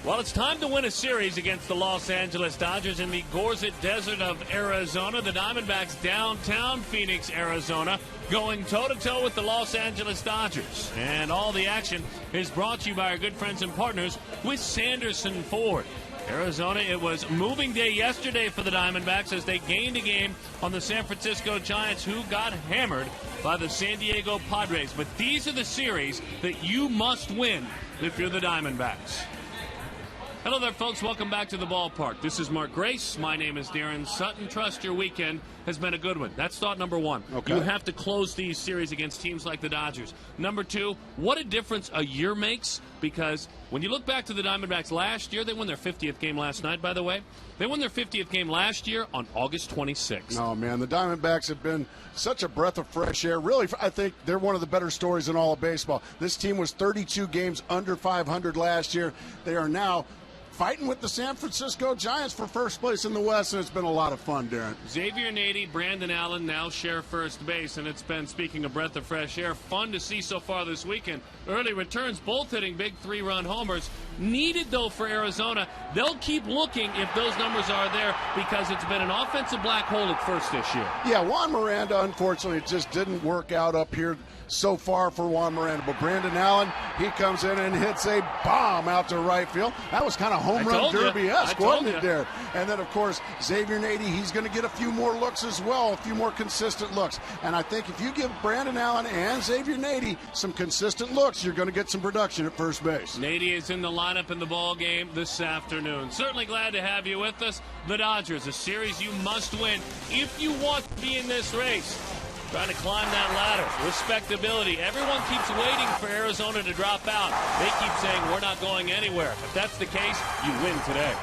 Well, it's time to win a series against the Los Angeles Dodgers in the Gorzit Desert of Arizona. The Diamondbacks downtown Phoenix, Arizona, going toe-to-toe with the Los Angeles Dodgers. And all the action is brought to you by our good friends and partners with Sanderson Ford. Arizona, it was moving day yesterday for the Diamondbacks as they gained a game on the San Francisco Giants, who got hammered by the San Diego Padres. But these are the series that you must win if you're the Diamondbacks. Hello there, folks. Welcome back to the ballpark. This is Mark Grace. My name is Darren Sutton. Trust your weekend has been a good one. That's thought number one. Okay. You have to close these series against teams like the Dodgers. Number two, what a difference a year makes, because when you look back to the Diamondbacks last year, they won their 50th game last night, by the way. They won their 50th game last year on August 26th. Oh, man, the Diamondbacks have been such a breath of fresh air. Really, I think they're one of the better stories in all of baseball. This team was 32 games under 500 last year. They are now fighting with the San Francisco Giants for first place in the West, and it's been a lot of fun, Darren. Xavier Nady, Brandon Allen now share first base, and it's been, speaking of breath of fresh air, fun to see so far this weekend. Early returns, both hitting big three-run homers. Needed, though, for Arizona. They'll keep looking if those numbers are there, because it's been an offensive black hole at first this year. Yeah, Juan Miranda, unfortunately, it just didn't work out up here so far for Juan Miranda. But Brandon Allen, he comes in and hits a bomb out to right field. That was kind of home run derby-esque, wasn't it, there? And then, of course, Xavier Nady, he's going to get a few more looks as well, a few more consistent looks. And I think if you give Brandon Allen and Xavier Nady some consistent looks, you're going to get some production at first base. Nady is in the lineup in the ball game this afternoon. Certainly glad to have you with us. The Dodgers, a series you must win if you want to be in this race. Trying to climb that ladder. Respectability. Everyone keeps waiting for Arizona to drop out. They keep saying, we're not going anywhere. If that's the case, you win today.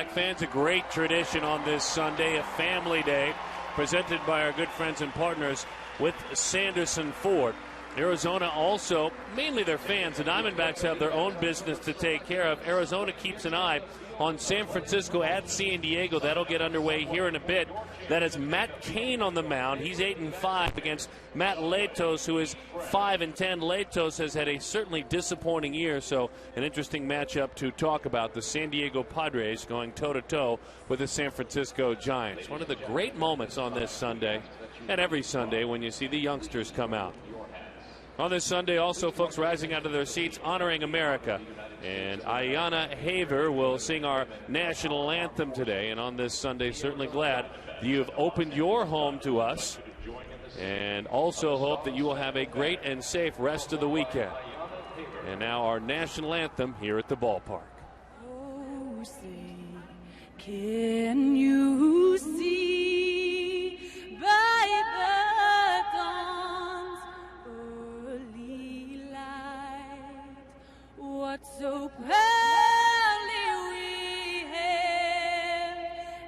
Fans, a great tradition on this Sunday, a family day presented by our good friends and partners with Sanderson Ford. Arizona also, mainly their fans, the Diamondbacks have their own business to take care of. Arizona keeps an eye on San Francisco at San Diego. That'll get underway here in a bit. That is Matt Cain on the mound. He's 8-5 against Matt Latos, who is 5-10. Latos has had a certainly disappointing year, so an interesting matchup to talk about. The San Diego Padres going toe-to-toe with the San Francisco Giants. One of the great moments on this Sunday, and every Sunday, when you see the youngsters come out. On this Sunday, also, folks rising out of their seats, honoring America. And Ayanna Haver will sing our national anthem today. And on this Sunday, certainly glad that you have opened your home to us. And also hope that you will have a great and safe rest of the weekend. And now our national anthem here at the ballpark. Oh, say, can you see by the dawn's early light what so proudly we hailed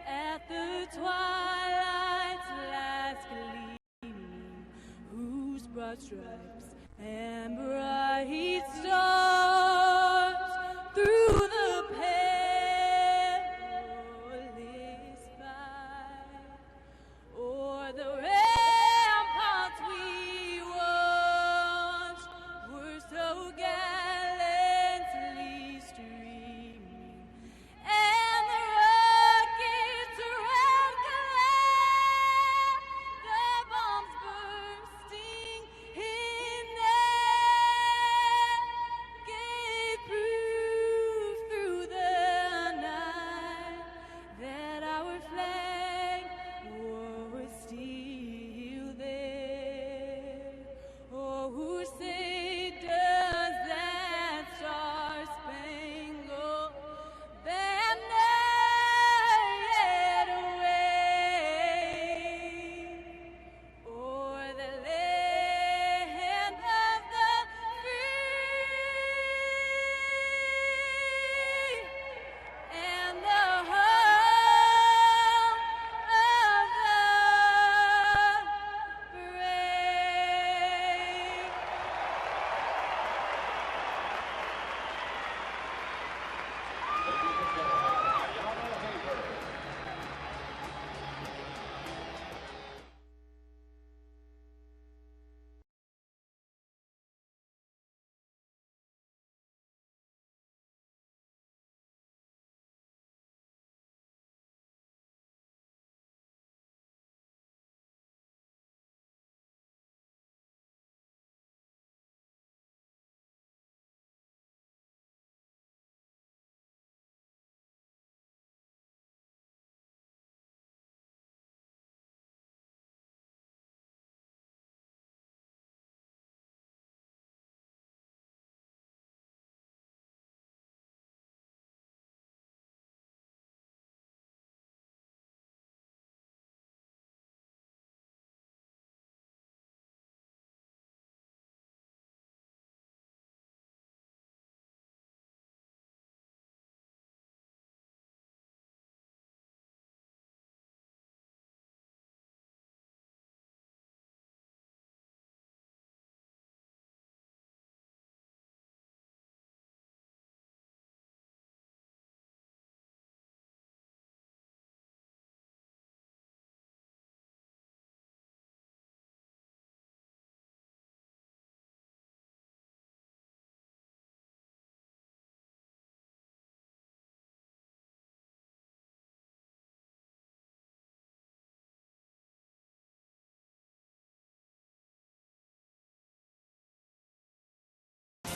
at the twilight's last gleaming, whose broad stripes and bright stars through the perilous fight o'er the ramparts we watched were so gallantly streaming, and the rockets round glare, the bombs bursting in air, gave proof through the night that our flag was still there. Oh, who say does that star-spangled banner yet wave o'er the land of the free and the home of the brave?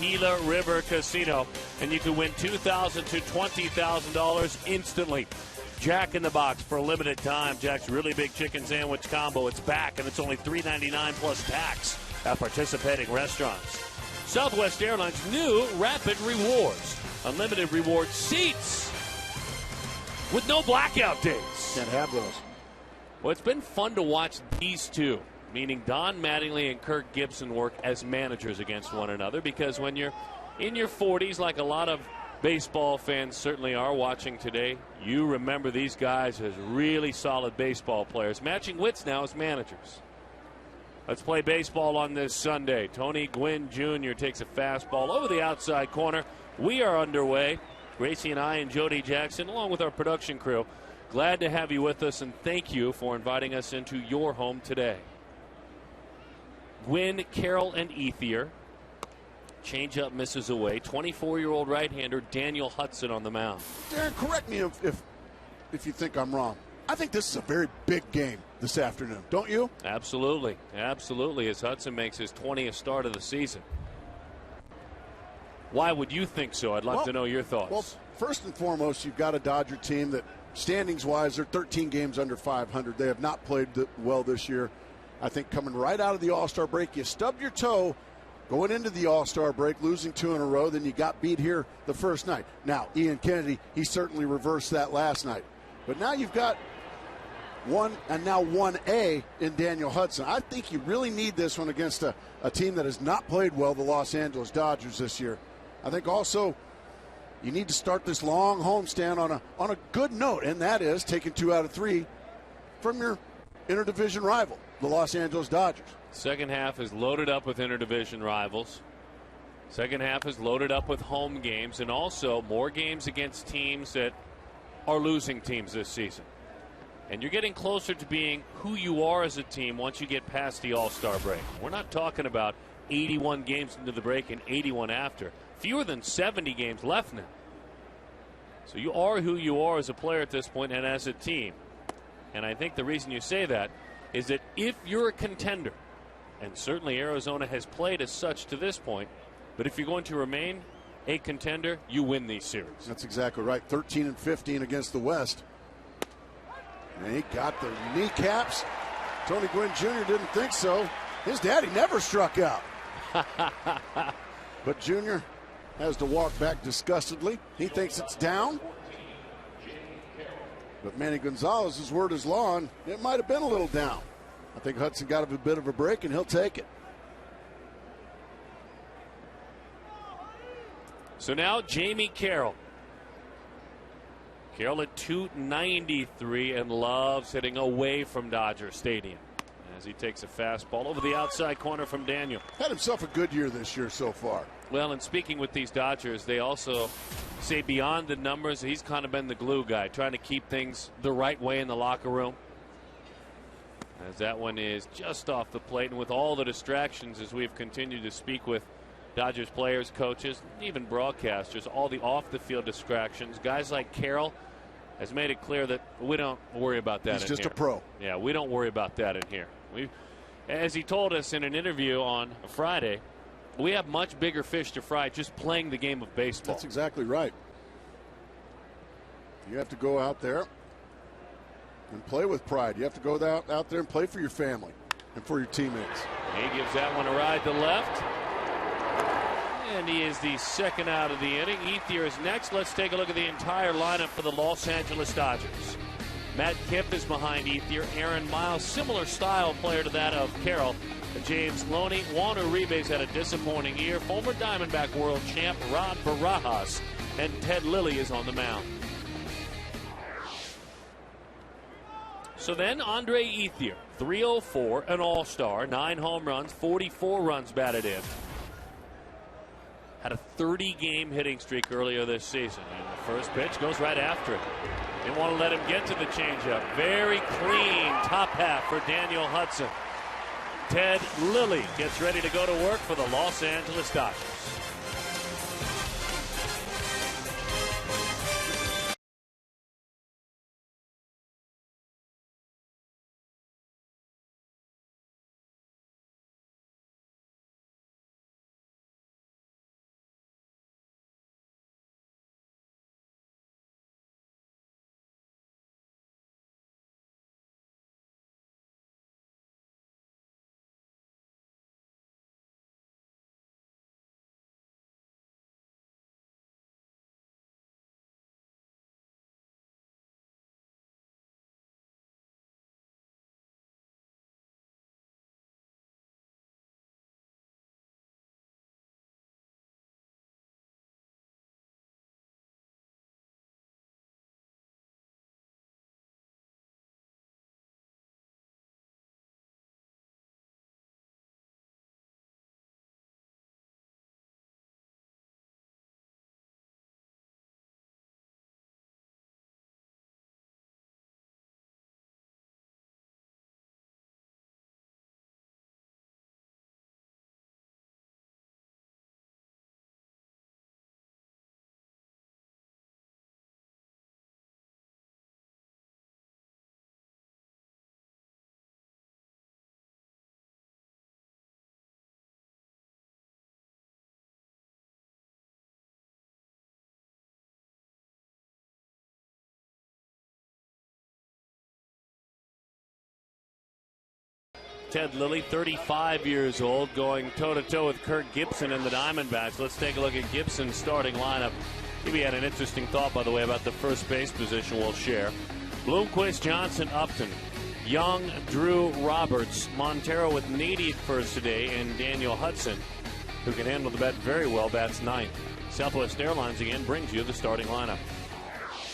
Gila River Casino, and you can win $2,000 to $20,000 instantly. Jack in the Box for a limited time. Jack's really big chicken sandwich combo. It's back, and it's only $3.99 plus tax at participating restaurants. Southwest Airlines new Rapid Rewards. Unlimited reward seats with no blackout dates. Can't have those. Well, it's been fun to watch these two, meaning Don Mattingly and Kirk Gibson, work as managers against one another, because when you're in your 40s, like a lot of baseball fans certainly are watching today, you remember these guys as really solid baseball players, matching wits now as managers. Let's play baseball on this Sunday. Tony Gwynn Jr. takes a fastball over the outside corner. We are underway. Gracie and I and Jody Jackson, along with our production crew, glad to have you with us, and thank you for inviting us into your home today. Gwynn, Carroll, and Ethier. Changeup misses away. 24-year-old right-hander Daniel Hudson on the mound. Darren, correct me if you think I'm wrong. I think this is a very big game this afternoon, don't you? Absolutely. Absolutely, as Hudson makes his 20th start of the season. Why would you think so? I'd love to know your thoughts. Well, first and foremost, you've got a Dodger team that, standings-wise, they're 13 games under 500. They have not played well this year. I think coming right out of the All-Star break, you stubbed your toe going into the All-Star break, losing 2 in a row, then you got beat here the first night. Now, Ian Kennedy, he certainly reversed that last night. But now you've got 1A in Daniel Hudson. I think you really need this one against a team that has not played well, the Los Angeles Dodgers this year. I think also you need to start this long homestand on a good note, and that is taking 2 out of 3 from your interdivision rival, the Los Angeles Dodgers. Second half is loaded up with interdivision rivals. Second half is loaded up with home games, and also more games against teams that are losing teams this season. And you're getting closer to being who you are as a team once you get past the All-Star break. We're not talking about 81 games into the break and 81 after. Fewer than 70 games left now. So you are who you are as a player at this point and as a team. And I think the reason you say that is that if you're a contender, and certainly Arizona has played as such to this point, but if you're going to remain a contender, you win these series. That's exactly right. 13 and 15 against the West. And he got the kneecaps. Tony Gwynn Jr. didn't think so. His daddy never struck out. But Jr. has to walk back disgustedly. He thinks it's down. But Manny Gonzalez's word is law, and it might have been a little down. I think Hudson got a bit of a break, and he'll take it. So now Jamie Carroll. Carroll at .293 and loves hitting away from Dodger Stadium as he takes a fastball over the outside corner from Daniel. Had himself a good year this year so far. Well, and speaking with these Dodgers, they also say beyond the numbers, he's kind of been the glue guy, trying to keep things the right way in the locker room. As that one is just off the plate, and with all the distractions as we've continued to speak with Dodgers players, coaches, even broadcasters, all the off-the-field distractions, guys like Carroll has made it clear that we don't worry about that in here. He's just a pro. Yeah, we don't worry about that in here. As he told us in an interview on Friday, we have much bigger fish to fry just playing the game of baseball. That's exactly right. You have to go out there and play with pride. You have to go out there and play for your family and for your teammates. He gives that one a ride to left. And he is the second out of the inning. Ethier is next. Let's take a look at the entire lineup for the Los Angeles Dodgers. Matt Kemp is behind Ethier. Aaron Miles, similar style player to that of Carroll. James Loney. Juan Uribe's had a disappointing year. Former Diamondback world champ Rod Barajas. And Ted Lilly is on the mound. So then Andre Ethier, 304, an all-star, 9 home runs, 44 runs batted in. Had a 30-game hitting streak earlier this season. And the first pitch goes right after it. Didn't want to let him get to the changeup. Very clean top half for Daniel Hudson. Ted Lilly gets ready to go to work for the Los Angeles Dodgers. Ted Lilly, 35 years old, going toe-to-toe with Kirk Gibson and the Diamondbacks. Let's take a look at Gibson's starting lineup. Maybe had an interesting thought, by the way, about the first base position we'll share. Bloomquist, Johnson, Upton, Young, Drew, Roberts, Montero with Nady at first today, and Daniel Hudson, who can handle the bat very well, bats ninth. Southwest Airlines again brings you the starting lineup.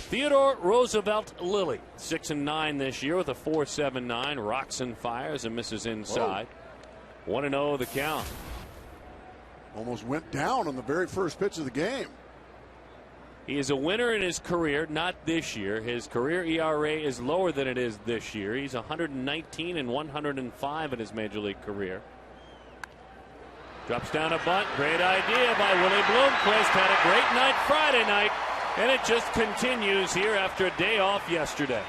Theodore Roosevelt Lilly, 6-9 this year with a 4.79. Rocks and fires and misses inside. 1-0 the count. Almost went down on the very first pitch of the game. He is a winner in his career, not this year. His career ERA is lower than it is this year. He's 119 and 105 in his major league career. Drops down a bunt. Great idea by Willie Bloomquist. Had a great night Friday night. And it just continues here after a day off yesterday.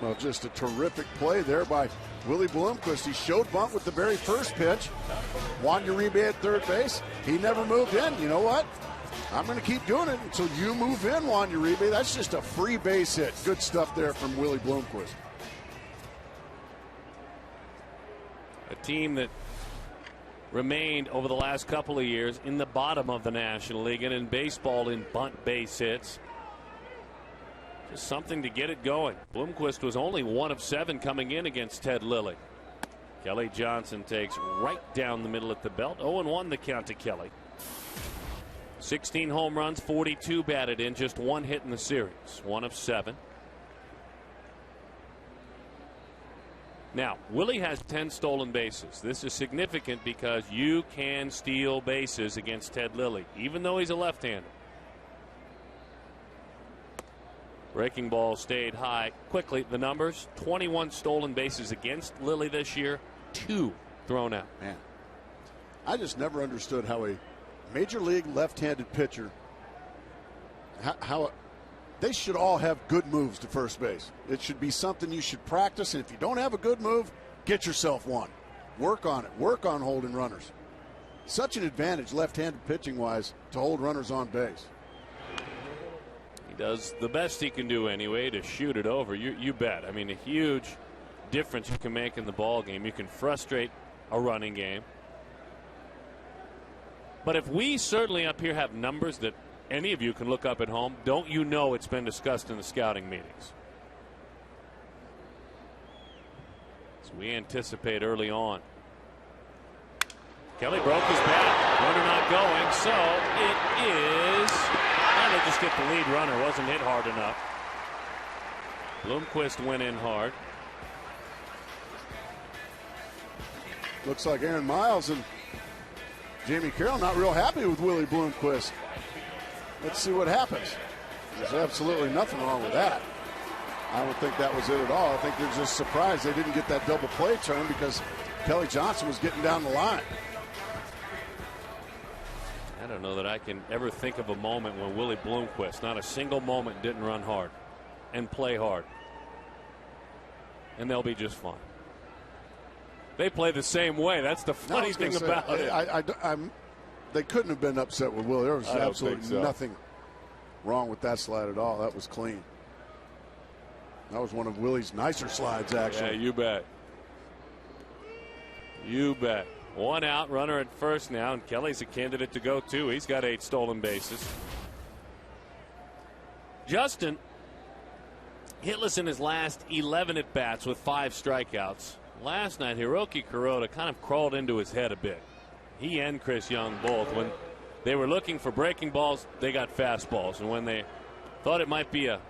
Well, just a terrific play there by Willie Bloomquist. He showed bunt with the very first pitch. Juan Uribe at third base. He never moved in. You know what? I'm going to keep doing it until you move in, Juan Uribe. That's just a free base hit. Good stuff there from Willie Bloomquist. A team that remained over the last couple of years in the bottom of the National League and in baseball in bunt base hits. Just something to get it going. Bloomquist was only 1 of 7 coming in against Ted Lilly. Kelly Johnson takes right down the middle at the belt. 0-1 the count to Kelly. 16 home runs, 42 batted in, just 1 hit in the series. 1 of 7. Now, Willie has 10 stolen bases. This is significant because you can steal bases against Ted Lilly, even though he's a left-hander. Breaking ball stayed high. Quickly, the numbers: 21 stolen bases against Lilly this year, 2 thrown out. Man, I just never understood how a major league left-handed pitcher, how they should all have good moves to first base. It should be something you should practice, and if you don't have a good move, get yourself one. Work on it. Work on holding runners. Such an advantage left-handed pitching-wise to hold runners on base. He does the best he can do anyway to shoot it over. You bet. I mean, a huge difference you can make in the ball game. You can frustrate a running game. But if we certainly up here have numbers that any of you can look up at home, don't you know it's been discussed in the scouting meetings? So we anticipate early on. Kelly broke his bat. Runner not going, so it is. And they just get the lead runner. Wasn't hit hard enough. Bloomquist went in hard. Looks like Aaron Miles and Jamie Carroll not real happy with Willie Bloomquist. Let's see what happens. There's absolutely nothing wrong with that. I don't think that was it at all. I think they're just surprised they didn't get that double play turn because Kelly Johnson was getting down the line. I don't know that I can ever think of a moment when Willie Bloomquist, not a single moment, didn't run hard and play hard. And they'll be just fine. They play the same way. That's the funny thing about it. They couldn't have been upset with Willie. There was absolutely nothing wrong with that slide at all. That was clean. That was one of Willie's nicer slides, actually. Yeah, you bet. You bet. 1 out, runner at first now, and Kelly's a candidate to go too. He's got 8 stolen bases. Justin hitless in his last 11 at bats with 5 strikeouts. Last night, Hiroki Kuroda kind of crawled into his head a bit. He and Chris Young both. When they were looking for breaking balls, they got fastballs. And when they thought it might be a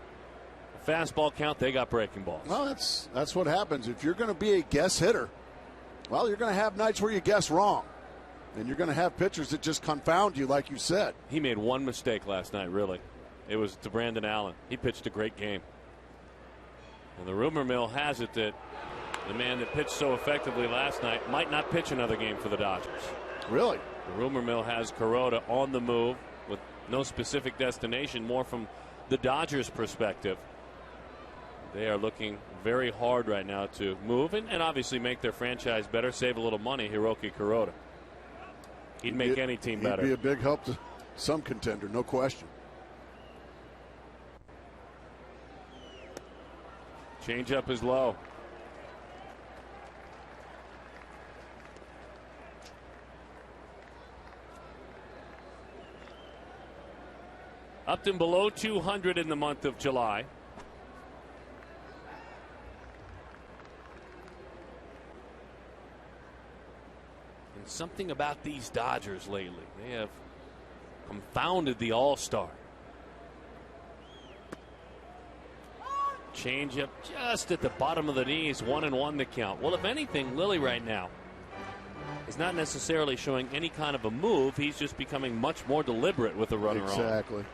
fastball count, they got breaking balls. Well, that's what happens. If you're going to be a guess hitter, well, you're going to have nights where you guess wrong. And you're going to have pitchers that just confound you, like you said. He made one mistake last night, really. It was to Brandon Allen. He pitched a great game. And the rumor mill has it that the man that pitched so effectively last night might not pitch another game for the Dodgers. Really? The rumor mill has Kuroda on the move with no specific destination, more from the Dodgers' perspective. They are looking very hard right now to move and obviously make their franchise better, save a little money. Hiroki Kuroda. He'd make any team better. He'd be a big help to some contender, no question. Changeup is low. Upton below 200 in the month of July. And something about these Dodgers lately, they have confounded the All-Star. Changeup just at the bottom of the knees, 1-1 the count. Well, if anything, Lilly right now is not necessarily showing any kind of a move. He's just becoming much more deliberate with the runner on. Exactly.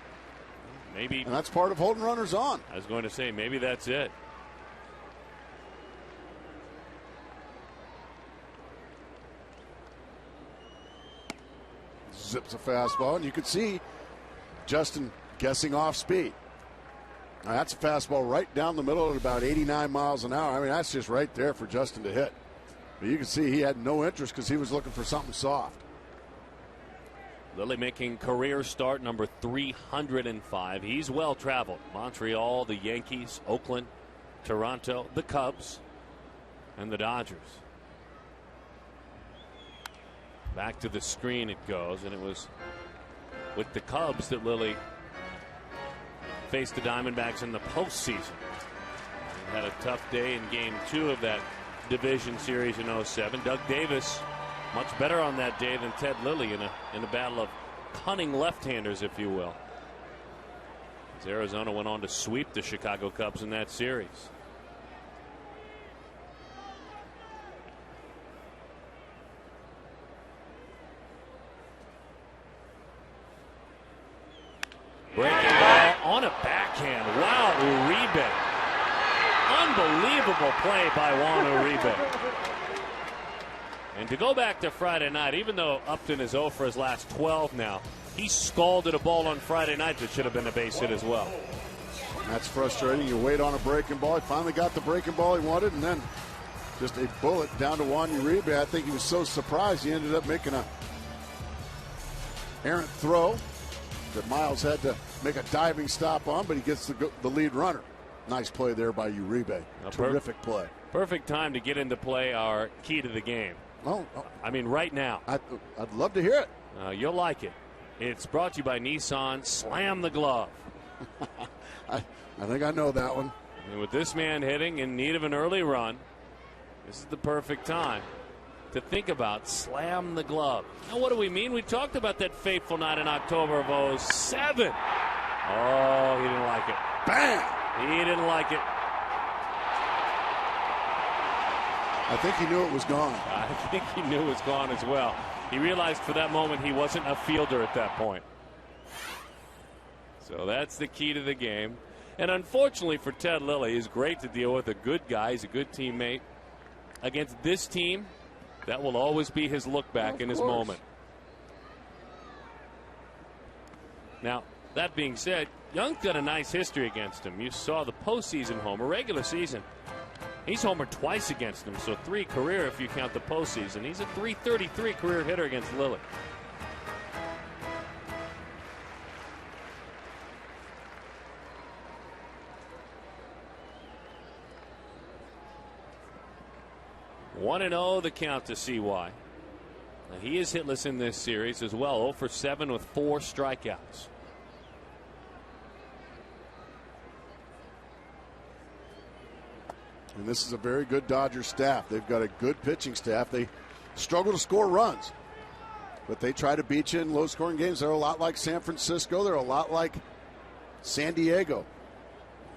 Maybe. And that's part of holding runners on. I was going to say, maybe that's it. Zips a fastball, and you could see Justin guessing off speed. Now, that's a fastball right down the middle at about 89 miles an hour. I mean, that's just right there for Justin to hit. But you can see he had no interest because he was looking for something soft. Lilly making career start number 305. He's well traveled. Montreal, the Yankees, Oakland, Toronto, the Cubs, and the Dodgers. Back to the screen it goes, and it was with the Cubs that Lilly faced the Diamondbacks in the postseason. He had a tough day in Game 2 of that division series in 07. Doug Davis much better on that day than Ted Lilly in a battle of cunning left-handers, if you will. As Arizona went on to sweep the Chicago Cubs in that series. Breaking ball on a backhand. Wow, Uribe. Unbelievable play by Juan Uribe. And to go back to Friday night, even though Upton is 0 for his last 12 now, he scalded a ball on Friday night that should have been a base hit as well. That's frustrating. You wait on a breaking ball. He finally got the breaking ball he wanted, and then just a bullet down to Juan Uribe. I think he was so surprised he ended up making a errant throw that Miles had to make a diving stop on, but he gets the lead runner. Nice play there by Uribe. Terrific play. Perfect time to get into play our key to the game. Oh, I mean, right now. I'd love to hear it. You'll like it. It's brought to you by Nissan. Slam the glove. I think I know that one. And with this man hitting in need of an early run, this is the perfect time to think about slam the glove. Now, what do we mean? We talked about that fateful night in October of 07. Oh, he didn't like it. Bam! He didn't like it. I think he knew it was gone. I think he knew it was gone as well. He realized for that moment he wasn't a fielder at that point. So that's the key to the game. And unfortunately for Ted Lilly, it's great to deal with a good guy. He's a good teammate. Against this team, that will always be his look back in his moment. Now, that being said, Young's got a nice history against him. You saw the postseason homer, regular season. He's homered twice against him, so 3 career if you count the postseason. He's a .333 career hitter against Lilly. One and 0 the count to CY. Now, he is hitless in this series as well. 0 for 7 with 4 strikeouts. And this is a very good Dodgers staff. They've got a good pitching staff. They struggle to score runs, but they try to beat you in low-scoring games. They're a lot like San Francisco. They're a lot like San Diego.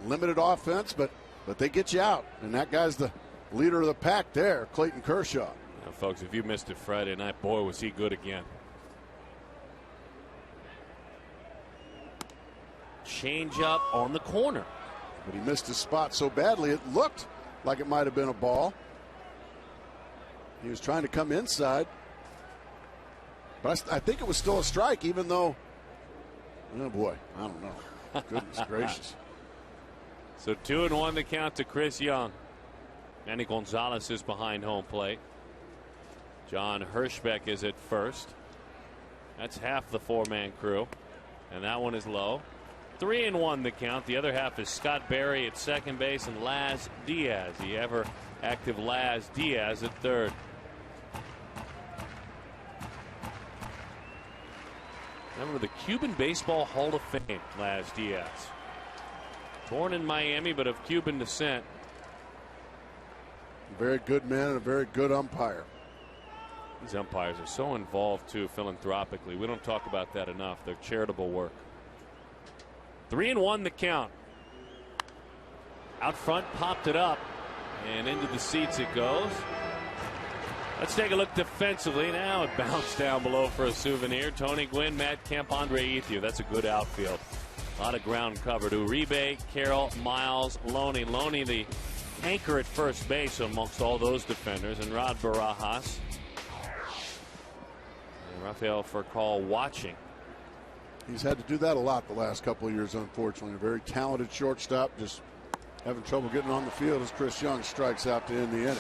Limited offense, but they get you out. And that guy's the leader of the pack there, Clayton Kershaw. Now, folks, if you missed it Friday night, boy, was he good again. Change up on the corner. But he missed his spot so badly, it looked like it might have been a ball. He was trying to come inside. But I think it was still a strike, even though, oh boy, I don't know. Goodness gracious. So 2-1 the count to Chris Young. Manny Gonzalez is behind home plate. John Hirschbeck is at first. That's half the 4-man crew. And that one is low. 3-1 the count. The other half is Scott Berry at second base and Laz Diaz, the ever active Laz Diaz at third. Member of the Cuban Baseball Hall of Fame, Laz Diaz. Born in Miami, but of Cuban descent. A very good man and a very good umpire. These umpires are so involved, too, philanthropically. We don't talk about that enough. Their charitable work. 3-1 the count. Out front, popped it up, and into the seats it goes. Let's take a look defensively. Now it bounced down below for a souvenir. Tony Gwynn, Matt Kemp, Andre Ethier. That's a good outfield. A lot of ground covered. Uribe, Carroll, Miles, Loney. Loney, the anchor at first base amongst all those defenders, and Rod Barajas. And Rafael Furcal watching. He's had to do that a lot the last couple of years, unfortunately. A very talented shortstop, just having trouble getting on the field as Chris Young strikes out to end the inning.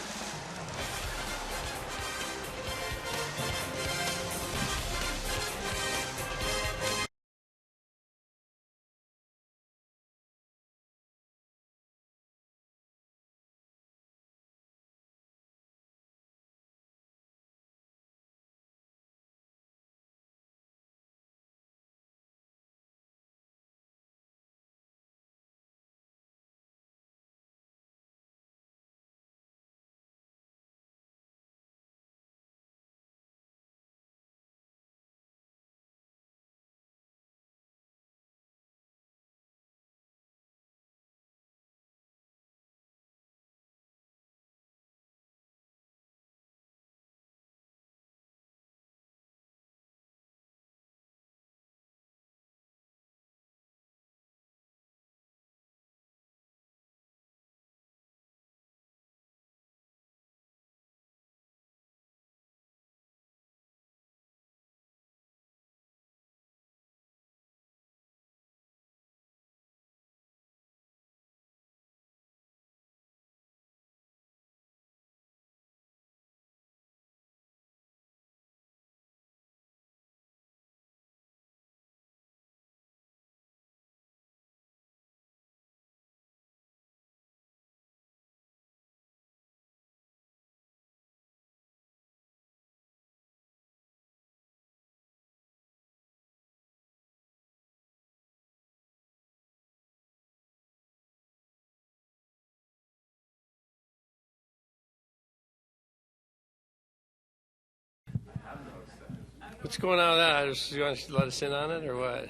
What's going on with that? Just, you want to let us in on it or what?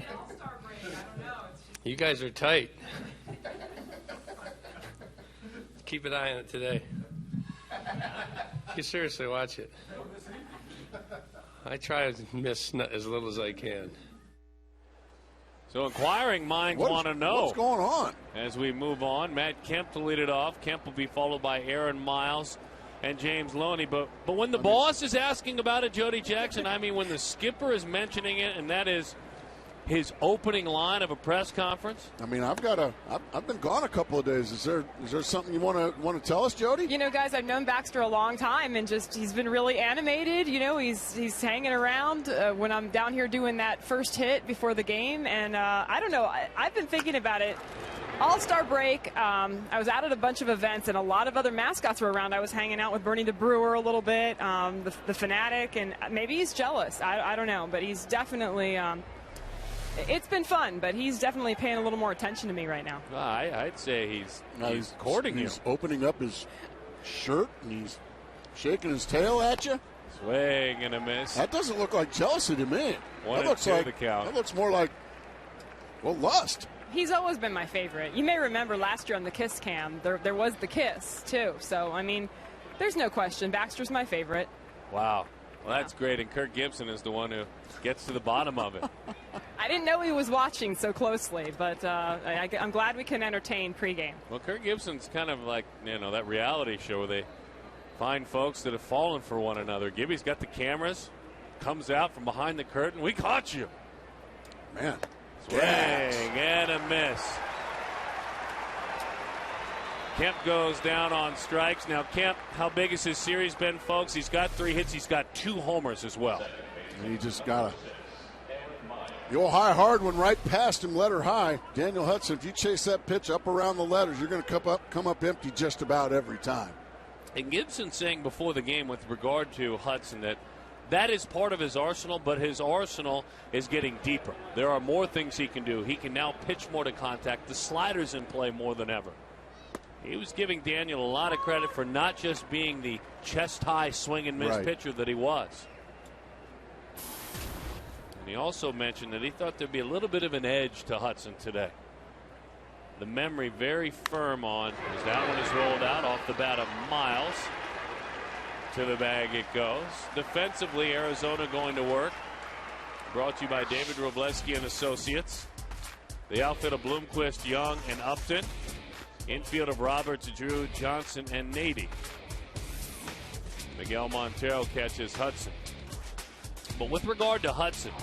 You guys are tight. Keep an eye on it today. You seriously watch it. I try to miss as little as I can. So inquiring minds want to know what's going on as we move on. Matt Kemp to lead it off. Kemp will be followed by Aaron Miles and James Loney. But when the boss is asking about it, Jody Jackson, I mean when the skipper is mentioning it, and that is his opening line of a press conference. I mean, I've been gone a couple of days. Is there something you want to tell us, Jody? You know, guys, I've known Baxter a long time, and just he's been really animated. You know, he's hanging around when I'm down here doing that first hit before the game, and I don't know. I've been thinking about it. All-Star break, I was out at a bunch of events, and a lot of other mascots were around. I was hanging out with Bernie the Brewer a little bit, the Fanatic, and maybe he's jealous. I don't know, but he's definitely it's been fun, but he's definitely paying a little more attention to me right now. I'd say he's courting you. He's opening up his shirt, and he's shaking his tail at you. Swing and a miss. That doesn't look like jealousy to me. That looks like the count. That looks more like, well, lust. He's always been my favorite. You may remember last year on the Kiss Cam, there was the kiss, too. So, I mean, there's no question. Baxter's my favorite. Wow. Well, that's great. And Kirk Gibson is the one who gets to the bottom of it. I didn't know he was watching so closely, but I'm glad we can entertain pregame. Well, Kirk Gibson's kind of like, that reality show where they find folks that have fallen for one another. Gibby's got the cameras, comes out from behind the curtain. We caught you. Man. Swing and a miss. Kemp goes down on strikes. Now, Kemp, how big has his series been, folks? He's got 3 hits. He's got 2 homers as well. And he just got The old high hard one right past him, letter high. Daniel Hudson, if you chase that pitch up around the letters, you're going to come up empty just about every time. And Gibson saying before the game with regard to Hudson that is part of his arsenal, but his arsenal is getting deeper. There are more things he can do. He can now pitch more to contact. The slider's in play more than ever. He was giving Daniel a lot of credit for not just being the chest-high swing and miss pitcher that he was. And he also mentioned that he thought there'd be a little bit of an edge to Hudson today. The memory very firm on as that one is rolled out off the bat of Miles. To the bag it goes. Defensively, Arizona going to work. Brought to you by David Robleski and Associates. The outfit of Bloomquist, Young, and Upton. Infield of Roberts, Drew, Johnson, and Nady. Miguel Montero catches Hudson. But with regard to Hudson,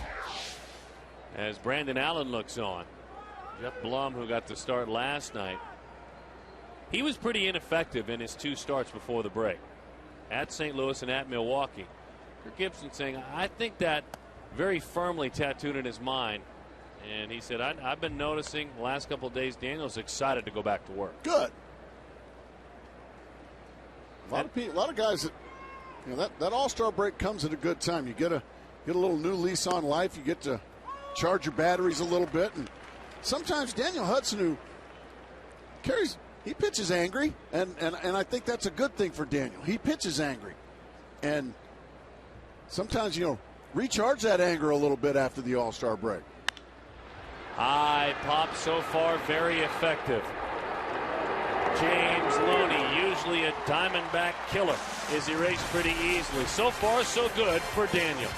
as Brandon Allen looks on, Jeff Blum, who got the start last night, he was pretty ineffective in his 2 starts before the break, at St. Louis and at Milwaukee. Kirk Gibson saying, I think that very firmly tattooed in his mind. And he said, I've been noticing the last couple of days Daniel's excited to go back to work. Good. A lot of guys that All-Star break comes at a good time. You get a little new lease on life. You get to charge your batteries a little bit. And sometimes Daniel Hudson, he pitches angry, and I think that's a good thing for Daniel. He pitches angry. And sometimes, recharge that anger a little bit after the All-Star break. High pop so far, very effective. James Looney, usually a Diamondback killer, is erased pretty easily. So far, so good for Daniel.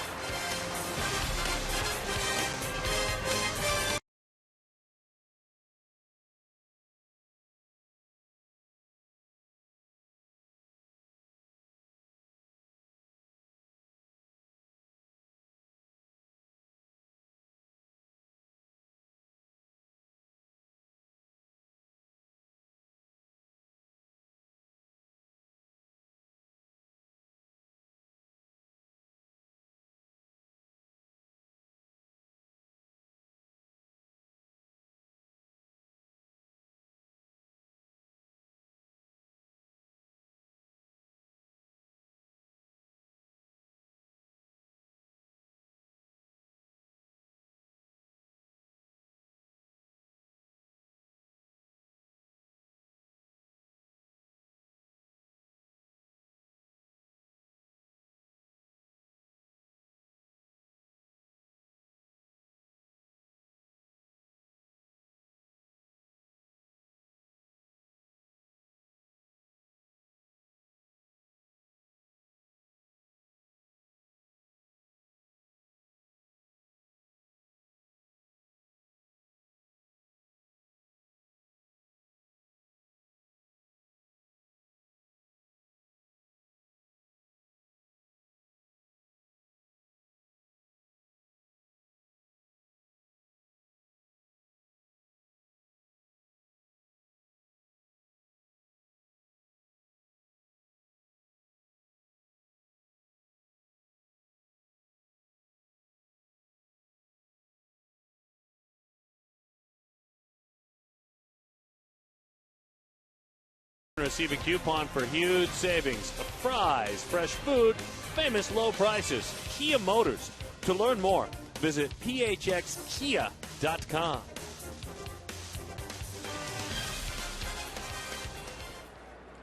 Receive a coupon for huge savings, fries, fresh food, famous low prices. Kia Motors. To learn more, visit phxkia.com.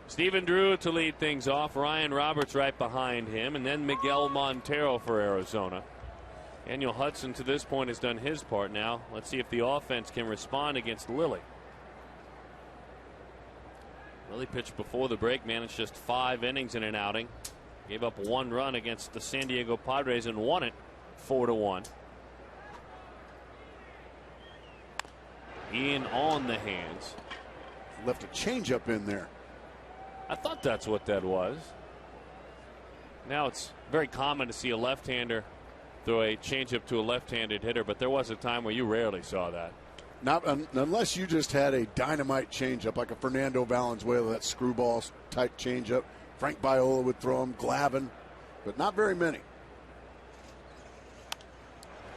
Stephen Drew to lead things off. Ryan Roberts right behind him, and then Miguel Montero for Arizona. Daniel Hudson to this point has done his part. Now let's see if the offense can respond against Lilly. Lilly pitched before the break, managed just 5 innings in an outing. Gave up 1 run against the San Diego Padres and won it 4-1. In on the hands. Left a changeup in there. I thought that's what that was. Now it's very common to see a left-hander throw a changeup to a left-handed hitter, but there was a time where you rarely saw that. Not unless you just had a dynamite changeup like a Fernando Valenzuela, that screwball type changeup. Frank Viola would throw him, Glavine, but not very many.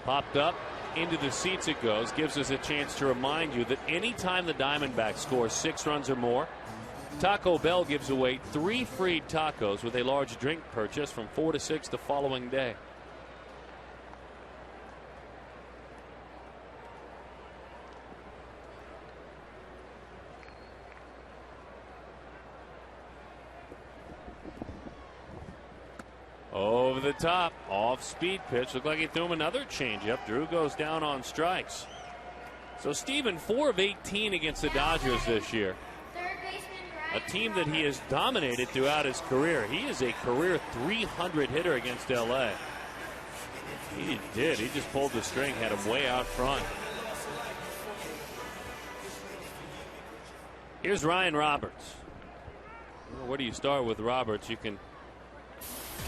Popped up, into the seats it goes. Gives us a chance to remind you that anytime the Diamondbacks score 6 runs or more, Taco Bell gives away 3 free tacos with a large drink purchase from 4 to 6 the following day. Over the top, off-speed pitch. Looked like he threw him another changeup. Drew goes down on strikes. So Steven, 4 of 18 against the Dodgers this year. A team that he has dominated throughout his career. He is a career .300 hitter against LA. He did. He just pulled the string, had him way out front. Here's Ryan Roberts. Where do you start with Roberts? You can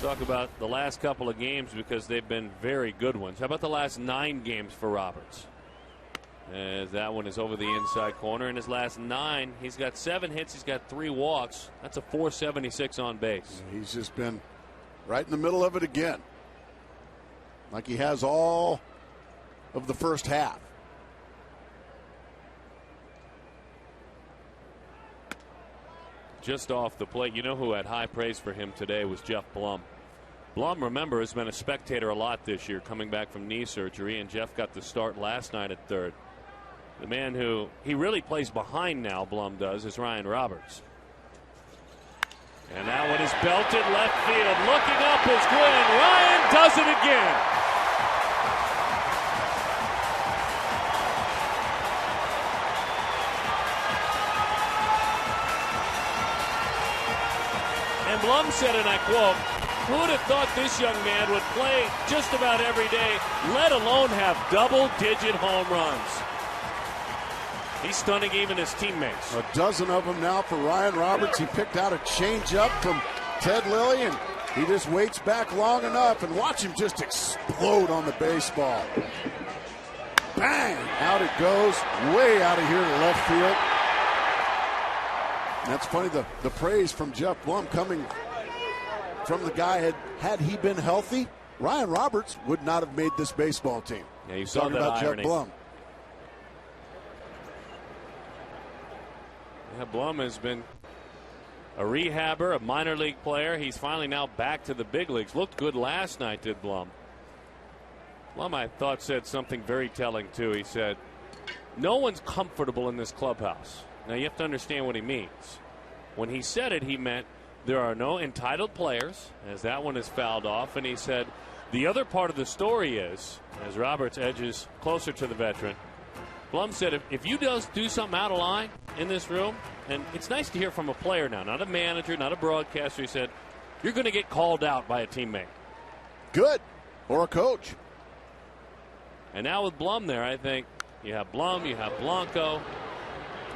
talk about the last couple of games because they've been very good ones. How about the last 9 games for Roberts? As that one is over the inside corner. In his last 9, he's got 7 hits. He's got 3 walks. That's a .476 on base. He's just been right in the middle of it again. Like he has all of the first half. Just off the plate. You know who had high praise for him today was Jeff Blum. Blum, remember, has been a spectator a lot this year, coming back from knee surgery, and Jeff got the start last night at third. The man who he really plays behind now, Blum does, is Ryan Roberts. And that one is belted left field. Looking up is Gwynn. Ryan does it again. And Blum said, and I quote, "Who would have thought this young man would play just about every day, let alone have double-digit home runs?" He's stunning even his teammates. A dozen of them now for Ryan Roberts. He picked out a changeup from Ted Lilly, and he just waits back long enough, and watch him just explode on the baseball. Bang! Out it goes, way out of here to left field. And that's funny, the praise from Jeff Blum coming from the guy. Had he been healthy, Ryan Roberts would not have made this baseball team. Yeah, you saw talking that about irony. Jeff Blum. Yeah, Blum has been a rehabber, a minor league player. He's finally now back to the big leagues. Looked good last night, did Blum. Blum, I thought, said something very telling, too. He said, "No one's comfortable in this clubhouse." Now, you have to understand what he means. When he said it, he meant there are no entitled players, as that one is fouled off. And he said, the other part of the story is, as Roberts edges closer to the veteran, Blum said, if you do something out of line in this room, and it's nice to hear from a player now, not a manager, not a broadcaster, he said, you're going to get called out by a teammate. Good. Or a coach. And now with Blum there, I think you have Blum, you have Blanco.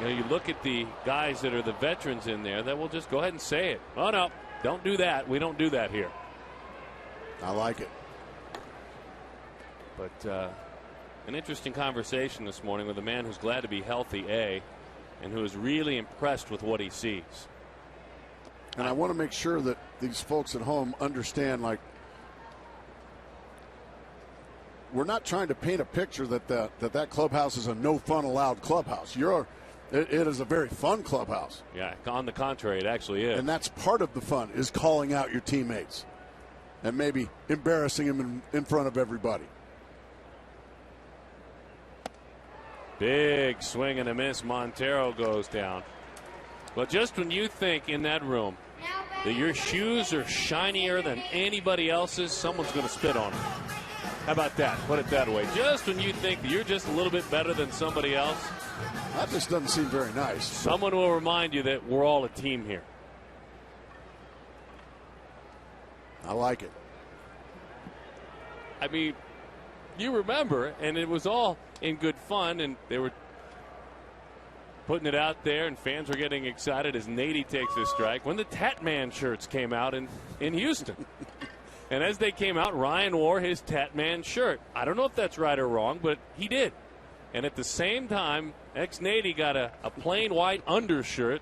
You know, you look at the guys that are the veterans in there that will just go ahead and say it. Oh, no, don't do that. We don't do that here. I like it. But an interesting conversation this morning with a man who's glad to be healthy, and who is really impressed with what he sees. And I want to make sure that these folks at home understand, like, we're not trying to paint a picture that that clubhouse is a no fun allowed clubhouse. It is a very fun clubhouse. Yeah, on the contrary, it actually is. And that's part of the fun, is calling out your teammates and maybe embarrassing them in front of everybody. Big swing and a miss. Montero goes down. But just when you think in that room that your shoes are shinier than anybody else's, someone's going to spit on them. How about that? Put it that way. Just when you think that you're just a little bit better than somebody else, that just doesn't seem very nice. Someone will remind you that we're all a team here. I like it. I mean, you remember, and it was all in good fun, and they were putting it out there, and fans were getting excited as Nady takes a strike when the Tatman shirts came out in Houston. And as they came out, Ryan wore his Tatman shirt. I don't know if that's right or wrong, but he did. And at the same time, ex-Nady got a plain white undershirt,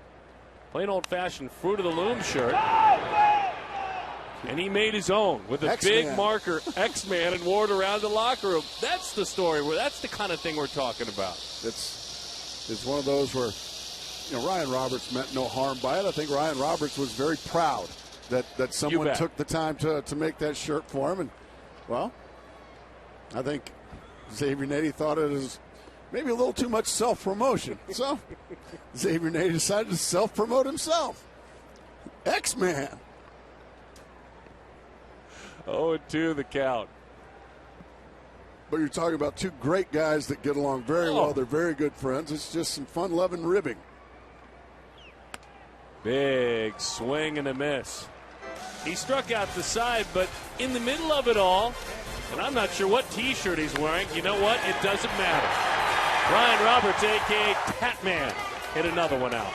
plain old-fashioned Fruit of the Loom shirt. And he made his own with a big marker, X-Man, and wore it around the locker room. That's the story. That's the kind of thing we're talking about. It's one of those where, Ryan Roberts meant no harm by it. I think Ryan Roberts was very proud that someone took the time to make that shirt for him. And, well, I think Xavier Nady thought it was maybe a little too much self-promotion. So Xavier Nady decided to self-promote himself. X-Man. 0-2 the count. But you're talking about two great guys that get along very well. They're very good friends. It's just some fun-loving ribbing. Big swing and a miss. He struck out the side, but in the middle of it all, and I'm not sure what T-shirt he's wearing. You know what? It doesn't matter. Ryan Roberts, a.k.a. Catman, hit another one out.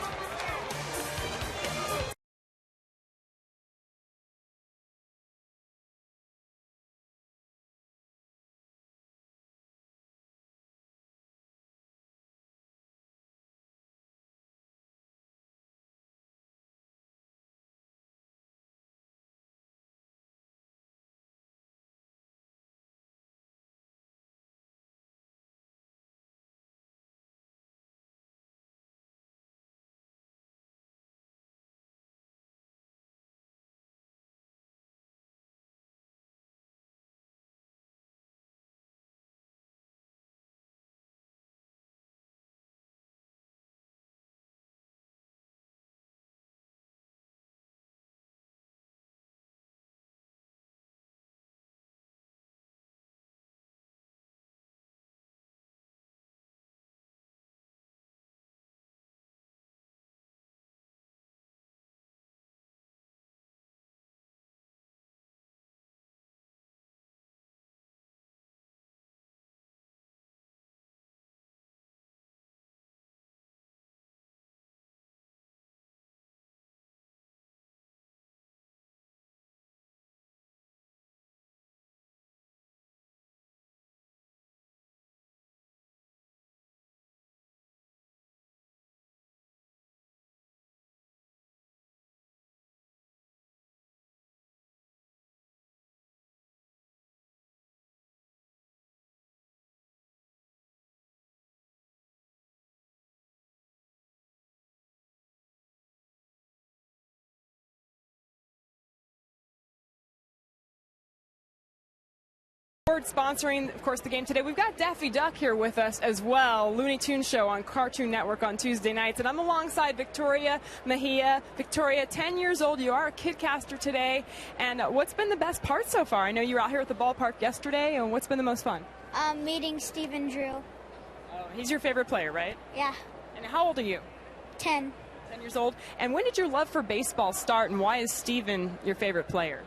Sponsoring, of course, the game today. We've got Daffy Duck here with us as well. Looney Tunes Show on Cartoon Network on Tuesday nights. And I'm alongside Victoria Mejia. Victoria, 10 years old. You are a kidcaster today. And what's been the best part so far? I know you were out here at the ballpark yesterday. And what's been the most fun? Meeting Stephen Drew. Oh, he's your favorite player, right? Yeah. And how old are you? 10. 10 years old. And when did your love for baseball start? And why is Stephen your favorite player?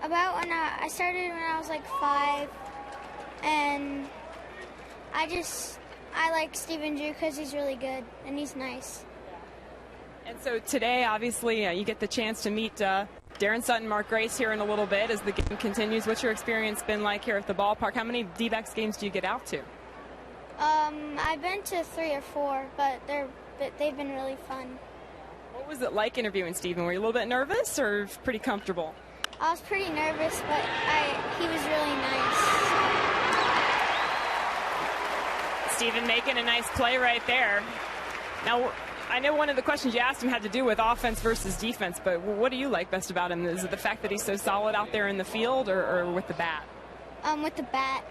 About when I started when I was like 5, and I like Stephen Drew because he's really good and he's nice. And so today, obviously, you get the chance to meet Darren Sutton, Mark Grace here in a little bit as the game continues. What's your experience been like here at the ballpark? How many D-backs games do you get out to? I've been to 3 or 4, but they've been really fun. What was it like interviewing Stephen? Were you a little bit nervous or pretty comfortable? I was pretty nervous, but he was really nice. Stephen making a nice play right there. Now, I know one of the questions you asked him had to do with offense versus defense, but what do you like best about him? Is it the fact that he's so solid out there in the field or with the bat? With the bat.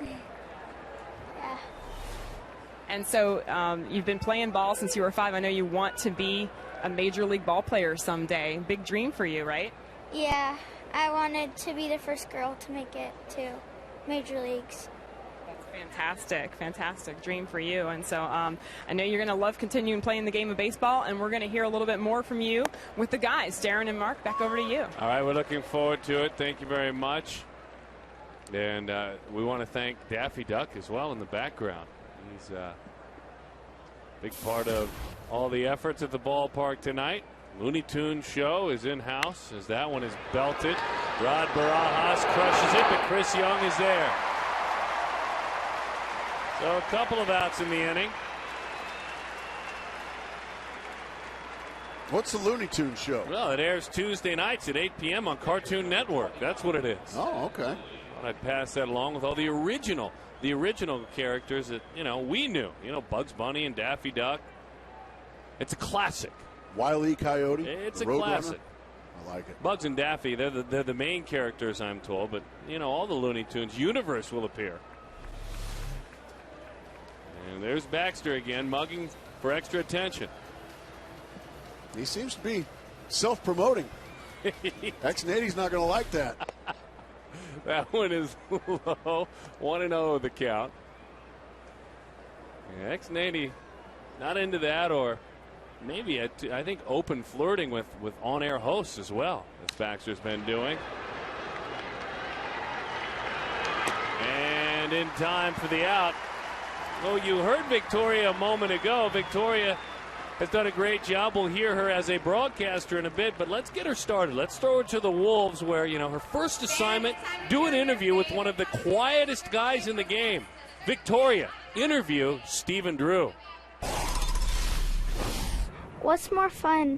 Yeah. And so you've been playing ball since you were 5. I know you want to be a major league ball player someday. Big dream for you, right? Yeah. I wanted to be the first girl to make it to major leagues. That's fantastic, fantastic dream for you. And so I know you're going to love continuing playing the game of baseball, and we're going to hear a little bit more from you with the guys. Darren and Mark, back over to you. All right, we're looking forward to it. Thank you very much. And we want to thank Daffy Duck as well in the background. He's a big part of all the efforts at the ballpark tonight. Looney Tunes Show is in-house as that one is belted. Rod Barajas crushes it, but Chris Young is there. So a couple of outs in the inning. What's the Looney Tunes show? Well, it airs Tuesday nights at 8 p.m. on Cartoon Network. That's what it is. Oh, okay. I'd pass that along with all the original characters that, we knew. Bugs Bunny and Daffy Duck. It's a classic. Wile E. Coyote. It's a Roadrunner. classic. I like it. Bugs and Daffy, they're the main characters, I'm told. But, all the Looney Tunes universe will appear. And there's Baxter again, mugging for extra attention. He seems to be self-promoting. X-Nady's not going to like that. That one is low. 1-0 the count. Yeah, X-Nady not into that, or maybe I think open flirting with on-air hosts as well, as Baxter's been doing. And in time for the out. Oh, you heard Victoria a moment ago. Victoria has done a great job. We'll hear her as a broadcaster in a bit, but let's get her started. Let's throw her to the Wolves where, her first assignment, do an interview with one of the quietest guys in the game. Victoria, interview Stephen Drew. What's more fun,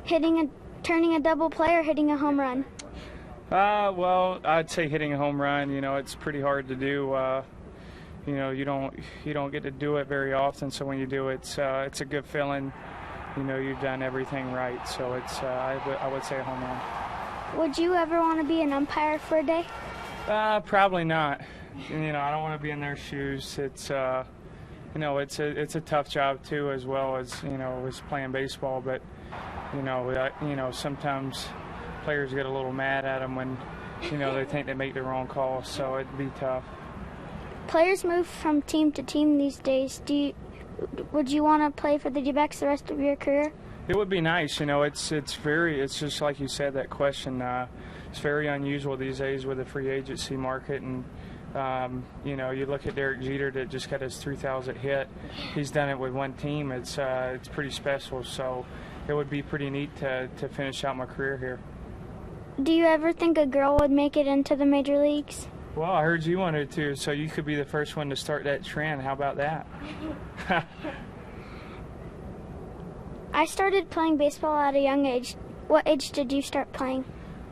turning a double play or hitting a home run? Well, I'd say hitting a home run. It's pretty hard to do. You don't get to do it very often. So when you do it, it's a good feeling. You've done everything right. So I would say a home run. Would you ever want to be an umpire for a day? Probably not. I don't want to be in their shoes. It's it's a tough job too, as well as as playing baseball. But sometimes players get a little mad at them when they think they make the wrong call. So it'd be tough. Players move from team to team these days. Would you want to play for the D-backs the rest of your career? It would be nice. It's just like you said, that question. It's very unusual these days with the free agency market, and you look at Derek Jeter that just got his 3,000th hit. He's done it with one team. It's pretty special. So it would be pretty neat to finish out my career here. Do you ever think a girl would make it into the major leagues? Well, I heard you wanted to, so you could be the first one to start that trend. How about that? I started playing baseball at a young age. What age did you start playing?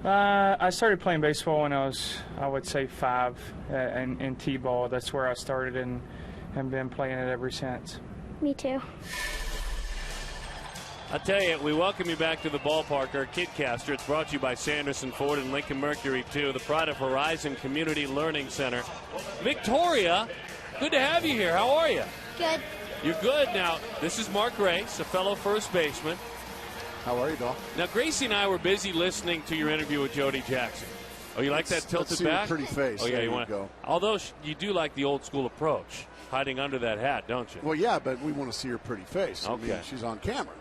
I started playing baseball when I would say 5 in T-ball. That's where I started and been playing it ever since. Me too. I tell you, we welcome you back to the ballpark, our KidCaster. It's brought to you by Sanderson Ford and Lincoln Mercury, too, the pride of Horizon Community Learning Center. Victoria, good to have you here. How are you? Good. You're good. Now, this is Mark Grace, a fellow first baseman. How are you, Doll? Now, Gracie and I were busy listening to your interview with Jody Jackson. Oh, you like that tilted see back? Her pretty face. Oh, yeah, there you want to go. Although you do like the old school approach, hiding under that hat, don't you? Well, yeah, but we want to see her pretty face. Okay. I mean, she's on camera.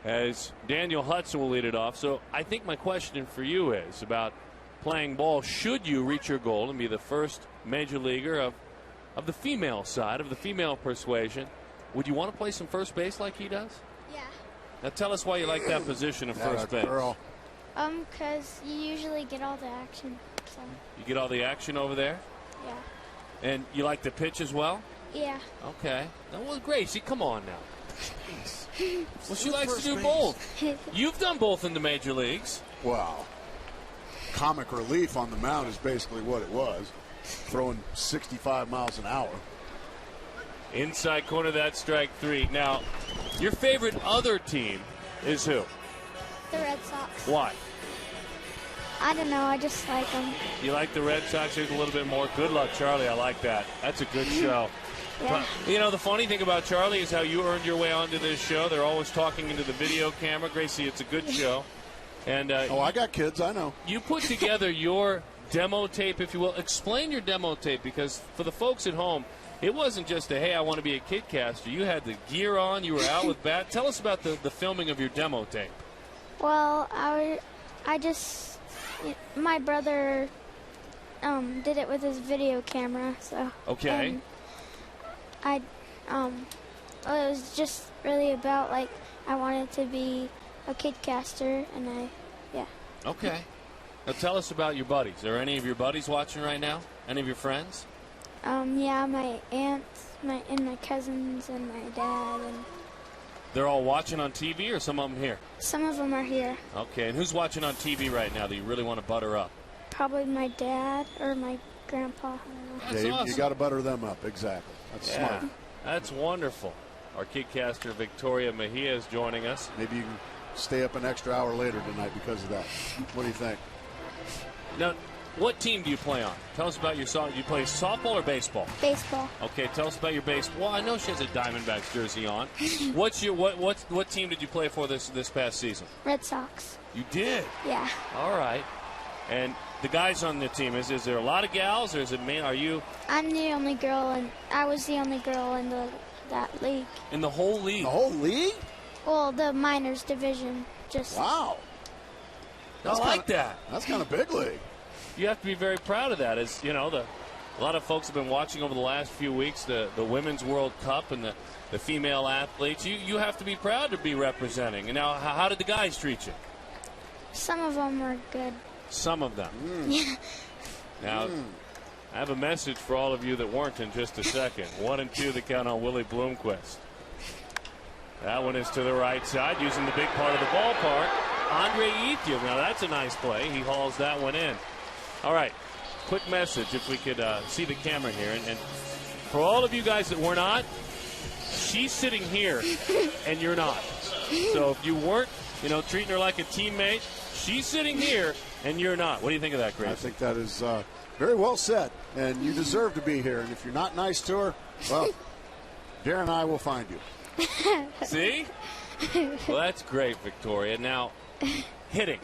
As Daniel Hudson will lead it off. So I think my question for you is about playing ball. Should you reach your goal and be the first major leaguer of the female side, of the female persuasion, would you want to play some first base like he does? Yeah. Now tell us why you like that position of first base. Girl. Because you usually get all the action. So. You get all the action over there? Yeah. And you like to pitch as well? Yeah. Okay. Well, Gracie, come on now. Well, she likes to do both. You've done both in the major leagues. Wow. Comic relief on the mound is basically what it was. Throwing 65 miles an hour. Inside corner, that's strike 3. Now, your favorite other team is who? The Red Sox. Why? I don't know. I just like them. You like the Red Sox? Here's a little bit more. Good luck, Charlie. I like that. That's a good show. Yeah. The funny thing about Charlie is how you earned your way onto this show. They're always talking into the video camera. Gracie, it's a good show. And I got kids. I know. You put together your demo tape, if you will. Explain your demo tape, because for the folks at home, it wasn't just a, hey, I want to be a KidCaster. You had the gear on. You were out with bat. Tell us about the filming of your demo tape. Well, my brother did it with his video camera. So. Okay. It was just really about, like, I wanted to be a KidCaster, and Okay. Now tell us about your buddies. Are any of your buddies watching right now? Any of your friends? Yeah, my aunts, and my cousins, and my dad, and They're all watching on TV, or some of them here? Some of them are here. Okay, and who's watching on TV right now that you really want to butter up? Probably my dad or my grandpa. I don't know. Yeah, awesome. you got to butter them up. Exactly. That's smart. That's wonderful. Our kidcaster Victoria Mejia is joining us. Maybe you can stay up an extra hour later tonight because of that. What do you think? Now, what team do you play on? Tell us about your song. You play softball or baseball? Baseball. Okay, tell us about your baseball. Well, I know she has a Diamondbacks jersey on. What team did you play for this past season? Red Sox. You did? Yeah. All right. And the guys on the team, is there a lot of gals, or is it man? Are you I'm the only girl, and I was the only girl in that league. in the whole league? The whole league? Well, the minors division. Just Wow. I like that. That's kind of big league. You have to be very proud of that. As you know, a lot of folks have been watching over the last few weeks the Women's World Cup and the female athletes. You have to be proud to be representing. And now, how did the guys treat you? some of them were good. Some of them. Now, I have a message for all of you that weren't in just a second. 1 and 2 the count on Willie Bloomquist. That one is to the right side, using the big part of the ballpark. Andre Ethium. Now that's a nice play. He hauls that one in. All right, quick message if we could see the camera here. And for all of you guys that were not, she's sitting here and you're not. So if you weren't, treating her like a teammate, she's sitting here and you're not. What do you think of that, Grace? I think that is very well said, and you deserve to be here. And if you're not nice to her, well, Darren and I will find you. See? Well, that's great, Victoria. Now, hitting.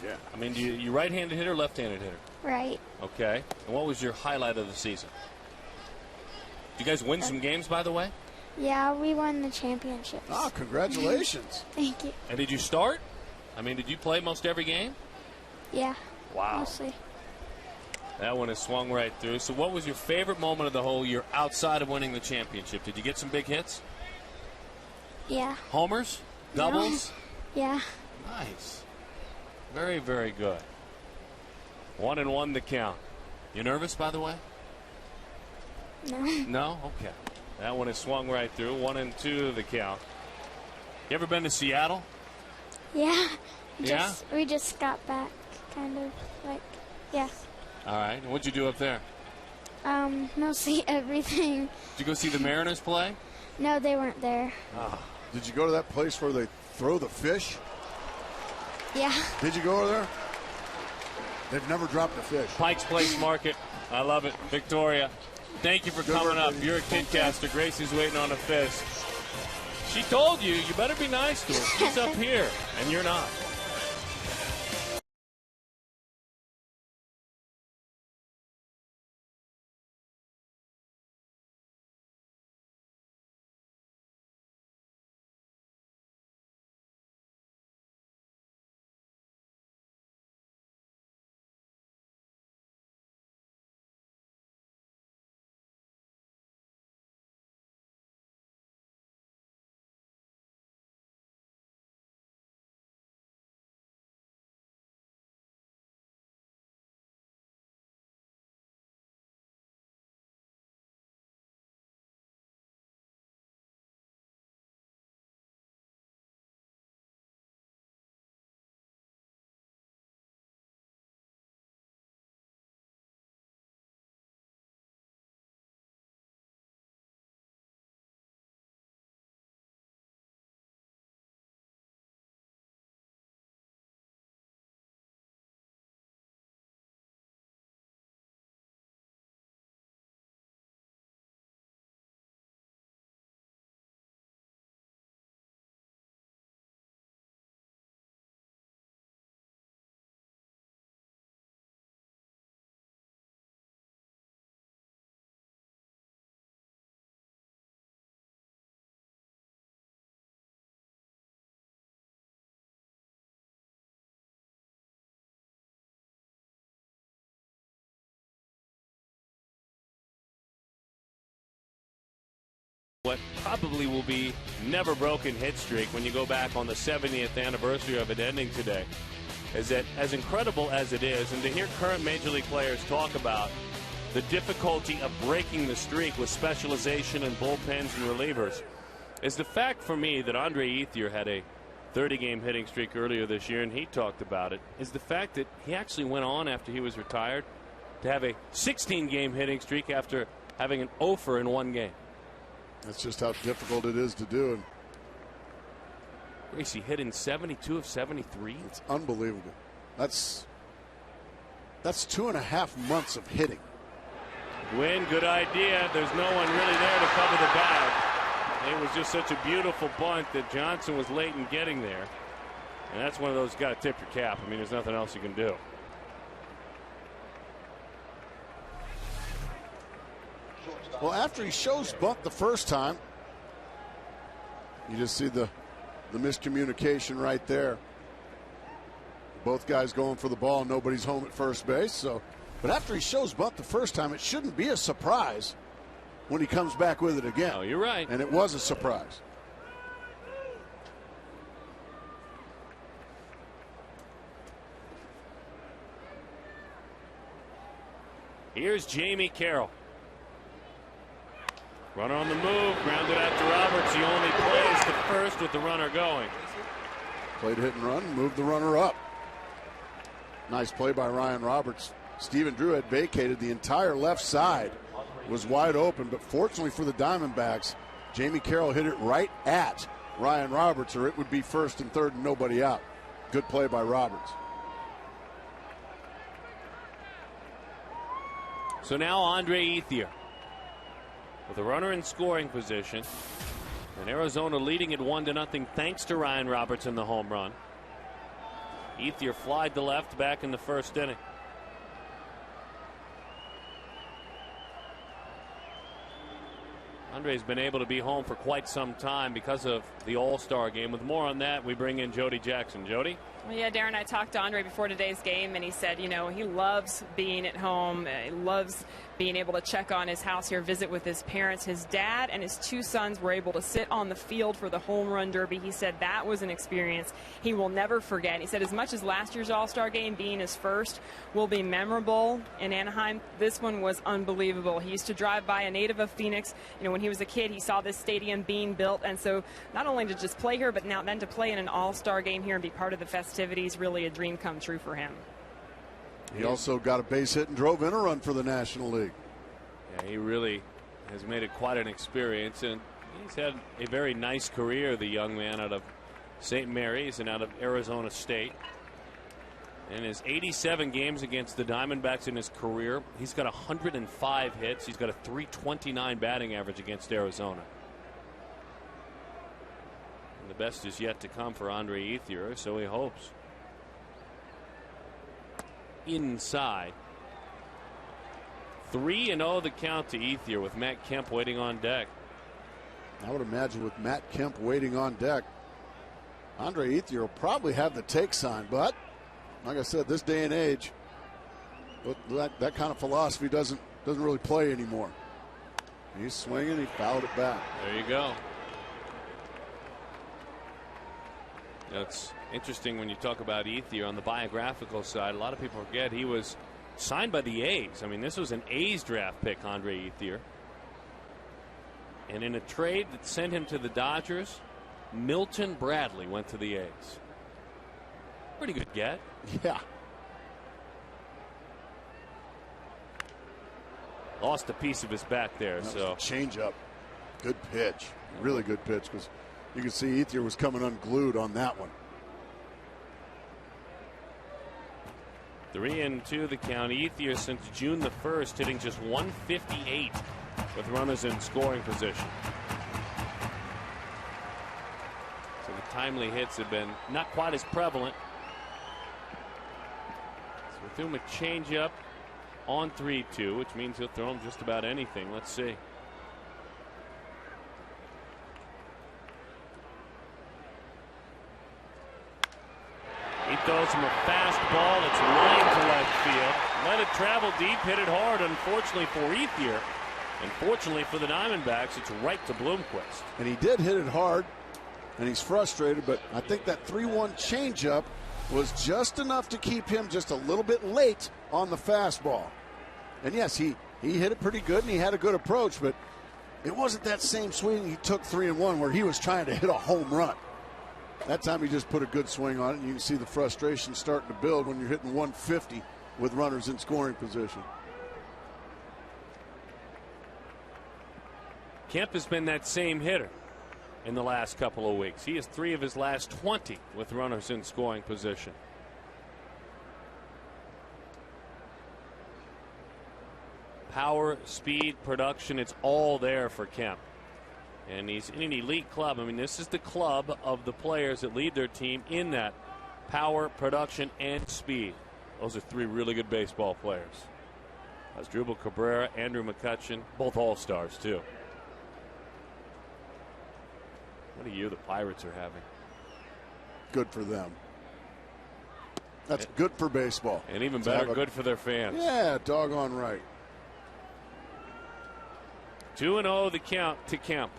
Yeah. I mean, you right-handed hitter, left-handed hitter? Right. Okay. And what was your highlight of the season? Did you guys win some games, by the way? Yeah, we won the championships. Ah, congratulations. Thank you. And did you start? I mean, did you play most every game? Yeah. Wow. Mostly. That one is swung right through. So what was your favorite moment of the whole year outside of winning the championship? Did you get some big hits? Yeah. Homers? Doubles? Yeah. Nice. Very, very good. 1-1 the count. You nervous, by the way? No. No? Okay. That one is swung right through. 1-2 the count. You ever been to Seattle? Yeah. Yeah? We just got back, kind of, yeah. All right. And what'd you do up there? Mostly everything. Did you go see the Mariners play? No, they weren't there. Did you go to that place where they throw the fish? Yeah. Did you go over there? They've never dropped a fish. Pikes Place Market. I love it. Victoria, thank you for Good coming work, up. lady. You're a kidcaster. Gracie's waiting on a fist. She told you better be nice to her. She's up here, and you're not. What probably will be never broken hit streak when you go back on the 70th anniversary of it ending today is that, as incredible as it is, and to hear current Major League players talk about the difficulty of breaking the streak with specialization and bullpens and relievers, is the fact for me that Andre Ethier had a 30-game hitting streak earlier this year, and he talked about it, is the fact that he actually went on after he was retired to have a 16-game hitting streak after having an 0-for in one game. That's just how difficult it is to do. And Gracie hit in 72 of 73. It's unbelievable. That's 2.5 months of hitting. Win, good idea. There's no one really there to cover the bag. It was just such a beautiful bunt that Johnson was late in getting there. And that's one of those, got to tip your cap. I mean, there's nothing else you can do. Well, after he shows bunt the first time, you just see the miscommunication right there. Both guys going for the ball. Nobody's home at first base. So, but after he shows bunt the first time, it shouldn't be a surprise when he comes back with it again. Oh, you're right. And it was a surprise. Here's Jamie Carroll. Runner on the move, grounded out to Roberts. He only plays to first with the runner going. Played hit and run, moved the runner up. Nice play by Ryan Roberts. Stephen Drew had vacated the entire left side. Was wide open, but fortunately for the Diamondbacks, Jamie Carroll hit it right at Ryan Roberts, or it would be first and third and nobody out. Good play by Roberts. So now Andre Ethier with a runner in scoring position, and Arizona leading it 1-0 thanks to Ryan Roberts in the home run. Ethier flied to left back in the first inning. Andre's been able to be home for quite some time because of the All-Star game. With more on that, we bring in Jody Jackson. Jody? Well, yeah, Darren, I talked to Andre before today's game, and he said, you know, he loves being at home. He loves being able to check on his house here, visit with his parents. His dad and his two sons were able to sit on the field for the home run derby. He said that was an experience he will never forget. He said as much as last year's All-Star game being his first will be memorable in Anaheim, this one was unbelievable. He used to drive by, a native of Phoenix. You know, when he was a kid, he saw this stadium being built, and so not only to just play here, but now then to play in an All-Star game here and be part of the festivities, really a dream come true for him. He also got a base hit and drove in a run for the National League. Yeah, he really has made it quite an experience, and he's had a very nice career, the young man out of St. Mary's and out of Arizona State. In his 87 games against the Diamondbacks in his career, he's got 105 hits. He's got a .329 batting average against Arizona. And the best is yet to come for Andre Ethier, so he hopes. Inside. 3-0 the count to Ethier with Matt Kemp waiting on deck. I would imagine with Matt Kemp waiting on deck, Andre Ethier will probably have the take sign, but like I said, this day and age, that kind of philosophy doesn't really play anymore. He's swinging, he fouled it back. There you go. It's interesting when you talk about Ethier on the biographical side. A lot of people forget he was signed by the A's. I mean, this was an A's draft pick, Andre Ethier. And in a trade that sent him to the Dodgers, Milton Bradley went to the A's. Pretty good get. Yeah. Lost a piece of his back there. So change up. Good pitch. Really good pitch, because you can see Ethier was coming unglued on that one. 3-2 the count. Ethier since June the 1st hitting just 158 with runners in scoring position. So the timely hits have been not quite as prevalent. So we threw him a changeup on 3-2, which means he'll throw him just about anything. Let's see. He throws him a fastball that's lined to left field. Let it travel deep, hit it hard, unfortunately for Ethier. And fortunately for the Diamondbacks, it's right to Bloomquist. And he did hit it hard, and he's frustrated, but I think that 3-1 changeup was just enough to keep him just a little bit late on the fastball. And yes, he hit it pretty good, and he had a good approach, but It wasn't that same swing he took 3-1 where he was trying to hit a home run. That time he just put a good swing on it, and you can see the frustration starting to build when you're hitting 150 with runners in scoring position. Kemp has been that same hitter in the last couple of weeks. He has 3 of his last 20 with runners in scoring position. Power, speed, production, it's all there for Kemp. And he's in an elite club. I mean, this is the club of the players that lead their team in that power, production, and speed. Those are 3 really good baseball players. Asdrubal Cabrera, Andrew McCutchen, both all-stars, too. What a year the Pirates are having. Good for them. That's good for baseball. And even better, good for their fans. Yeah, doggone right. 2-0 the count to Kemp.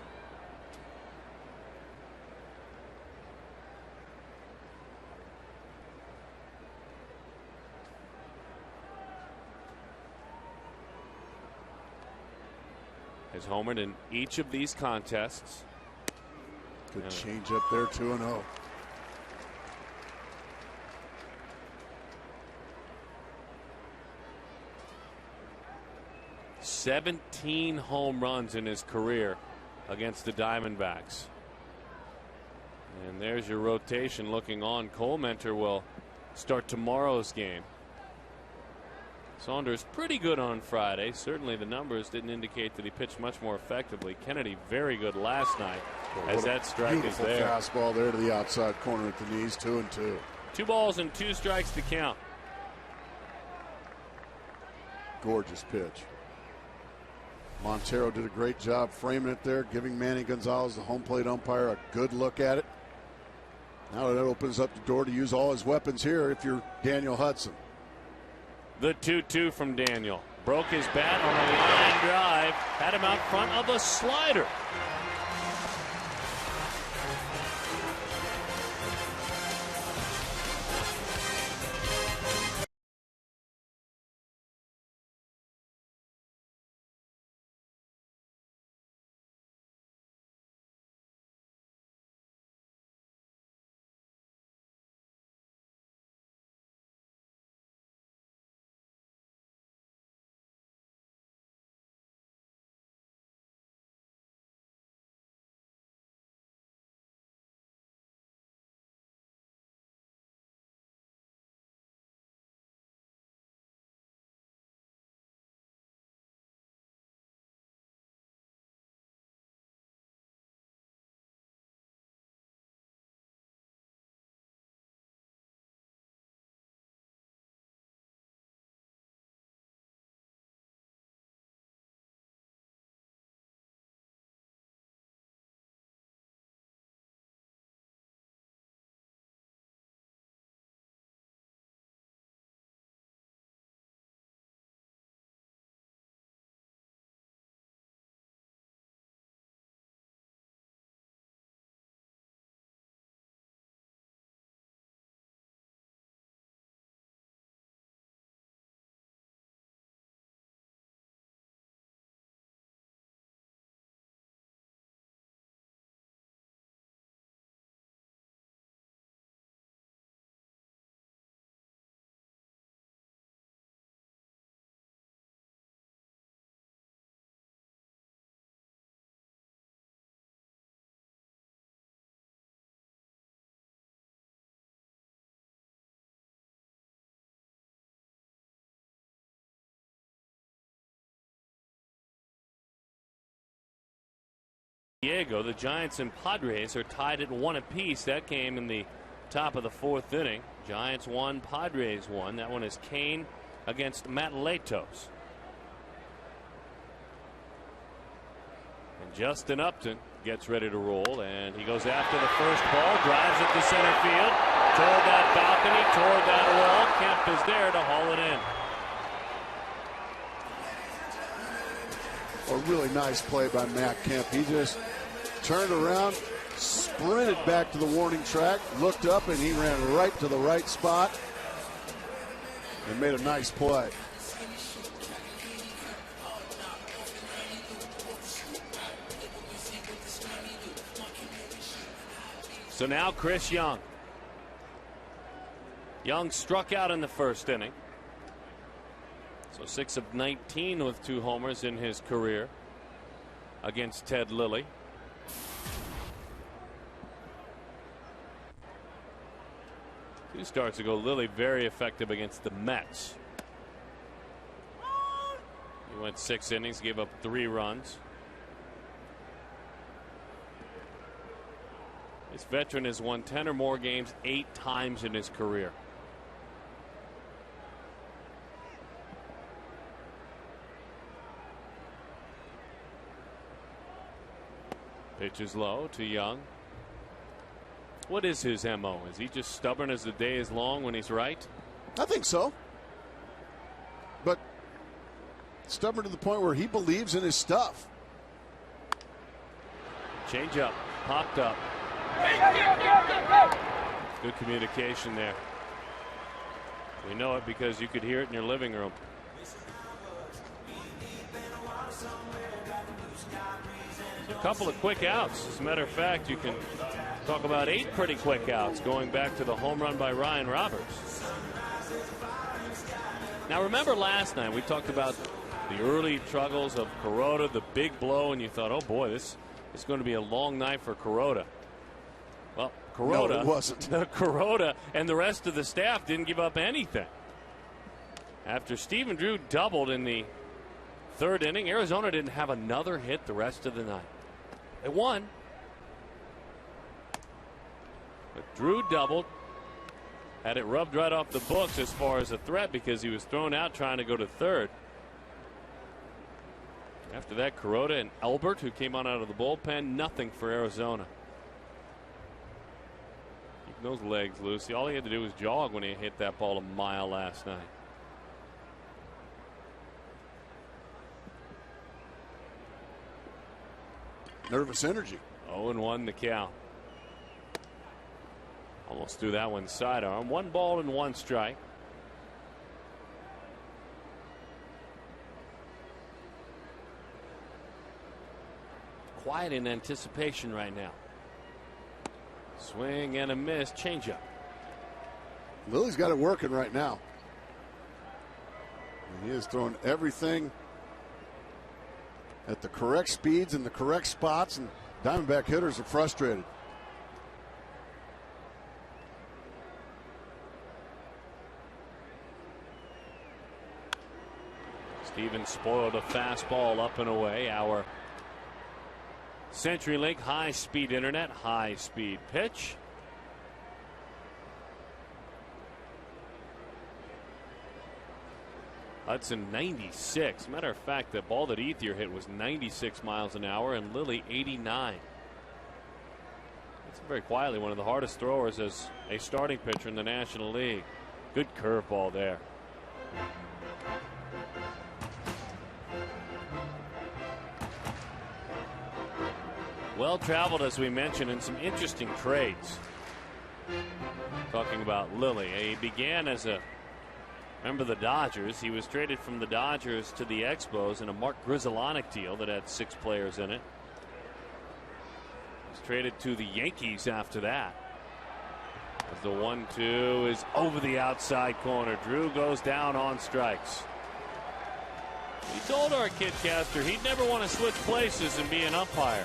Has homered in each of these contests. Good change up there, 2-0. "17 home runs in his career against the Diamondbacks." And there's your rotation looking on. Cole Mentor will start tomorrow's game. Saunders pretty good on Friday. Certainly the numbers didn't indicate that he pitched much more effectively. Kennedy very good last night as that strike is there. Fastball there to the outside corner at the knees, 2-2. 2 balls and 2 strikes to count. Gorgeous pitch. Montero did a great job framing it there, giving Manny Gonzalez, the home plate umpire, a good look at it. Now that opens up the door to use all his weapons here if you're Daniel Hudson. The 2-2 from Daniel. Broke his bat on a line drive. Had him out front of a slider. Diego, the Giants and Padres are tied at 1 apiece. That game in the top of the 4th inning. Giants 1, Padres 1. That one is Kane against Matt Latos. And Justin Upton gets ready to roll, and he goes after the first ball, drives it to center field, toward that balcony, toward that wall. Kemp is there to haul it in. A really nice play by Matt Kemp. He just turned around, sprinted back to the warning track, looked up, and he ran right to the right spot and made a nice play. So now Chris Young. Young struck out in the first inning. So 6 of 19 with 2 homers in his career against Ted Lilly. Two starts ago, Lilly very effective against the Mets. He went 6 innings, gave up 3 runs. This veteran has won 10 or more games 8 times in his career. Pitch is low to Young. What is his MO? Is he just stubborn as the day is long when he's right? I think so. But stubborn to the point where he believes in his stuff. Change up, popped up. Good communication there. We know it because you could hear it in your living room. A couple of quick outs. As a matter of fact, you can talk about 8 pretty quick outs going back to the home run by Ryan Roberts. Now remember last night we talked about the early struggles of Kuroda, the big blow, and you thought, oh boy, this is going to be a long night for Kuroda. Well, Kuroda, no, it wasn't. Kuroda and the rest of the staff didn't give up anything. After Stephen Drew doubled in the 3rd inning, Arizona didn't have another hit the rest of the night. They won. But Drew doubled. Had it rubbed right off the books as far as a threat because he was thrown out trying to go to 3rd. After that, Kuroda and Elbert, who came on out of the bullpen, nothing for Arizona. Keeping those legs loose. All he had to do was jog when he hit that ball a mile last night. Nervous energy. 0-1 the count. Almost threw that one sidearm. 1 ball and 1 strike. Quiet in anticipation right now. Swing and a miss. Changeup. Lilly's got it working right now. And he is throwing everything at the correct speeds and the correct spots, and Diamondback hitters are frustrated. Stevens spoiled a fastball up and away. Our CenturyLink high-speed internet, high-speed pitch. Hudson 96. Matter of fact, the ball that Ethier hit was 96 miles an hour, and Lilly 89. That's very quietly one of the hardest throwers as a starting pitcher in the National League. Good curveball there. Well traveled, as we mentioned, in some interesting trades. Talking about Lilly, he began as a member of the Dodgers. He was traded from the Dodgers to the Expos in a Mark Grizzolonic deal that had 6 players in it. He was traded to the Yankees after that. As the 1-2 is over the outside corner. Drew goes down on strikes. He told our kidcaster he'd never want to switch places and be an umpire.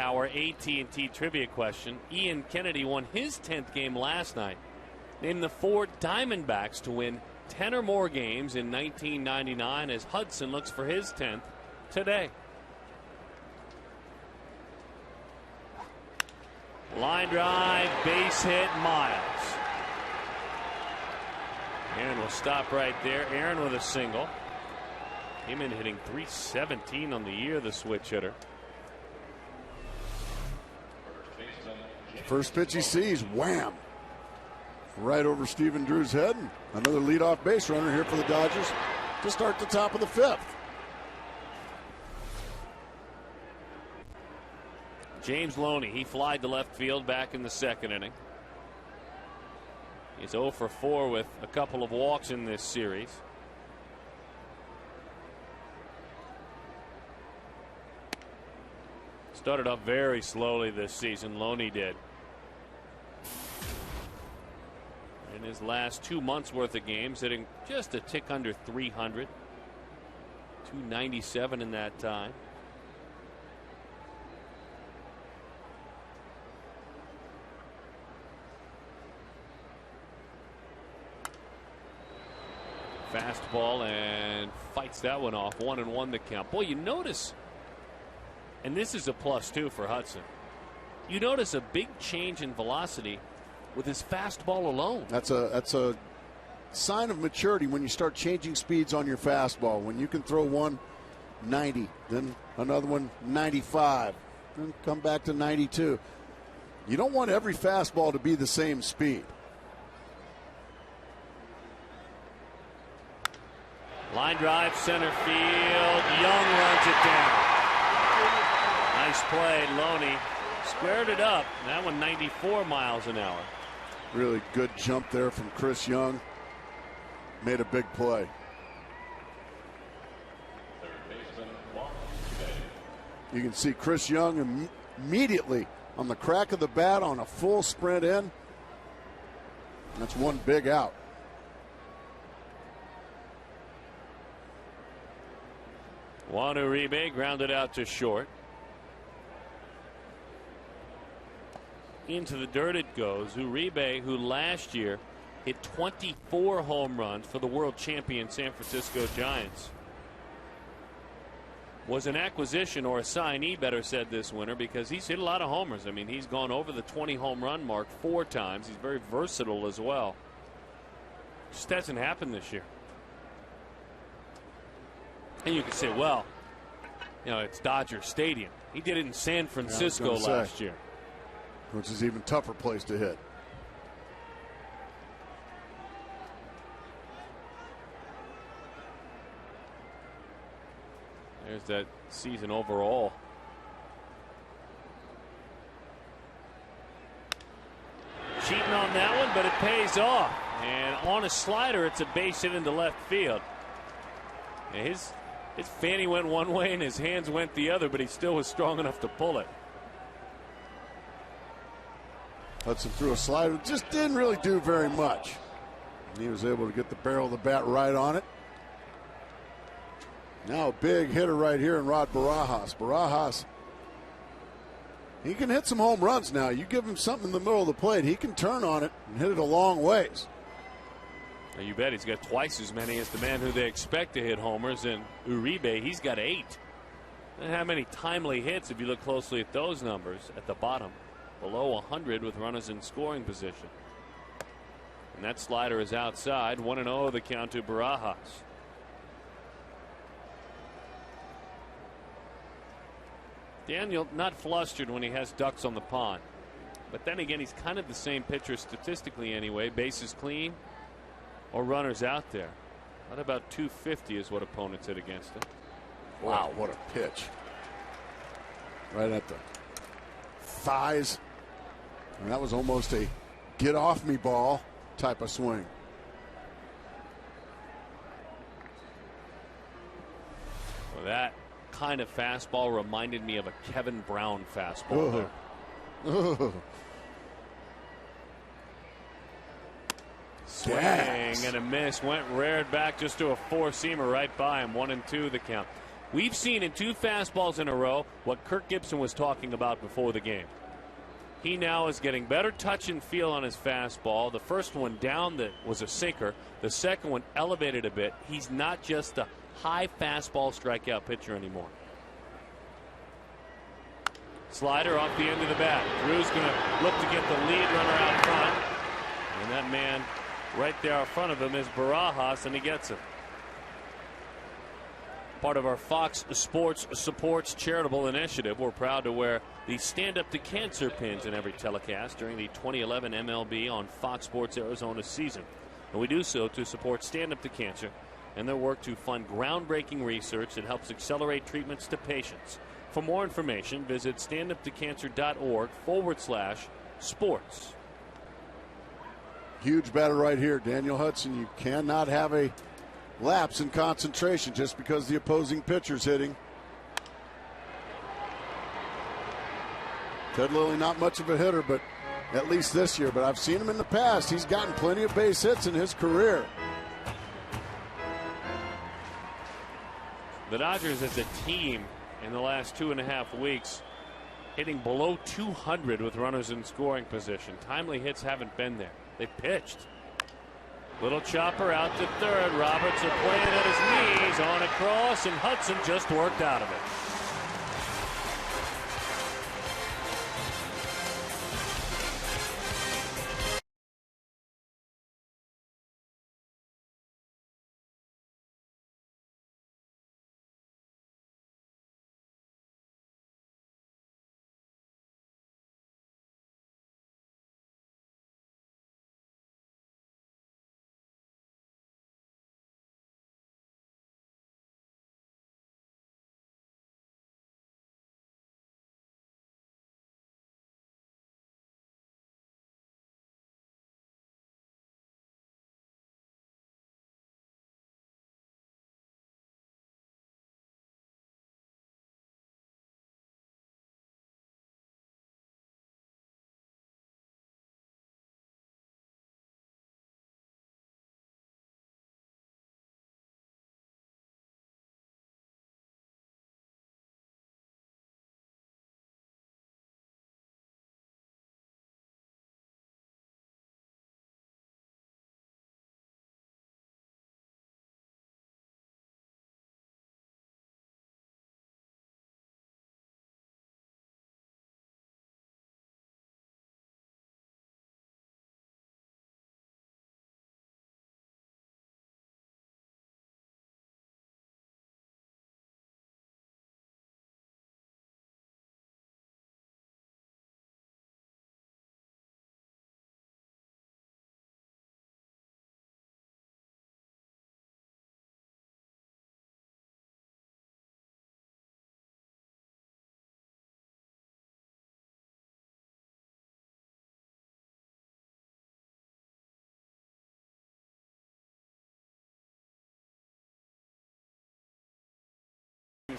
Our AT&T trivia question. Ian Kennedy won his 10th game last night. Named the 4 Diamondbacks to win 10 or more games in 1999 as Hudson looks for his 10th today. Line drive, base hit, Miles. Aaron will stop right there. Aaron with a single. Came in hitting .317 on the year, the switch hitter. First pitch he sees, wham! Right over Stephen Drew's head. Another leadoff base runner here for the Dodgers to start the top of the 5th. James Loney, he flied to left field back in the 2nd inning. He's 0 for 4 with a couple of walks in this series. Started off very slowly this season, Loney did. In his last 2 months worth of games, hitting just a tick under 300. 297 in that time. Fastball and fights that one off. 1-1 the count. Boy, you notice, and this is a plus too for Hudson. You notice a big change in velocity with his fastball alone. That's a sign of maturity when you start changing speeds on your fastball. When you can throw one 90, then another one 95, then come back to 92. You don't want every fastball to be the same speed. Line drive, center field. Young runs it down. Nice play. Loney squared it up. That one 94 miles an hour. Really good jump there from Chris Young. Made a big play. You can see Chris Young immediately on the crack of the bat on a full sprint in. That's one big out. Juan Uribe grounded out to short. Into the dirt it goes. Uribe, who last year hit 24 home runs for the world champion San Francisco Giants, was an acquisition, or a signee better said, this winter, because he's hit a lot of homers. I mean, he's gone over the 20 home run mark 4 times. He's very versatile as well. Just hasn't happened this year. And you can say, well, you know, it's Dodger Stadium. He did it in San Francisco last year, which is even tougher place to hit. There's that season overall. Cheating on that one, but it pays off. And on a slider, it's a base hit into left field. And his fanny went one way and his hands went the other, but he still was strong enough to pull it. Hudson threw a slider, just didn't really do very much. He was able to get the barrel of the bat right on it. Now a big hitter right here in Rod Barajas. Barajas, he can hit some home runs now. You give him something in the middle of the plate, he can turn on it and hit it a long ways. You bet he's got twice as many as the man who they expect to hit homers, and Uribe, he's got 8. And how many timely hits, if you look closely at those numbers at the bottom, below 100 with runners in scoring position. And that slider is outside. 1-0 the count to Barajas. Daniel not flustered when he has ducks on the pond, but then again, he's kind of the same pitcher statistically anyway. Bases clean or runners out there. Not about 250 is what opponents hit against him. Wow, what a pitch. Right at the thighs. And that was almost a get off me ball type of swing. Well, that kind of fastball reminded me of a Kevin Brown fastball. Swing and a miss. Went reared back just to a 4-seamer right by him. 1-2 the count. We've seen in 2 fastballs in a row what Kirk Gibson was talking about before the game. He now is getting better touch and feel on his fastball. The first one down that was a sinker. The second one elevated a bit. He's not just a high fastball strikeout pitcher anymore. Slider off the end of the bat. Drew's going to look to get the lead runner out front. And that man right there in front of him is Barajas, and he gets it. Part of our Fox Sports Supports charitable initiative, we're proud to wear the Stand Up to Cancer pins in every telecast during the 2011 MLB on Fox Sports Arizona season. And we do so to support Stand Up to Cancer and their work to fund groundbreaking research that helps accelerate treatments to patients. For more information, visit standuptocancer.org/sports. Huge batter right here, Daniel Hudson. You cannot have a lapse in concentration just because the opposing pitcher's hitting. Ted Lilly, not much of a hitter, but at least this year. But I've seen him in the past. He's gotten plenty of base hits in his career. The Dodgers as a team in the last 2.5 weeks hitting below 200 with runners in scoring position. Timely hits haven't been there. They pitched. Little chopper out to third. Roberts are playing at his knees on a cross, and Hudson just worked out of it.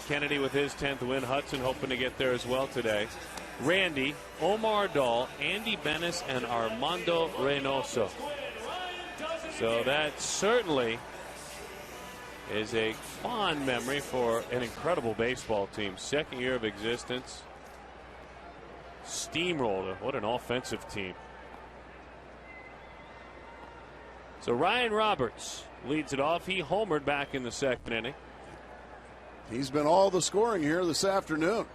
Kennedy with his 10th win. Hudson hoping to get there as well today. Randy, Omar Dahl, Andy Benes, and Armando Reynoso. So that certainly is a fond memory for an incredible baseball team. Second year of existence. Steamroller. What an offensive team. So Ryan Roberts leads it off. He homered back in the second inning. He's been all the scoring here this afternoon.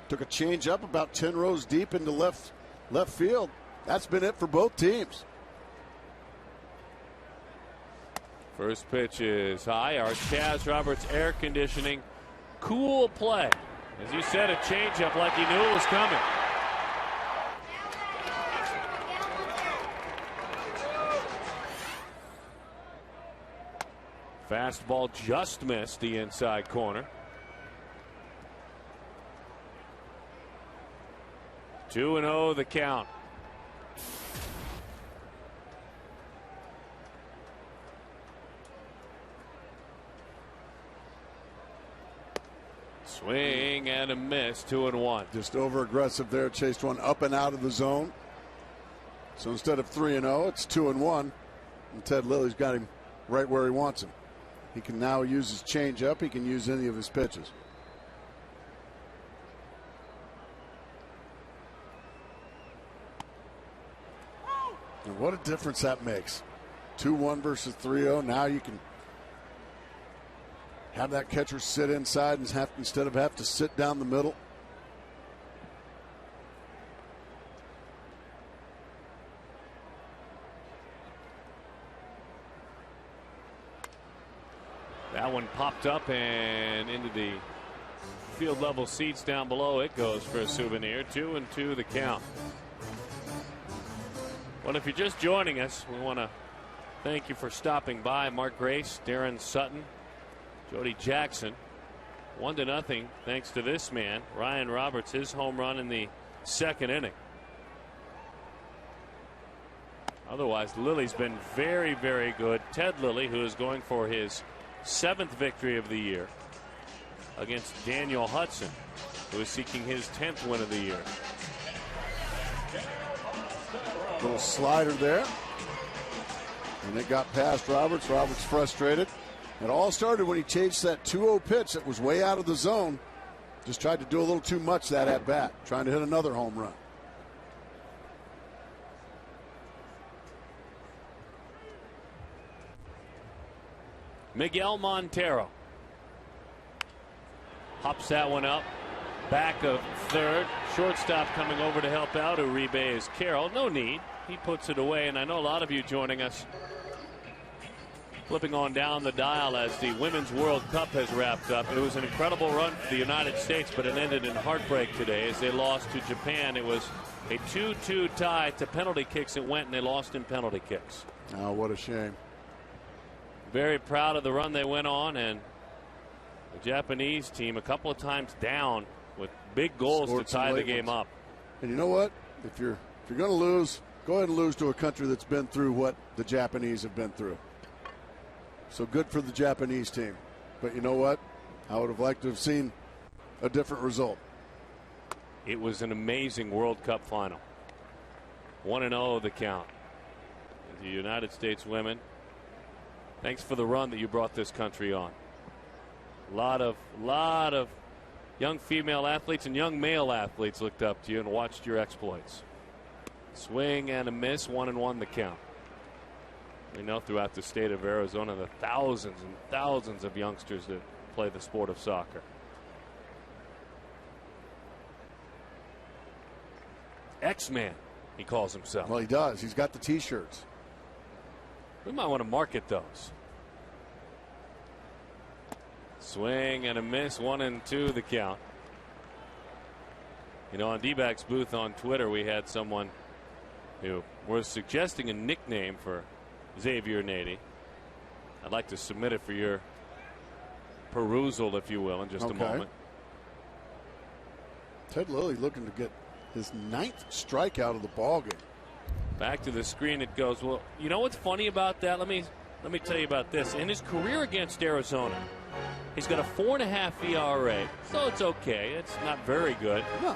Took a change up about 10 rows deep into left field. That's been it for both teams. First pitch is high. Our Chaz Roberts air conditioning. Cool play. As you said, a changeup like he knew it was coming. Fastball just missed the inside corner. 2-0 the count. Swing and a miss. 2-1. Just over aggressive there. Chased one up and out of the zone. So instead of 3-0, it's 2-1. And Ted Lilly's got him right where he wants him. He can now use his changeup. He can use any of his pitches. And what a difference that makes. 2-1 versus 3-0. Now you can have that catcher sit inside and instead of have to sit down the middle. That one popped up and into the field level seats down below. It goes for a souvenir. 2-2 the count. Well, if you're just joining us, we want to thank you for stopping by. Mark Grace, Darren Sutton, Jody Jackson. 1-0 thanks to this man, Ryan Roberts, his home run in the second inning. Otherwise, Lilly's been very, very good. Ted Lilly, who is going for his 7th victory of the year against Daniel Hudson, who is seeking his 10th win of the year. Little slider there. And it got past Roberts. Roberts frustrated. It all started when he chased that 2-0 pitch that was way out of the zone. Just tried to do a little too much that at bat, trying to hit another home run. Miguel Montero hops that one up. Back of third. Shortstop coming over to help out. Uribe is Carroll. No need. He puts it away. And I know a lot of you joining us flipping on down the dial as the Women's World Cup has wrapped up. It was an incredible run for the United States, but it ended in heartbreak today as they lost to Japan. It was a 2-2 tie. To penalty kicks it went, and they lost in penalty kicks. Oh, what a shame. Very proud of the run they went on, and the Japanese team a couple of times down with big goals to tie the game up. And you know what? If you're going to lose, go ahead and lose to a country that's been through what the Japanese have been through. So good for the Japanese team. But you know what? I would have liked to have seen a different result. It was an amazing World Cup final. 1-0 the count. The United States women, thanks for the run that you brought this country on. A lot of young female athletes and young male athletes looked up to you and watched your exploits. Swing and a miss, 1-1 the count. We know throughout the state of Arizona the thousands and thousands of youngsters that play the sport of soccer. X-Man, he calls himself. Well, he does. He's got the T-shirts. We might want to market those. Swing and a miss, 1-2 the count. You know, on D-Backs booth on Twitter, we had someone who was suggesting a nickname for Xavier Nady. I'd like to submit it for your perusal, if you will, in just a moment. Ted Lilly looking to get his 9th strikeout of the ball game. Back to the screen it goes. Well, you know what's funny about that? Let me tell you about this. In his career against Arizona, he's got a 4.5 ERA, so it's okay. It's not very good. No.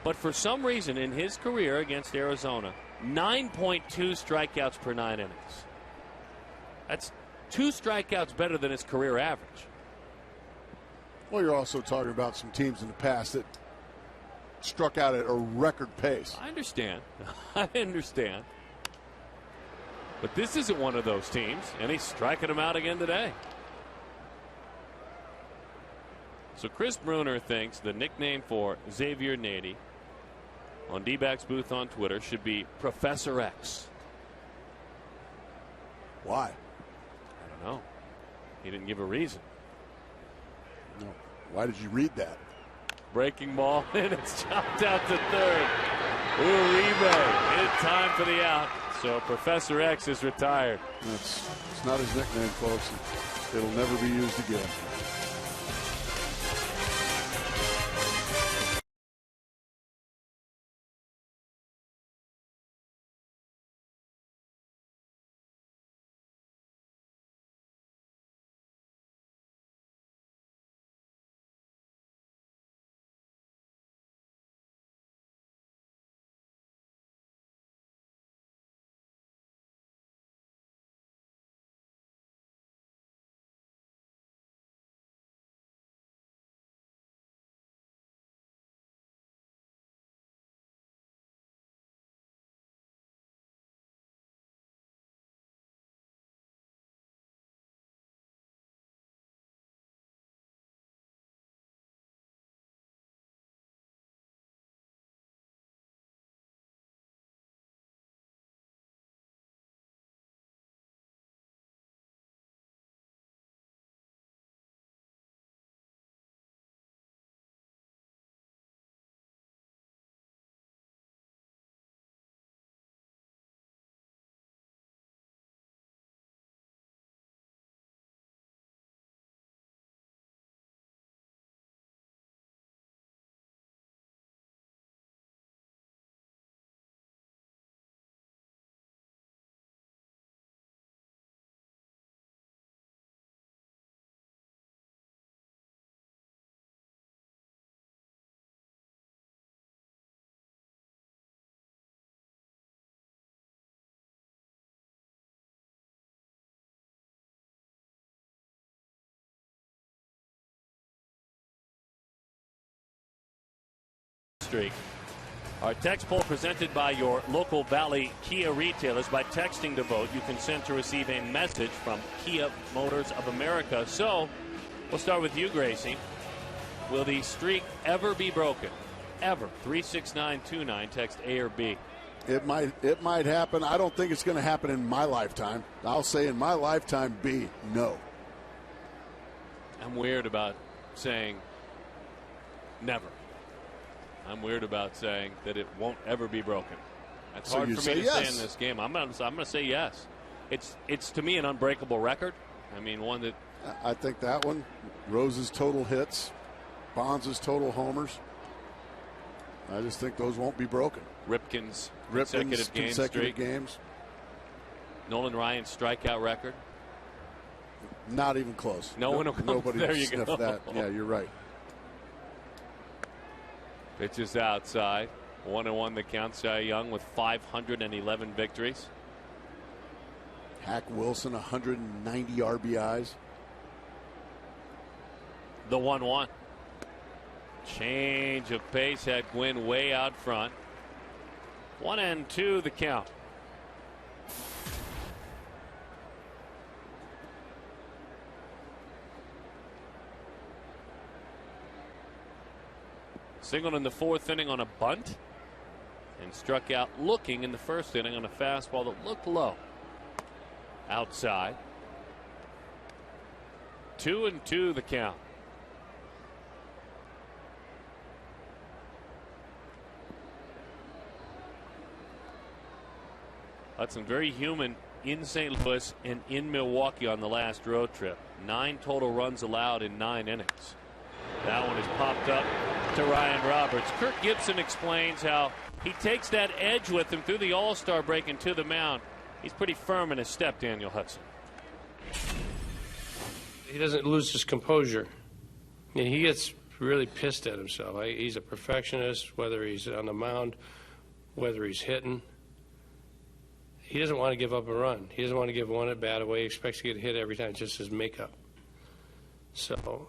But for some reason in his career against Arizona, 9.2 strikeouts per 9 innings. That's 2 strikeouts better than his career average. Well, you're also talking about some teams in the past that struck out at a record pace. I understand. I understand. But this isn't one of those teams, and he's striking them out again today. So Chris Bruner thinks the nickname for Xavier Nady on D-Backs booth on Twitter should be Professor X. Why? I don't know. He didn't give a reason. No. Why did you read that? Breaking ball, and it's chopped out to third. Uribe in time for the out. So Professor X is retired. It's not his nickname, folks. It'll never be used again. streak. Our text poll presented by your local Valley Kia retailers. By texting to vote, you consent to receive a message from Kia Motors of America. So, we'll start with you, Gracie. Will the streak ever be broken? Ever? 36929, text A or B. It might happen. I don't think it's going to happen in my lifetime. I'll say in my lifetime, B, no. I'm weird about saying never. I'm weird about saying that it won't ever be broken. That's hard for me to say in this game. I'm going to say yes. It's to me an unbreakable record. I mean, one that I think that one, Rose's total hits, Bonds' total homers. I just think those won't be broken. Ripken's consecutive games. Nolan Ryan's strikeout record. Not even close. Nobody there you sniffed go. that. Yeah, you're right. Pitches outside. 1-1 the count. Cy Young with 511 victories. Hack Wilson, 190 RBIs. The 1-1. Change of pace had Gwynn way out front. 1-2 the count. Singled in the fourth inning on a bunt and struck out looking in the first inning on a fastball that looked low. Outside. 2-2 the count. Hudson very human in St. Louis and in Milwaukee on the last road trip. 9 total runs allowed in 9 innings. That one is popped up to Ryan Roberts. Kirk Gibson explains how he takes that edge with him through the All-Star break and to the mound. He's pretty firm in his step, Daniel Hudson. He doesn't lose his composure. He gets really pissed at himself. He's a perfectionist, whether he's on the mound, whether he's hitting. He doesn't want to give up a run. He doesn't want to give one at bat away. He expects to get hit every time. It's just his makeup. So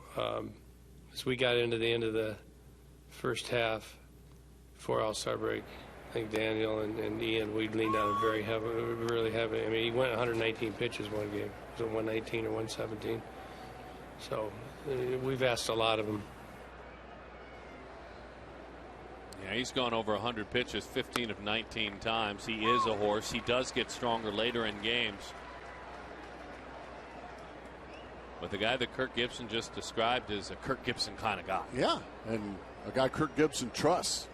as we got into the end of the first half, before All-Star break, I think Daniel and Ian, we leaned on him very heavy, really heavy. I mean, he went 119 pitches one game. Was it 119 or 117? So we've asked a lot of him. Yeah, he's gone over 100 pitches 15 of 19 times. He is a horse. He does get stronger later in games. But the guy that Kirk Gibson just described is a Kirk Gibson kind of guy. Yeah, and a guy Kirk Gibson trusts.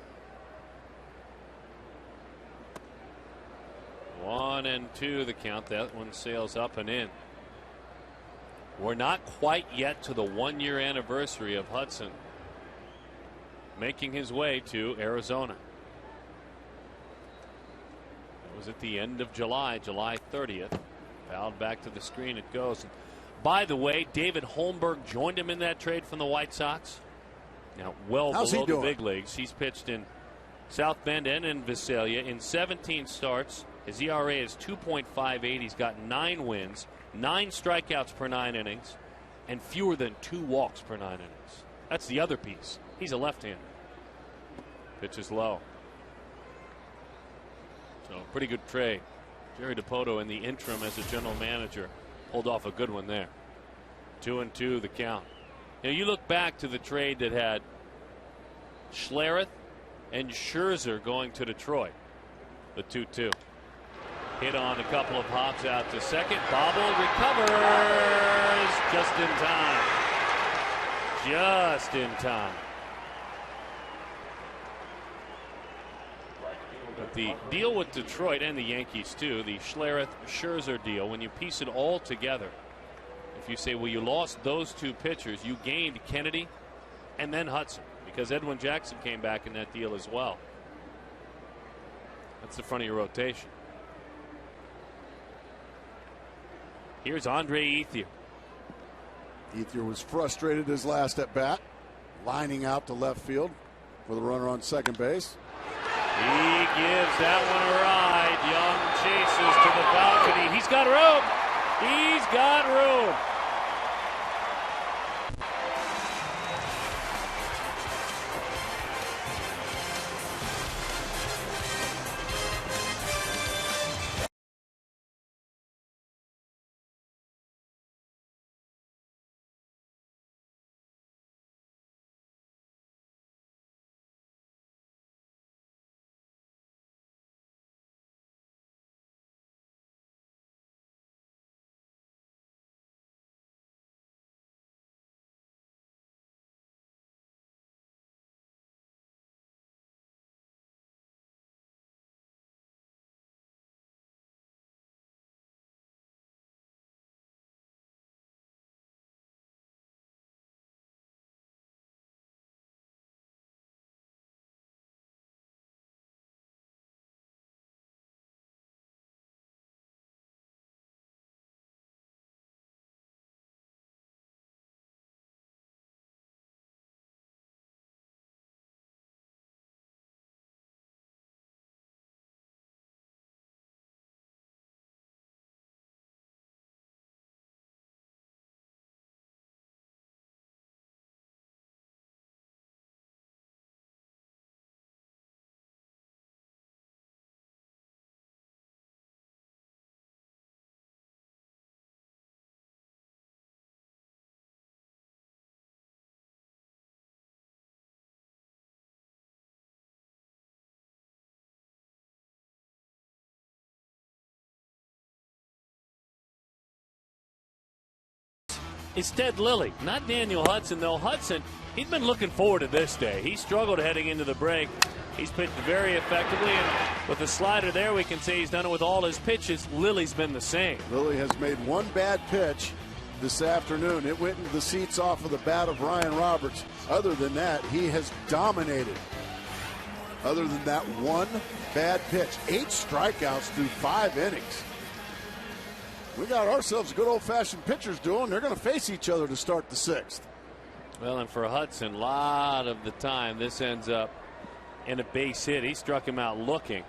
1-2 the count. That one sails up and in. We're not quite yet to the 1-year anniversary of Hudson making his way to Arizona. It was at the end of July 30th. Fouled back to the screen it goes. And by the way, David Holmberg joined him in that trade from the White Sox. Now, How's below he the big leagues. He's pitched in South Bend and in Visalia in 17 starts. His ERA is 2.58. He's got 9 wins, 9 strikeouts per 9 innings, and fewer than 2 walks per 9 innings. That's the other piece. He's a left-hander. Pitch is low. So, pretty good trade. Jerry DiPoto in the interim as a general manager pulled off a good one there. 2-2 the count. Now, you look back to the trade that had Schlereth and Scherzer going to Detroit. The 2-2. Hit on a couple of hops out to second. Bobble recovers just in time. Just in time. But the deal with Detroit and the Yankees too, the Schlereth-Scherzer deal, when you piece it all together, if you say, well, you lost those 2 pitchers, you gained Kennedy and then Hudson, because Edwin Jackson came back in that deal as well. That's the front of your rotation. Here's Andre Ethier. Ethier was frustrated his last at bat, lining out to left field for the runner on second base. He gives that one a ride. Young chases to the balcony. He's got room. He's got room. is Ted Lilly, not Daniel Hudson, though. Hudson, he's been looking forward to this day. He struggled heading into the break. He's pitched very effectively, and with the slider there, we can say he's done it with all his pitches. Lilly's been the same. Lilly has made one bad pitch this afternoon. It went into the seats off of the bat of Ryan Roberts. Other than that, he has dominated. Other than that one bad pitch. 8 strikeouts through 5 innings. We got ourselves a good old-fashioned pitchers duel, and they're going to face each other to start the 6th. Well, and for Hudson, a lot of the time, this ends up in a base hit. He struck him out looking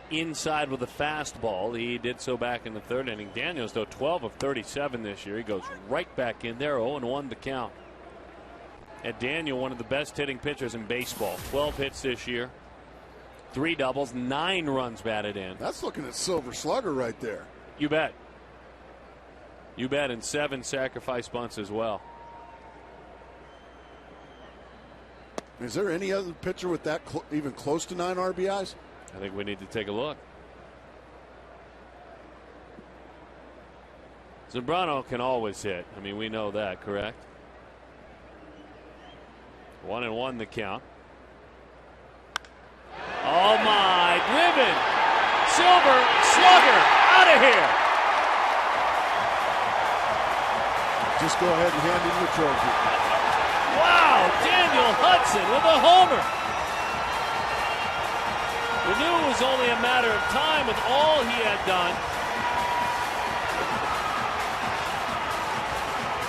inside with a fastball. He did so back in the 3rd inning. Daniels, though, 12 of 37 this year. He goes right back in there, 0-1 to count. And Daniel, one of the best hitting pitchers in baseball. 12 hits this year, 3 doubles, 9 runs batted in. That's looking at Silver Slugger right there. You bet. You bet, and 7 sacrifice bunts as well. Is there any other pitcher with that even close to 9 RBIs? I think we need to take a look. Zambrano can always hit. I mean, we know that, correct? 1-1 the count. Oh my, driven. Silver Slugger out of here. Just go ahead and hand him the trophy. Wow, Daniel Hudson with a homer. We knew it was only a matter of time with all he had done.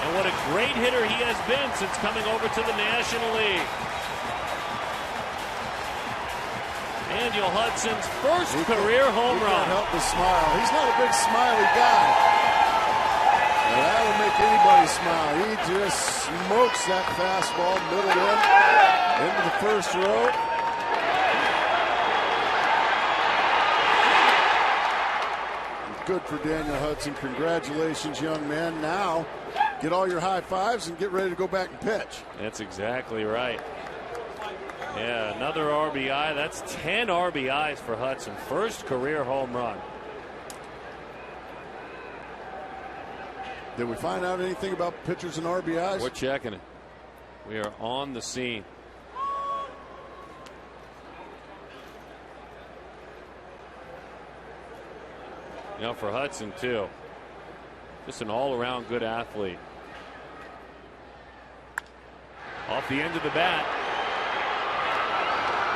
And what a great hitter he has been since coming over to the National League. Daniel Hudson's first career home run. Can't help but smile. He's not a big smiley guy. Well, that would make anybody smile. He just smokes that fastball middle into the first row. Good for Daniel Hudson. Congratulations, young man. Now, get all your high fives and get ready to go back and pitch. That's exactly right. Yeah, another RBI. That's 10 RBIs for Hudson. First career home run. Did we find out anything about pitchers and RBIs? We're checking it. We are on the scene. You know, for Hudson, too, just an all-around good athlete. Off the end of the bat.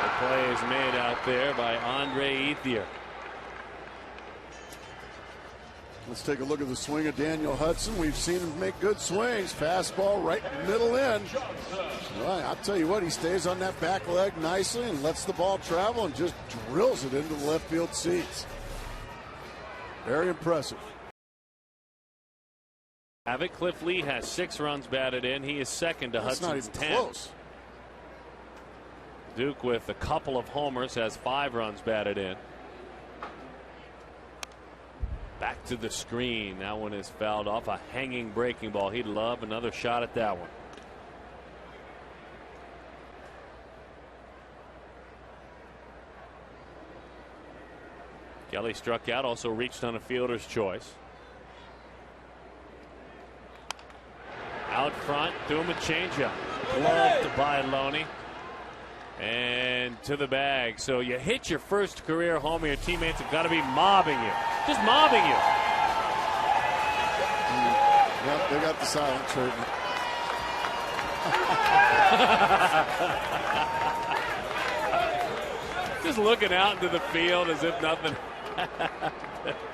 The play is made out there by Andre Ethier. Let's take a look at the swing of Daniel Hudson. We've seen him make good swings. Fastball right middle in. Well, I'll tell you what, he stays on that back leg nicely and lets the ball travel and just drills it into the left field seats. Very impressive. Abbott Cliff Lee has 6 runs batted in. He is second to Hudson's 10. That's not even close. Duke with a couple of homers has 5 runs batted in. Back to the screen. That one is fouled off. A hanging breaking ball. He'd love another shot at that one. Kelly struck out, also reached on a fielder's choice. Out front, threw him a changeup. Gloved by Loney. And to the bag. So you hit your first career homer. Your teammates have got to be mobbing you. Just mobbing you. Yep, they got the silent treatment. Just looking out into the field as if nothing.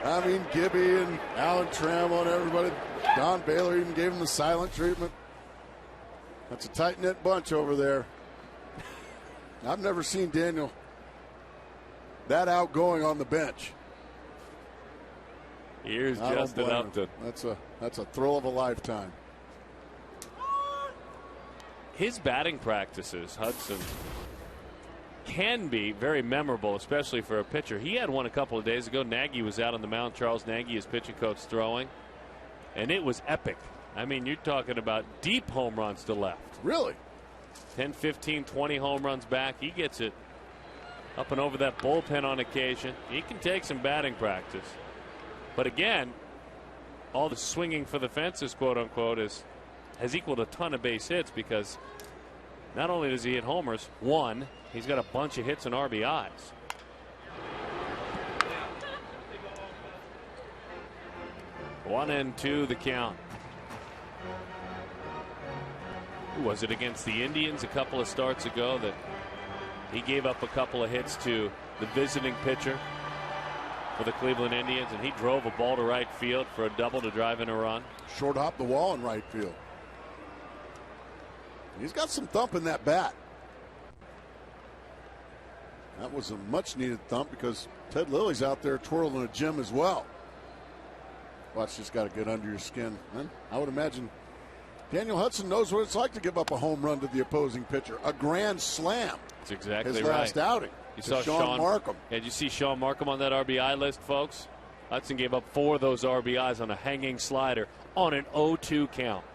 I mean, Gibby and Alan Trammell and everybody. Don Baylor even gave him the silent treatment. That's a tight-knit bunch over there. I've never seen Daniel that outgoing on the bench. Here's Justin Upton. That's a thrill of a lifetime. His batting practices, Hudson, can be very memorable, especially for a pitcher. He had one a couple of days ago. Nagy was out on the mound. Charles Nagy, his pitching coach, throwing. And it was epic. I mean, you're talking about deep home runs to left. Really? 10, 15, 20 home runs back. He gets it up and over that bullpen on occasion. He can take some batting practice. But again, all the swinging for the fences, quote unquote, has equaled a ton of base hits, because not only does he hit homers, he's got a bunch of hits and RBIs. One and two the count. Was it against the Indians a couple of starts ago that he gave up a couple of hits to the visiting pitcher for the Cleveland Indians, and he drove a ball to right field for a double to drive in a run? Short hop the wall in right field. He's got some thump in that bat. That was a much needed thump, because Ted Lilly's out there twirling a gem as well. Watch, just got to get under your skin. And I would imagine Daniel Hudson knows what it's like to give up a home run to the opposing pitcher. A grand slam. That's exactly his right. last outing. You saw Sean Markham. Yeah, did you see Sean Markham on that RBI list, folks? Hudson gave up 4 of those RBIs on a hanging slider on an 0-2 count.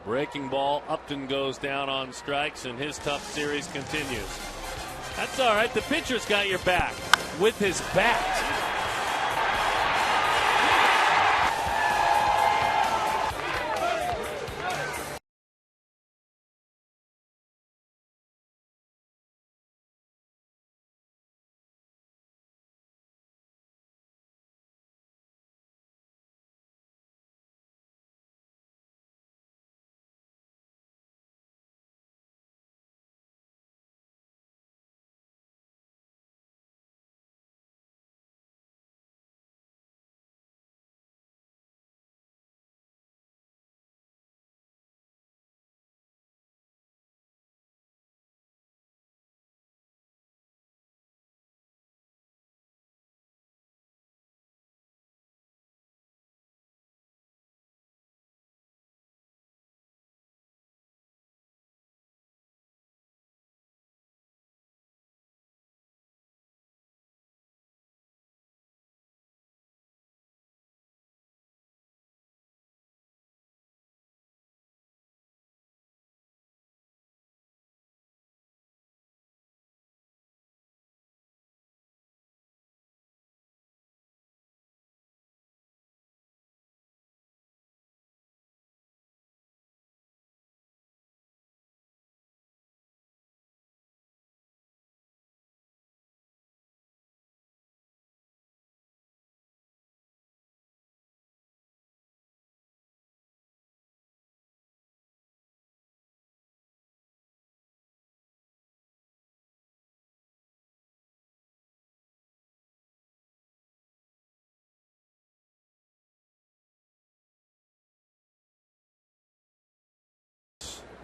Breaking ball. Upton goes down on strikes, and his tough series continues. That's all right. The pitcher's got your back with his bat.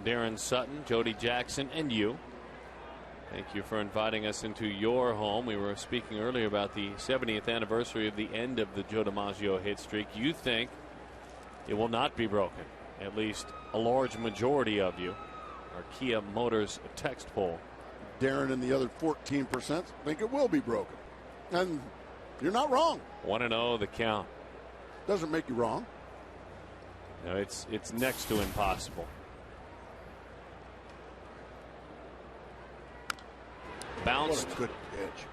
Darren Sutton, Jody Jackson, and you. Thank you for inviting us into your home. We were speaking earlier about the 70th anniversary of the end of the Joe DiMaggio hit streak. You think it will not be broken? At least a large majority of you. Our Kia Motors text poll. Darren and the other 14% think it will be broken. And you're not wrong. 1-0 the count. Doesn't make you wrong. No, it's next to impossible. Bounced. What a good pitch.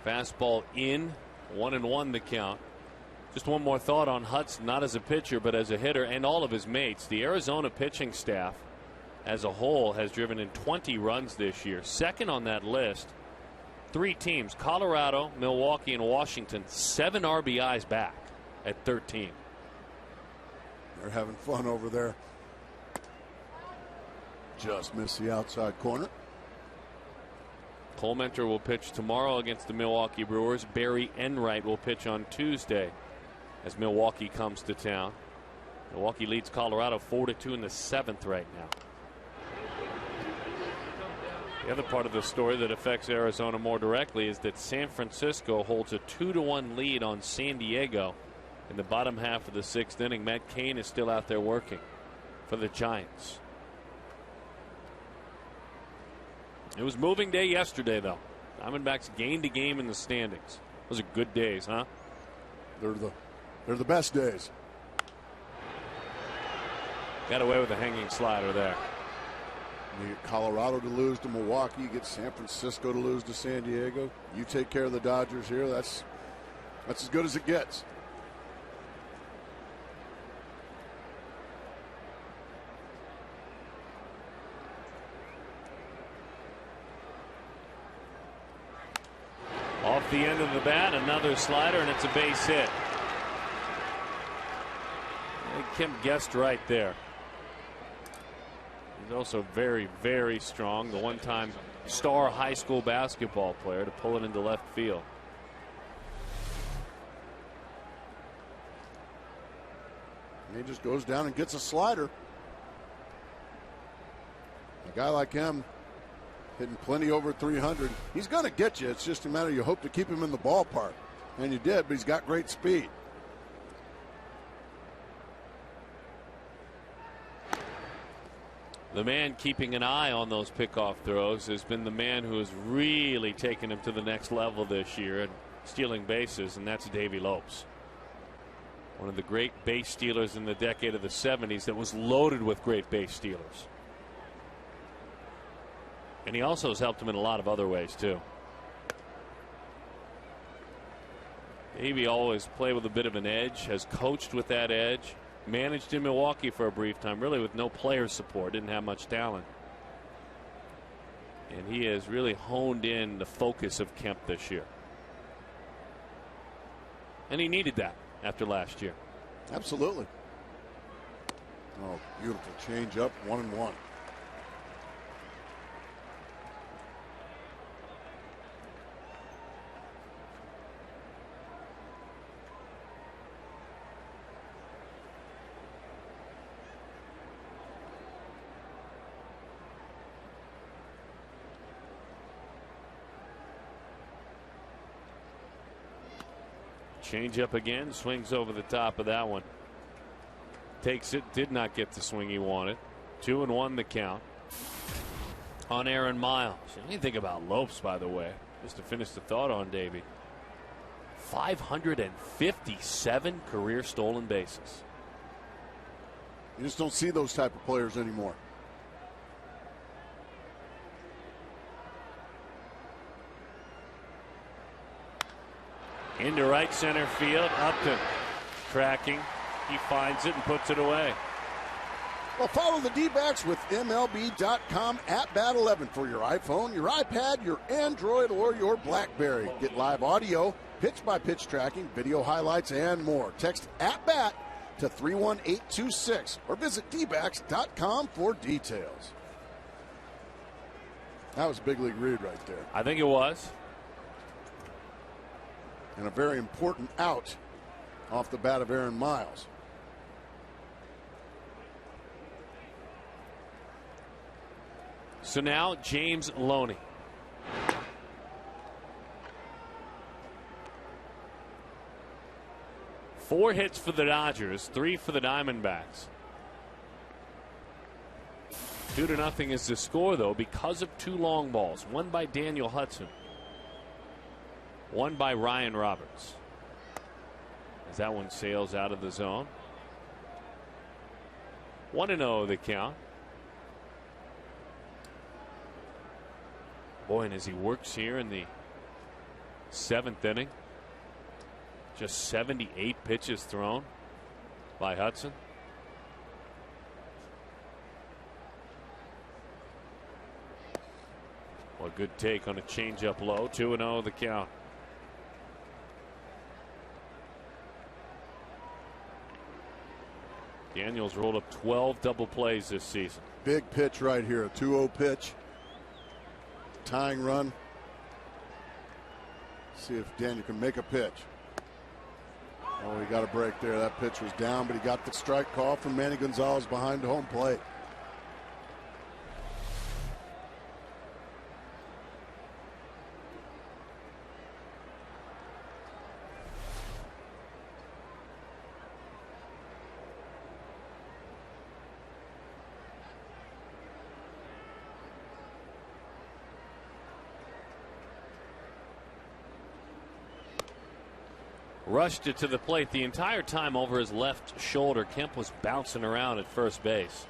Fastball in. 1-1 the count. Just one more thought on Hudson, not as a pitcher, but as a hitter, and all of his mates. The Arizona pitching staff as a whole has driven in 20 runs this year. Second on that list, 3 teams, Colorado, Milwaukee, and Washington, 7 RBIs back at 13. They're having fun over there. Just missed the outside corner. Cole Mentor will pitch tomorrow against the Milwaukee Brewers. Barry Enright will pitch on Tuesday as Milwaukee comes to town. Milwaukee leads Colorado 4-2 in the 7th right now. The other part of the story that affects Arizona more directly is that San Francisco holds a 2-1 lead on San Diego in the bottom half of the 6th inning. Matt Cain is still out there working for the Giants. It was moving day yesterday, though. Diamondbacks gained a game in the standings. Those are good days, huh? They're the best days. Got away with a hanging slider there. You get Colorado to lose to Milwaukee. You get San Francisco to lose to San Diego. You take care of the Dodgers here. That's as good as it gets. Off the end of the bat, another slider, and it's a base hit. Kim guessed right there. He's also very, very strong. The one-time star high school basketball player to pull it into left field. And he just goes down and gets a slider. A guy like him, hitting plenty over 300. He's going to get you. It's just a matter you hope to keep him in the ballpark. And you did, but he's got great speed. The man keeping an eye on those pickoff throws has been the man who has really taken him to the next level this year and stealing bases, and that's Davey Lopes. One of the great base stealers in the decade of the 70s that was loaded with great base stealers. And he also has helped him in a lot of other ways, too. Davey always played with a bit of an edge, has coached with that edge. Managed in Milwaukee for a brief time, really with no player support, didn't have much talent. And he has really honed in the focus of Kemp this year. And he needed that after last year. Absolutely. Oh, beautiful change up, 1-1. Change up again, swings over the top of that one. Takes it, did not get the swing he wanted. 2-1 the count on Aaron Miles. What do you think about Lopes, by the way? Just to finish the thought on Davey. 557 career stolen bases. You just don't see those type of players anymore. Into right center field. Upton tracking. He finds it and puts it away. Well, follow the D-backs with MLB.com at Bat 11 for your iPhone, your iPad, your Android, or your BlackBerry. Get live audio, pitch-by-pitch tracking, video highlights, and more. Text at Bat to 31826 or visit dbacks.com for details. That was a big league read right there. I think it was. And a very important out off the bat of Aaron Miles. So now James Loney. Four hits for the Dodgers, 3 for the Diamondbacks. 2-0 is the score, though, because of 2 long balls. One by Daniel Hudson. One by Ryan Roberts. As that one sails out of the zone. 1-0 the count. Boy, and as he works here in the 7th inning, just 78 pitches thrown by Hudson. Well, a good take on a changeup low. 2-0 the count. Daniels rolled up 12 double plays this season. Big pitch right here, a 2-0 pitch. Tying run. See if Daniel can make a pitch. Oh, he got a break there. That pitch was down, but he got the strike call from Manny Gonzalez behind home plate. Rushed it to the plate the entire time over his left shoulder. Kemp was bouncing around at first base.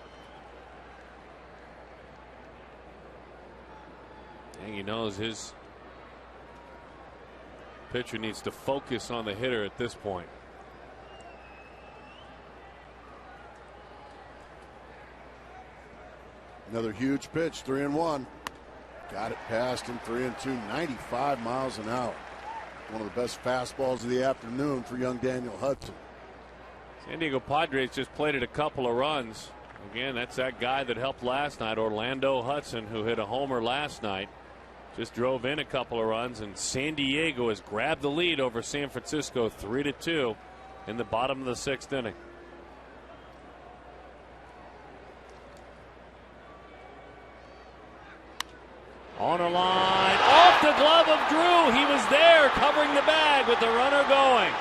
knows his pitcher needs to focus on the hitter at this point. Another huge pitch, 3-1. Got it past in 3-2, 95 miles an hour. One of the best fastballs of the afternoon for young Daniel Hudson. San Diego Padres just played it a couple of runs. Again, that's that guy that helped last night, Orlando Hudson, who hit a homer last night. Just drove in a couple of runs, and San Diego has grabbed the lead over San Francisco 3-2 in the bottom of the 6th inning. On a line, off the glove of Drew. He was there covering the bag with the runner going.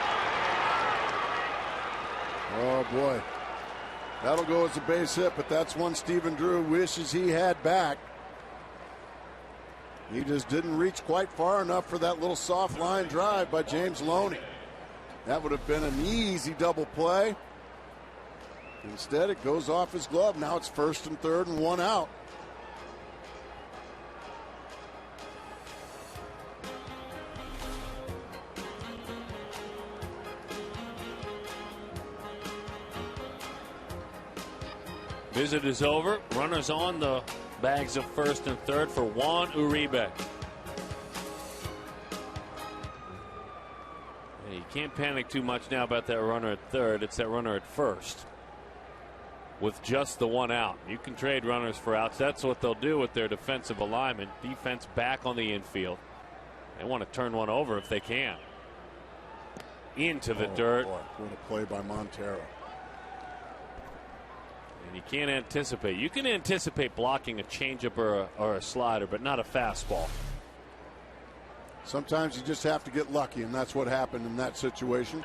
Oh boy, that'll go as a base hit, but that's one Stephen Drew wishes he had back. He just didn't reach quite far enough for that little soft line drive by James Loney. That would have been an easy double play. Instead, it goes off his glove. Now it's 1st and 3rd and 1 out. Visit is over. Runners on the bags of 1st and 3rd for Juan Uribe. You can't panic too much now about that runner at 3rd. It's that runner at 1st with just the 1 out. You can trade runners for outs. That's what they'll do with their defensive alignment. Defense back on the infield. They want to turn one over if they can. Into the dirt. Boy, what a play by Montero. And you can't anticipate. You can anticipate blocking a changeup or a slider, but not a fastball. Sometimes you just have to get lucky, and that's what happened in that situation.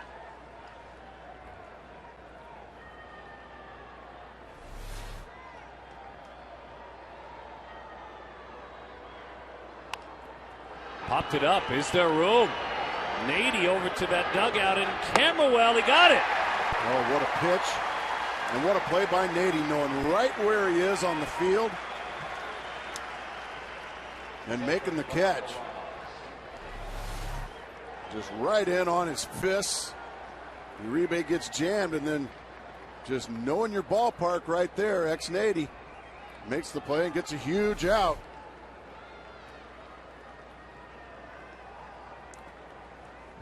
Popped it up. Is there room? Nady over to that dugout, and Camberwell, he got it. Oh, what a pitch. And what a play by Nady, knowing right where he is on the field and making the catch. Just right in on his fists. Uribe gets jammed, and then just knowing your ballpark right there, Nady makes the play and gets a huge out.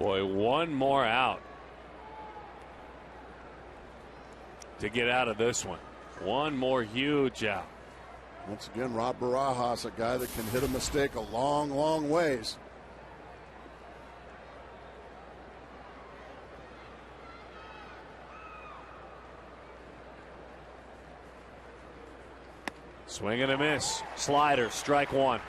Boy, one more out to get out of this one. One more huge out. Once again, Rob Barajas, a guy that can hit a mistake a long, long ways. Swing and a miss. Slider, strike 1.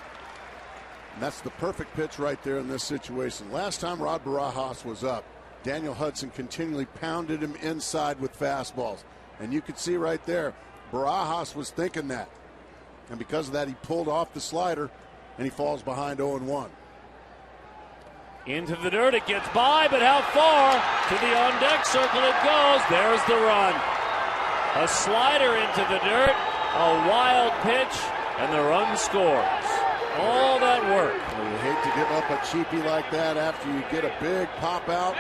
And that's the perfect pitch right there in this situation. Last time Rod Barajas was up, Daniel Hudson continually pounded him inside with fastballs. And you could see right there, Barajas was thinking that. And because of that, he pulled off the slider, and he falls behind 0-1. Into the dirt, it gets by, but how far? To the on-deck circle it goes. There's the run. A slider into the dirt, a wild pitch, and the run scores. All that work. Well, you hate to give up a cheapie like that after you get a big pop out.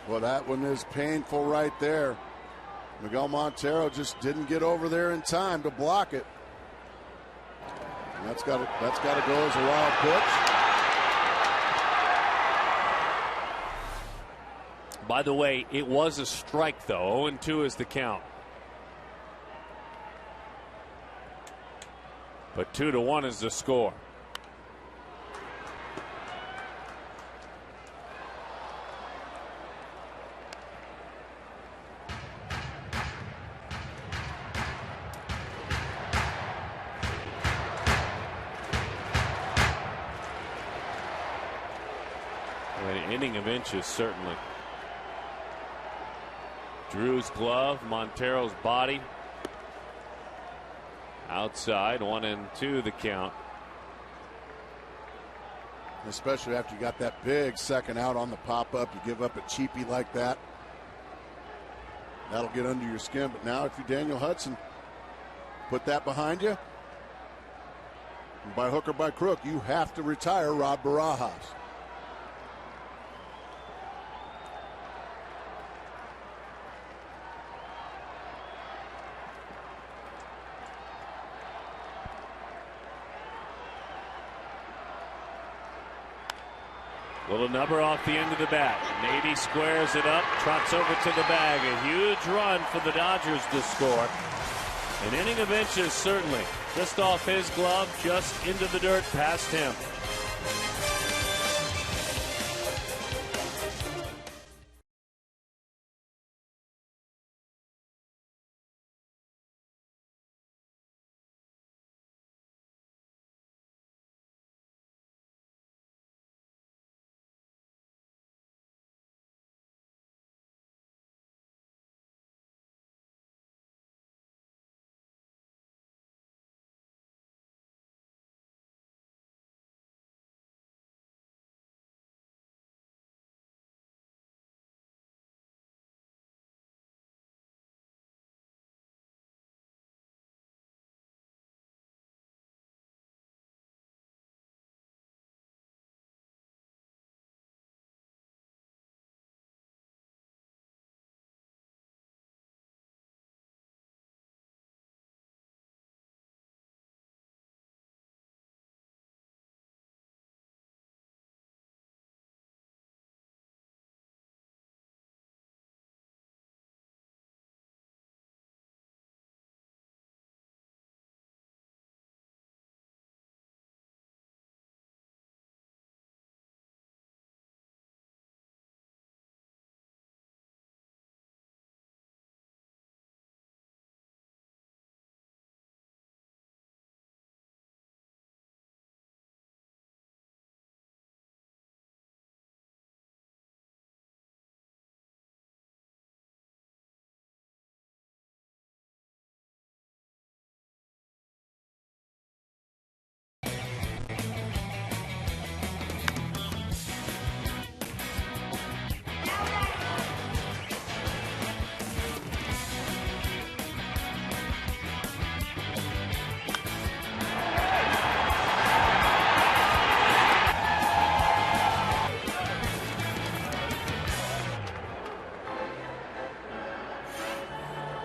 Well, that one is painful right there. Miguel Montero just didn't get over there in time to block it. And that's got to go as a wild pitch. By the way, it was a strike, though. 0-2 is the count. But 2-1 is the score. An inning of inches, certainly. Drew's glove, Montero's body. Outside, 1-2 the count. Especially after you got that big second out on the pop-up, you give up a cheapie like that. That'll get under your skin. But now if you're Daniel Hudson, put that behind you. And by hook or by crook, you have to retire Rod Barajas. Little number off the end of the bat. Nady squares it up, trots over to the bag. A huge run for the Dodgers to score. An inning of inches, certainly. Just off his glove, just into the dirt past him.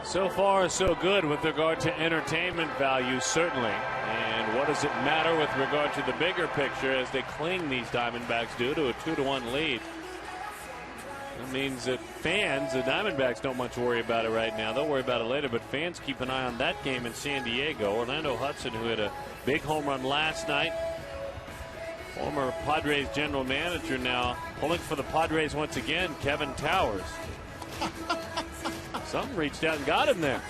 So far, so good with regard to entertainment value, certainly. And what does it matter with regard to the bigger picture as they cling, these Diamondbacks do, to a 2-1 lead? That means that fans, the Diamondbacks, don't much worry about it right now. They'll worry about it later, but fans keep an eye on that game in San Diego. Orlando Hudson, who had a big home run last night, former Padres general manager, now pulling for the Padres once again, Kevin Towers. Something reached out and got him there.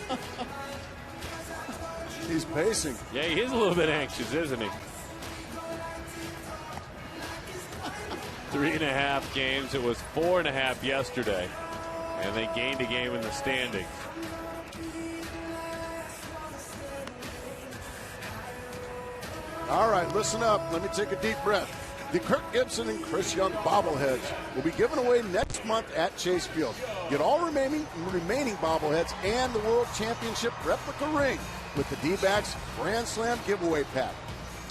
He's pacing. Yeah, he is a little bit anxious, isn't he? 3.5 games. It was 4.5 yesterday. And they gained a game in the standings. All right, listen up. Let me take a deep breath. The Kirk Gibson and Chris Young bobbleheads will be given away next month at Chase Field. Get all remaining bobbleheads and the World Championship replica ring with the D-backs Grand Slam giveaway pack.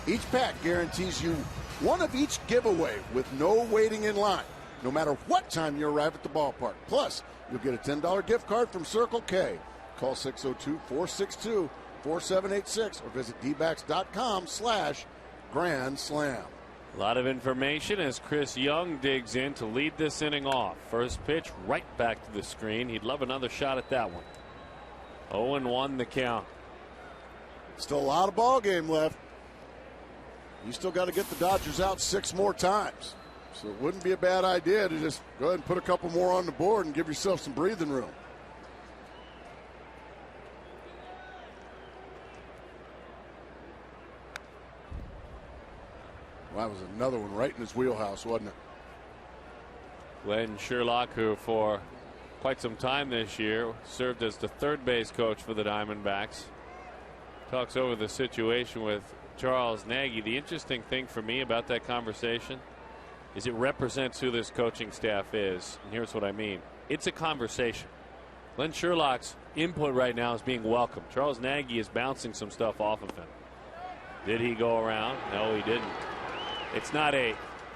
Each pack guarantees you one of each giveaway with no waiting in line, no matter what time you arrive at the ballpark. Plus, you'll get a $10 gift card from Circle K. Call 602-462-4786 or visit dbacks.com/Grand Slam. A lot of information as Chris Young digs in to lead this inning off. First pitch right back to the screen. He'd love another shot at that one. 0-1 the count. Still a lot of ball game left. You still got to get the Dodgers out 6 more times. So it wouldn't be a bad idea to just go ahead and put a couple more on the board and give yourself some breathing room. Well, that was another one right in his wheelhouse, wasn't it? Glenn Sherlock, who for quite some time this year served as the third base coach for the Diamondbacks, talks over the situation with Charles Nagy. The interesting thing for me about that conversation is it represents who this coaching staff is. And here's what I mean. It's a conversation. Glenn Sherlock's input right now is being welcomed. Charles Nagy is bouncing some stuff off of him. Did he go around? No, he didn't. It's not a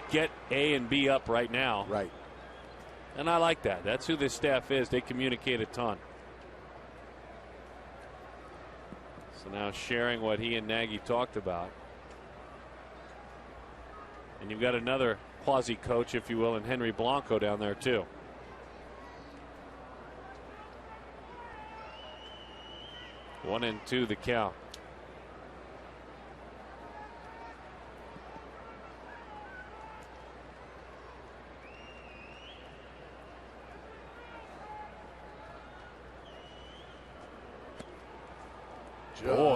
get A and B up right now. Right. And I like that. That's who this staff is. They communicate a ton. So now sharing what he and Nagy talked about. And you've got another quasi-coach, if you will, in Henry Blanco down there, too. One and two the count.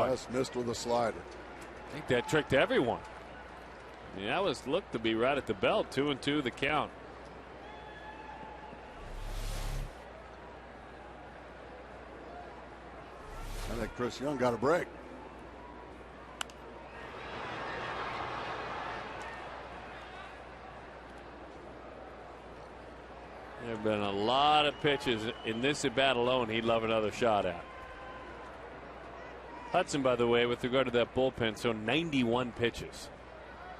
Just missed with a slider. I think that tricked everyone. I mean, that was looked to be right at the belt. 2-2 the count. I think Chris Young got a break. There have been a lot of pitches in this at bat alone he'd love another shot at. Hudson, by the way, with regard to that bullpen, so 91 pitches.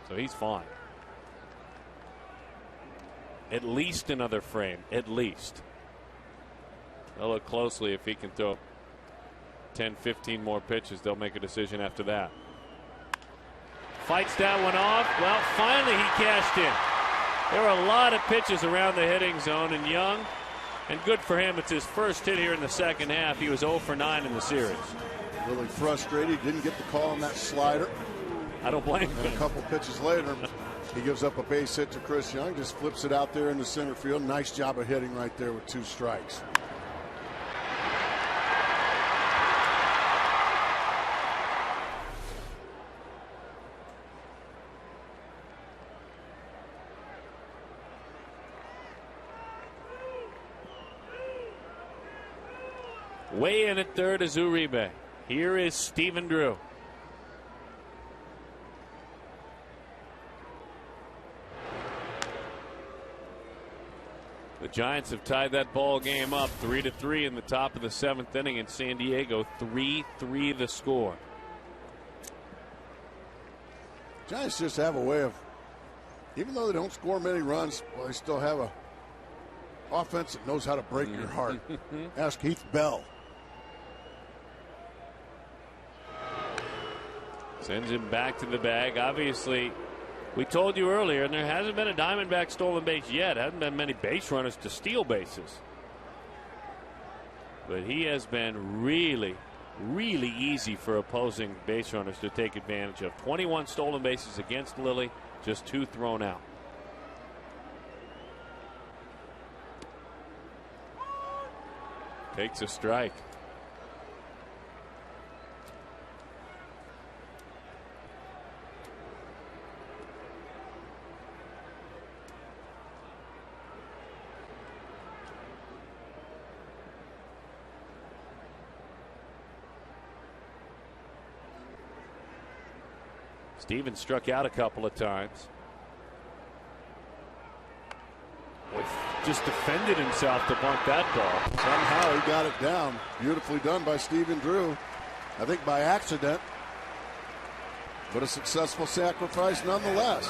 So he's fine. At least another frame. At least. They'll look closely if he can throw 10, 15 more pitches. They'll make a decision after that. Fights that one off. Well, finally he cashed in. There were a lot of pitches around the hitting zone, and Young, and good for him, it's his first hit here in the second half. He was 0 for 9 in the series. Really frustrated. Didn't get the call on that slider. I don't blame him. And a couple pitches later, he gives up a base hit to Chris Young. Just flips it out there in the center field. Nice job of hitting right there with 2 strikes. Way in at third is Uribe. Here is Stephen Drew. The Giants have tied that ball game up 3-3 in the top of the 7th inning in San Diego. 3-3 the score. Giants just have a way of, even though they don't score many runs, well, they still have a offense that knows how to break your heart. Ask Heath Bell. Sends him back to the bag. Obviously, we told you earlier, and there hasn't been a Diamondback stolen base yet. Hasn't been many base runners to steal bases. But he has been really, really easy for opposing base runners to take advantage of. 21 stolen bases against Lilly, just 2 thrown out. Takes a strike. Stevens struck out a couple of times. Just defended himself to bunt that ball. Somehow he got it down. Beautifully done by Stephen Drew. I think by accident, but a successful sacrifice nonetheless.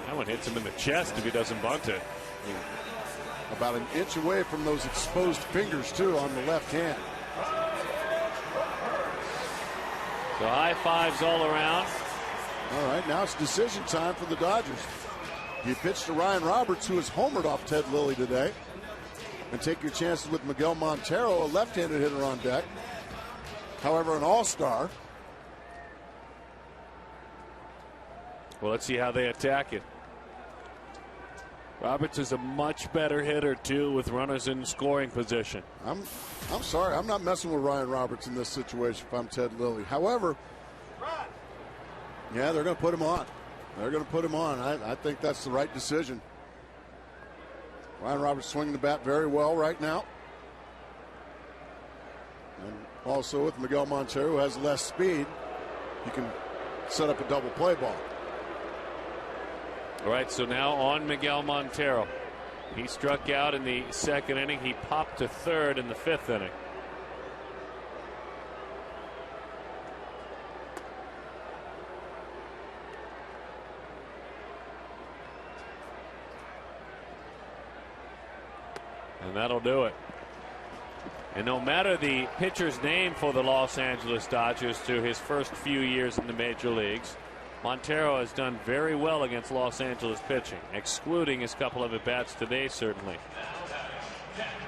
That one hits him in the chest if he doesn't bunt it. About an inch away from those exposed fingers, too, on the left hand. So high fives all around. All right, now it's decision time for the Dodgers. You pitch to Ryan Roberts, who has homered off Ted Lilly today, and take your chances with Miguel Montero, a left-handed hitter on deck. However, an all-star. Well, let's see how they attack it. Roberts is a much better hitter, too, with runners in scoring position. I'm sorry. I'm not messing with Ryan Roberts in this situation if I'm Ted Lilly. However, yeah, they're going to put him on. They're going to put him on. I think that's the right decision. Ryan Roberts swinging the bat very well right now. And also with Miguel Montero, who has less speed, he can set up a double play ball. All right, so now on Miguel Montero. He struck out in the second inning. He popped to third in the fifth inning. And that'll do it. And no matter the pitcher's name for the Los Angeles Dodgers through his first few years in the major leagues, Montero has done very well against Los Angeles pitching, excluding his couple of at-bats today, certainly.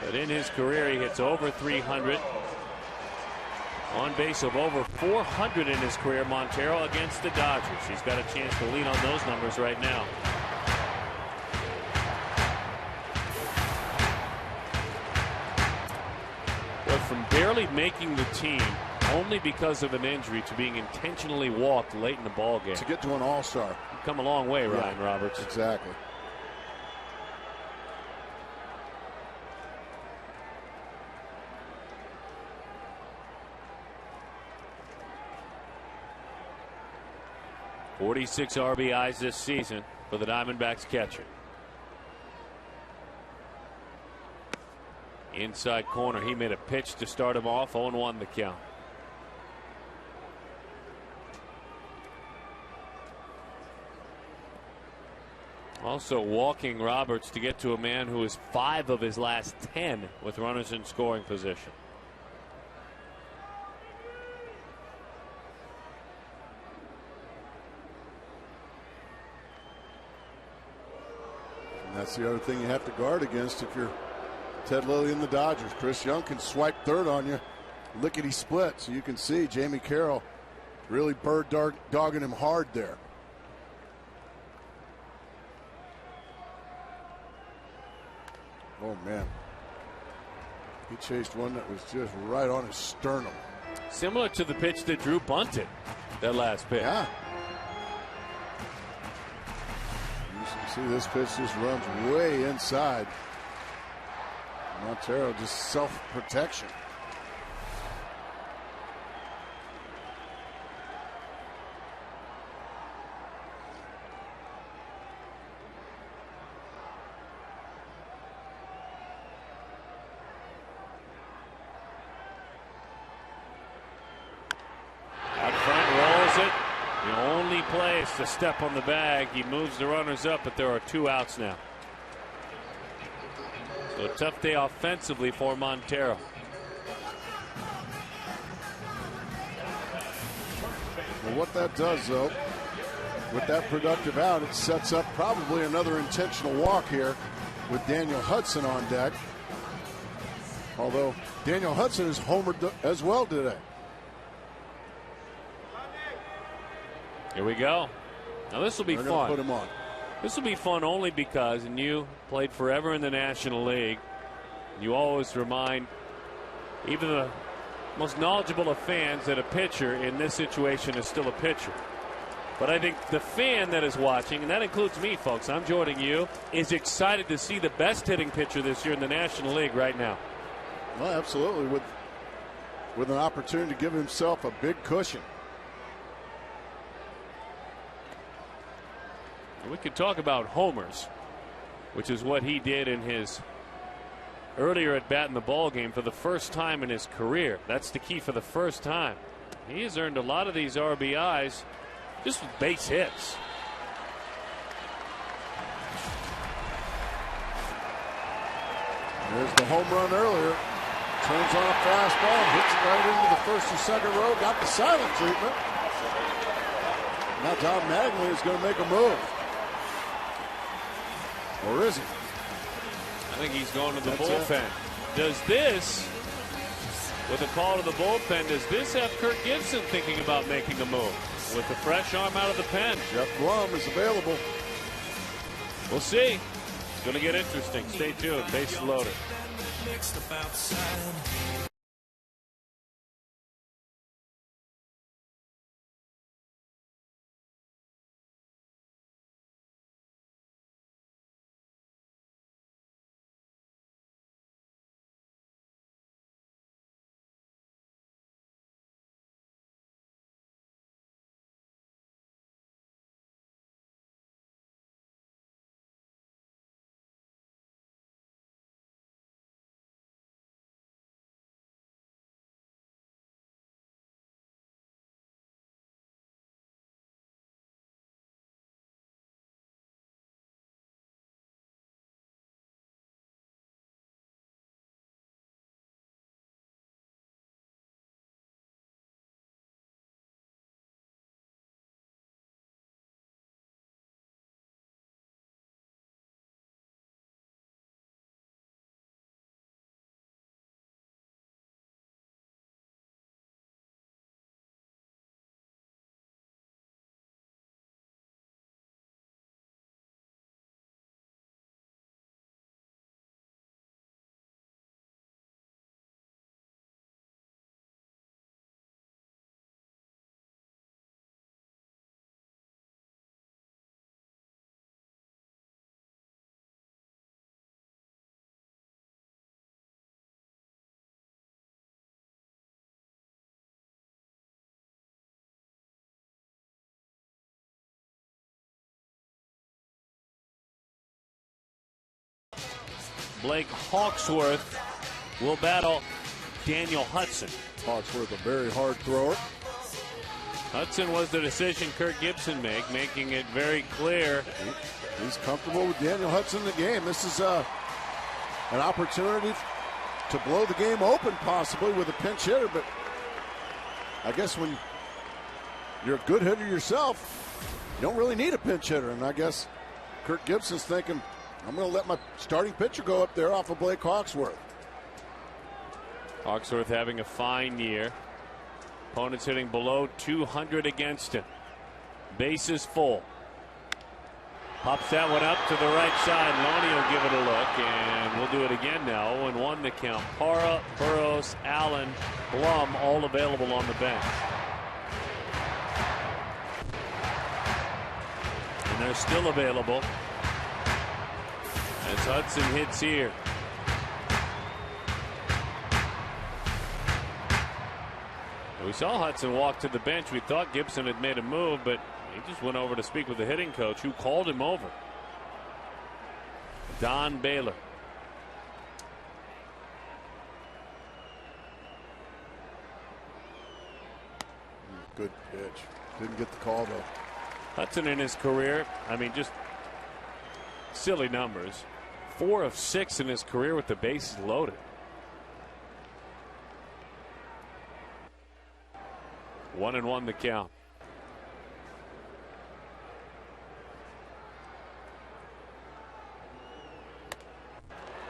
But in his career, he hits over 300. On base of over 400 in his career, Montero against the Dodgers. He's got a chance to lead on those numbers right now. But from barely making the team only because of an injury to being intentionally walked late in the ball game. To get to an all-star. You've come a long way, Ryan Roberts. Exactly. .46 RBIs this season for the Diamondbacks catcher. Inside corner, he made a pitch to start him off. 0-1 the count. Also walking Roberts to get to a man who is 5 of his last 10 with runners in scoring position. And that's the other thing you have to guard against if you're Ted Lilly and the Dodgers. Chris Young can swipe third on you, lickety split. So you can see Jamie Carroll really bird dogging him hard there. Oh man, he chased one that was just right on his sternum. Similar to the pitch that Drew bunted, that last pitch. Yeah. You see this pitch just runs way inside. Montero just self-protection. Out front, rolls it. The only play is to step on the bag. He moves the runners up, but there are 2 outs now. So a tough day offensively for Montero. Well, what that does, though, with that productive out, it sets up probably another intentional walk here with Daniel Hudson on deck. Although Daniel Hudson is homered as well today. Here we go. Now this will be They're fun. gonna put him on. This will be fun only because, and you played forever in the National League, you always remind even the most knowledgeable of fans that a pitcher in this situation is still a pitcher. But I think the fan that is watching, and that includes me, folks, I'm joining you, is excited to see the best hitting pitcher this year in the National League right now. Well, absolutely, with an opportunity to give himself a big cushion. We could talk about homers, which is what he did in his earlier at bat in the ball game for the first time in his career. That's the key, for the first time. He has earned a lot of these RBIs just with base hits. There's the home run earlier. Turns on a fastball, hits it right into the first and second row. Got the silent treatment. Now Tom Magley is going to make a move. Or is he? I think he's going to the bullpen. Does this, with a call to the bullpen, does this have Kirk Gibson thinking about making a move with the fresh arm out of the pen? Jeff Blum is available. We'll see. It's going to get interesting. Stay tuned. Bases loaded. Blake Hawksworth will battle Daniel Hudson. Hawksworth, a very hard thrower. Hudson was the decision Kirk Gibson made, making it very clear. He's comfortable with Daniel Hudson in the game. This is an opportunity to blow the game open, possibly, with a pinch hitter. But I guess when you're a good hitter yourself, you don't really need a pinch hitter. And I guess Kirk Gibson's thinking, I'm going to let my starting pitcher go up there off of Blake Hawksworth. Hawksworth having a fine year. Opponents hitting below 200 against him. Bases full. Pops that one up to the right side. Loney will give it a look, and we'll do it again now. 0-1 the count. Parra, Burrows, Allen, Blum, all available on the bench. And they're still available as Hudson hits here. We saw Hudson walk to the bench. We thought Gibson had made a move, but he just went over to speak with the hitting coach, who called him over. Don Baylor. Good pitch. Didn't get the call, though. Hudson in his career, I mean, just silly numbers. 4 of 6 in his career with the bases loaded. 1-1 the count.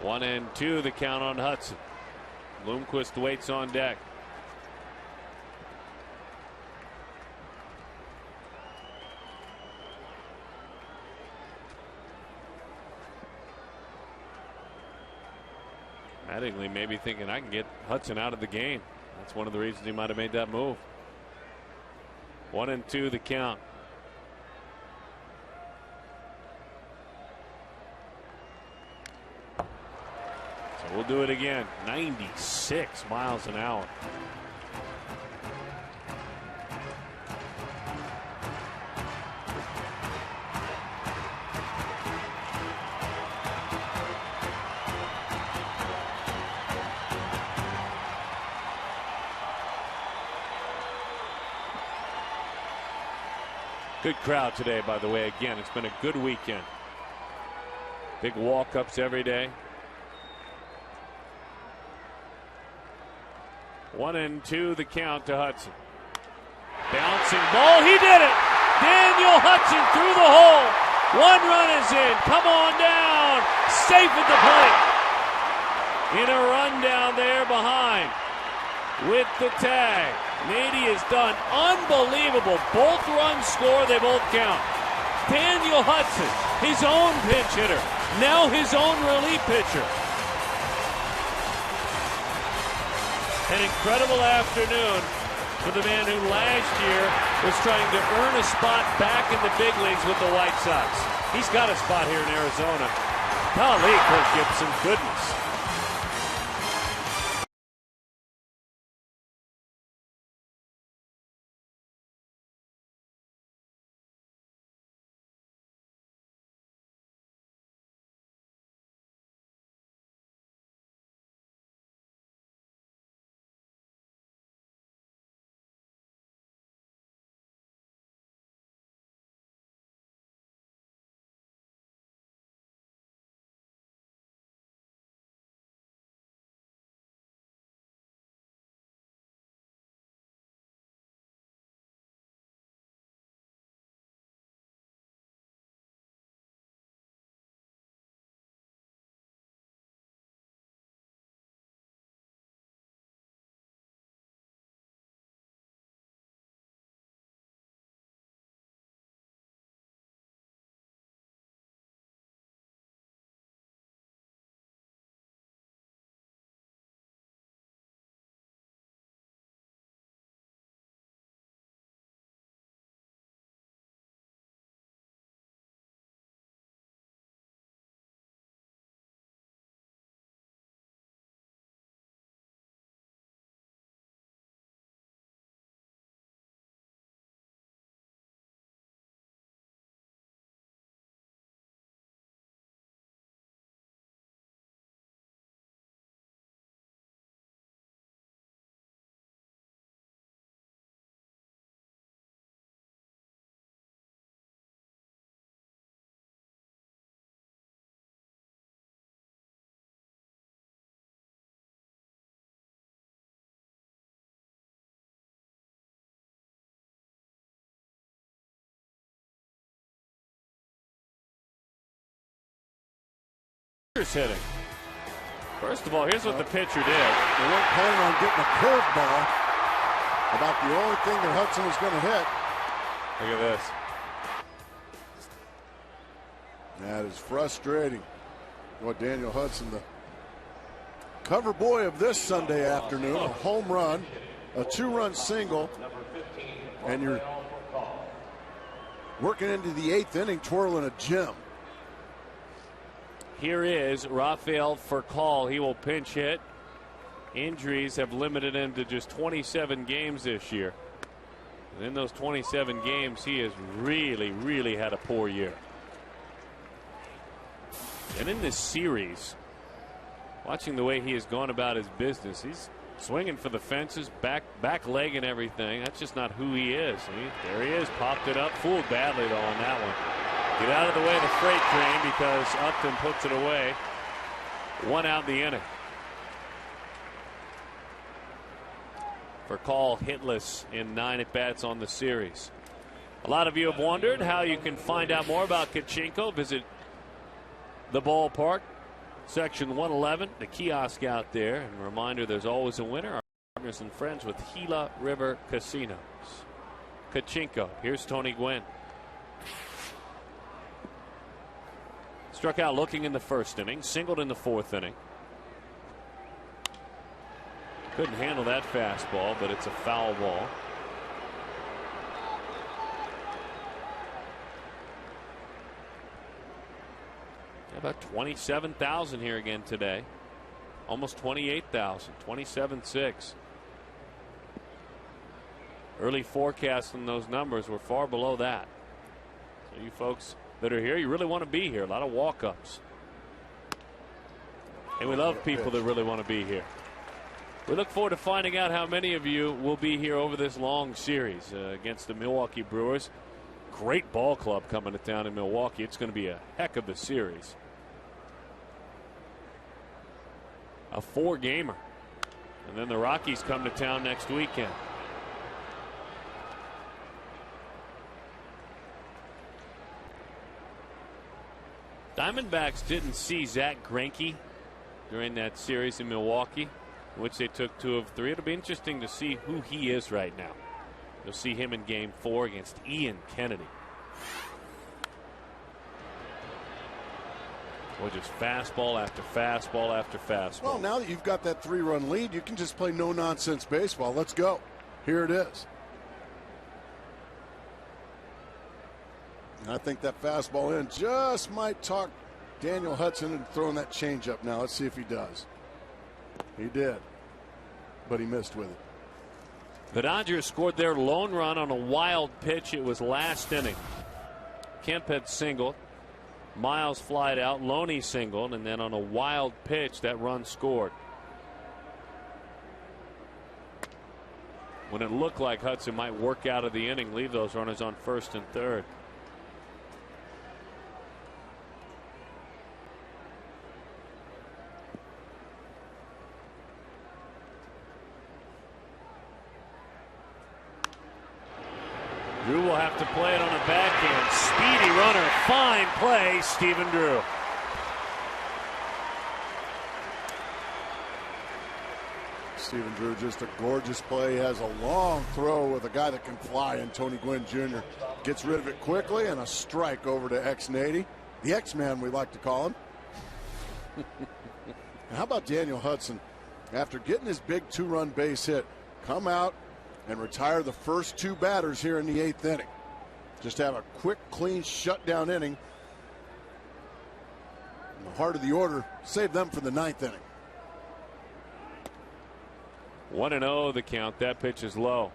One and two the count on Hudson. Bloomquist waits on deck. Mattingly maybe thinking, I can get Hudson out of the game. That's one of the reasons he might have made that move. 1-2 the count. So we'll do it again. 96 miles an hour. Good crowd today, by the way. Again, it's been a good weekend. Big walk-ups every day. 1-2 the count to Hudson. Bouncing ball. He did it. Daniel Hudson through the hole. 1 run is in. Come on down. Safe at the plate. In a run down there behind with the tag. Nady has done unbelievable. Both runs score. They both count. Daniel Hudson, his own pinch hitter, now his own relief pitcher. An incredible afternoon for the man who last year was trying to earn a spot back in the big leagues with the White Sox. He's got a spot here in Arizona. Golly, Kirk Gibson, goodness. Rutgers hitting? First of all, here's what the pitcher did. They weren't planning on getting a curveball. About the only thing that Hudson was going to hit. Look at this. That is frustrating. Well, Daniel Hudson, the cover boy of this Sunday afternoon, a home run, a 2-run single, and you're working into the 8th inning, twirling a gem. Here is Rafael Furcal. He will pinch hit. Injuries have limited him to just 27 games this year. And in those 27 games, he has really had a poor year. And in this series, watching the way he has gone about his business, he's swinging for the fences, back leg and everything. That's just not who he is. There he is, popped it up, fooled badly though on that one. Get out of the way of the freight train because Upton puts it away. 1 out in the inning. Furcal hitless in 9 at-bats on the series. A lot of you have wondered how you can find out more about Kachinko. Visit the ballpark, section 111, the kiosk out there. And a reminder, there's always a winner. Our partners and friends with Gila River Casinos. Kachinko, here's Tony Gwynn. Struck out looking in the 1st inning, singled in the 4th inning. Couldn't handle that fastball, but it's a foul ball. About 27,000 here again today. Almost 28,000, 27.6. Early forecasts on those numbers were far below that. So you folks that are here, you really want to be here. A lot of walk-ups. And we love people that really want to be here. We look forward to finding out how many of you will be here over this long series against the Milwaukee Brewers. Great ball club coming to town in Milwaukee. It's going to be a heck of a series. A 4-gamer. And then the Rockies come to town next weekend. Diamondbacks didn't see Zach Greinke during that series in Milwaukee, in which they took 2 of 3. It'll be interesting to see who he is right now. You'll see him in Game 4 against Ian Kennedy. Or just fastball after fastball after fastball. Well, now that you've got that 3-run lead, you can just play no-nonsense baseball. Let's go. Here it is. And I think that fastball in just might talk Daniel Hudson into throwing that changeup now. Let's see if he does. He did, but he missed with it. The Dodgers scored their lone run on a wild pitch. It was last inning. Kemp had singled. Miles flied out. Loney singled, and then on a wild pitch, that run scored. When it looked like Hudson might work out of the inning, leave those runners on 1st and 3rd. Drew will have to play it on a backhand. Speedy runner. Fine play, Stephen Drew. Stephen Drew, just a gorgeous play. He has a long throw with a guy that can fly, and Tony Gwynn Jr. gets rid of it quickly, and a strike over to X-Nady. The X-Man, we like to call him. And how about Daniel Hudson? After getting his big 2-run base hit, come out and retire the first 2 batters here in the 8th inning. Just have a quick, clean shutdown inning. In the heart of the order, save them for the 9th inning. 1-0 the count. That pitch is low.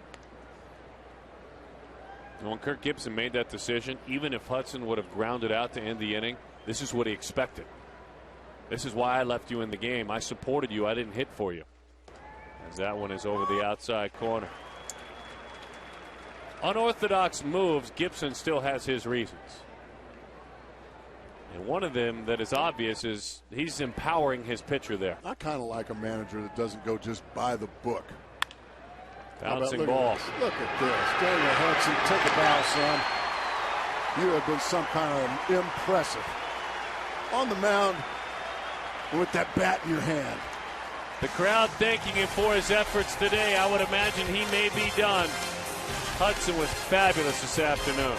And when Kirk Gibson made that decision, even if Hudson would have grounded out to end the inning, this is what he expected. This is why I left you in the game. I supported you. I didn't hit for you. As that one is over the outside corner. Unorthodox moves, Gibson still has his reasons. And one of them that is obvious is he's empowering his pitcher there. I kind of like a manager that doesn't go just by the book. Bouncing ball. Look at this. Daniel Hudson, take a bow, son. You have been some kind of impressive. On the mound, with that bat in your hand. The crowd thanking him for his efforts today. I would imagine he may be done. Hudson was fabulous this afternoon.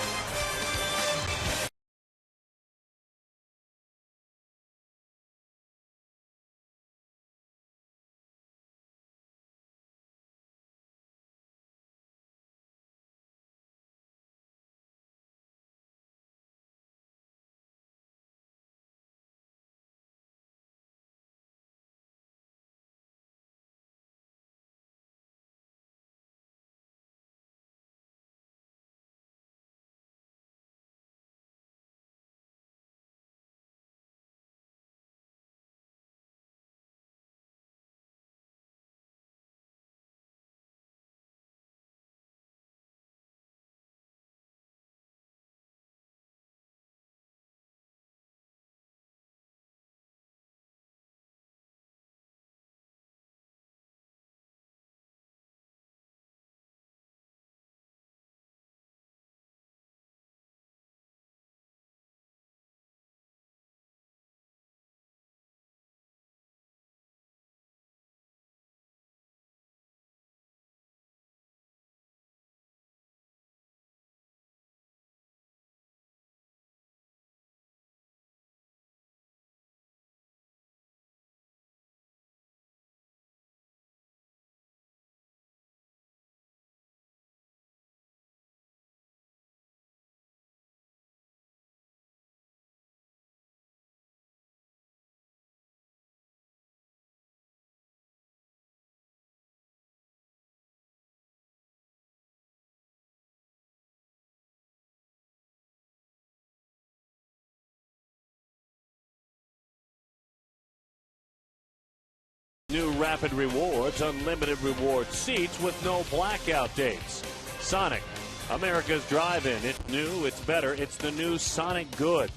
New Rapid Rewards, unlimited reward seats with no blackout dates. Sonic, America's drive-in. It's new, it's better, it's the new Sonic Good.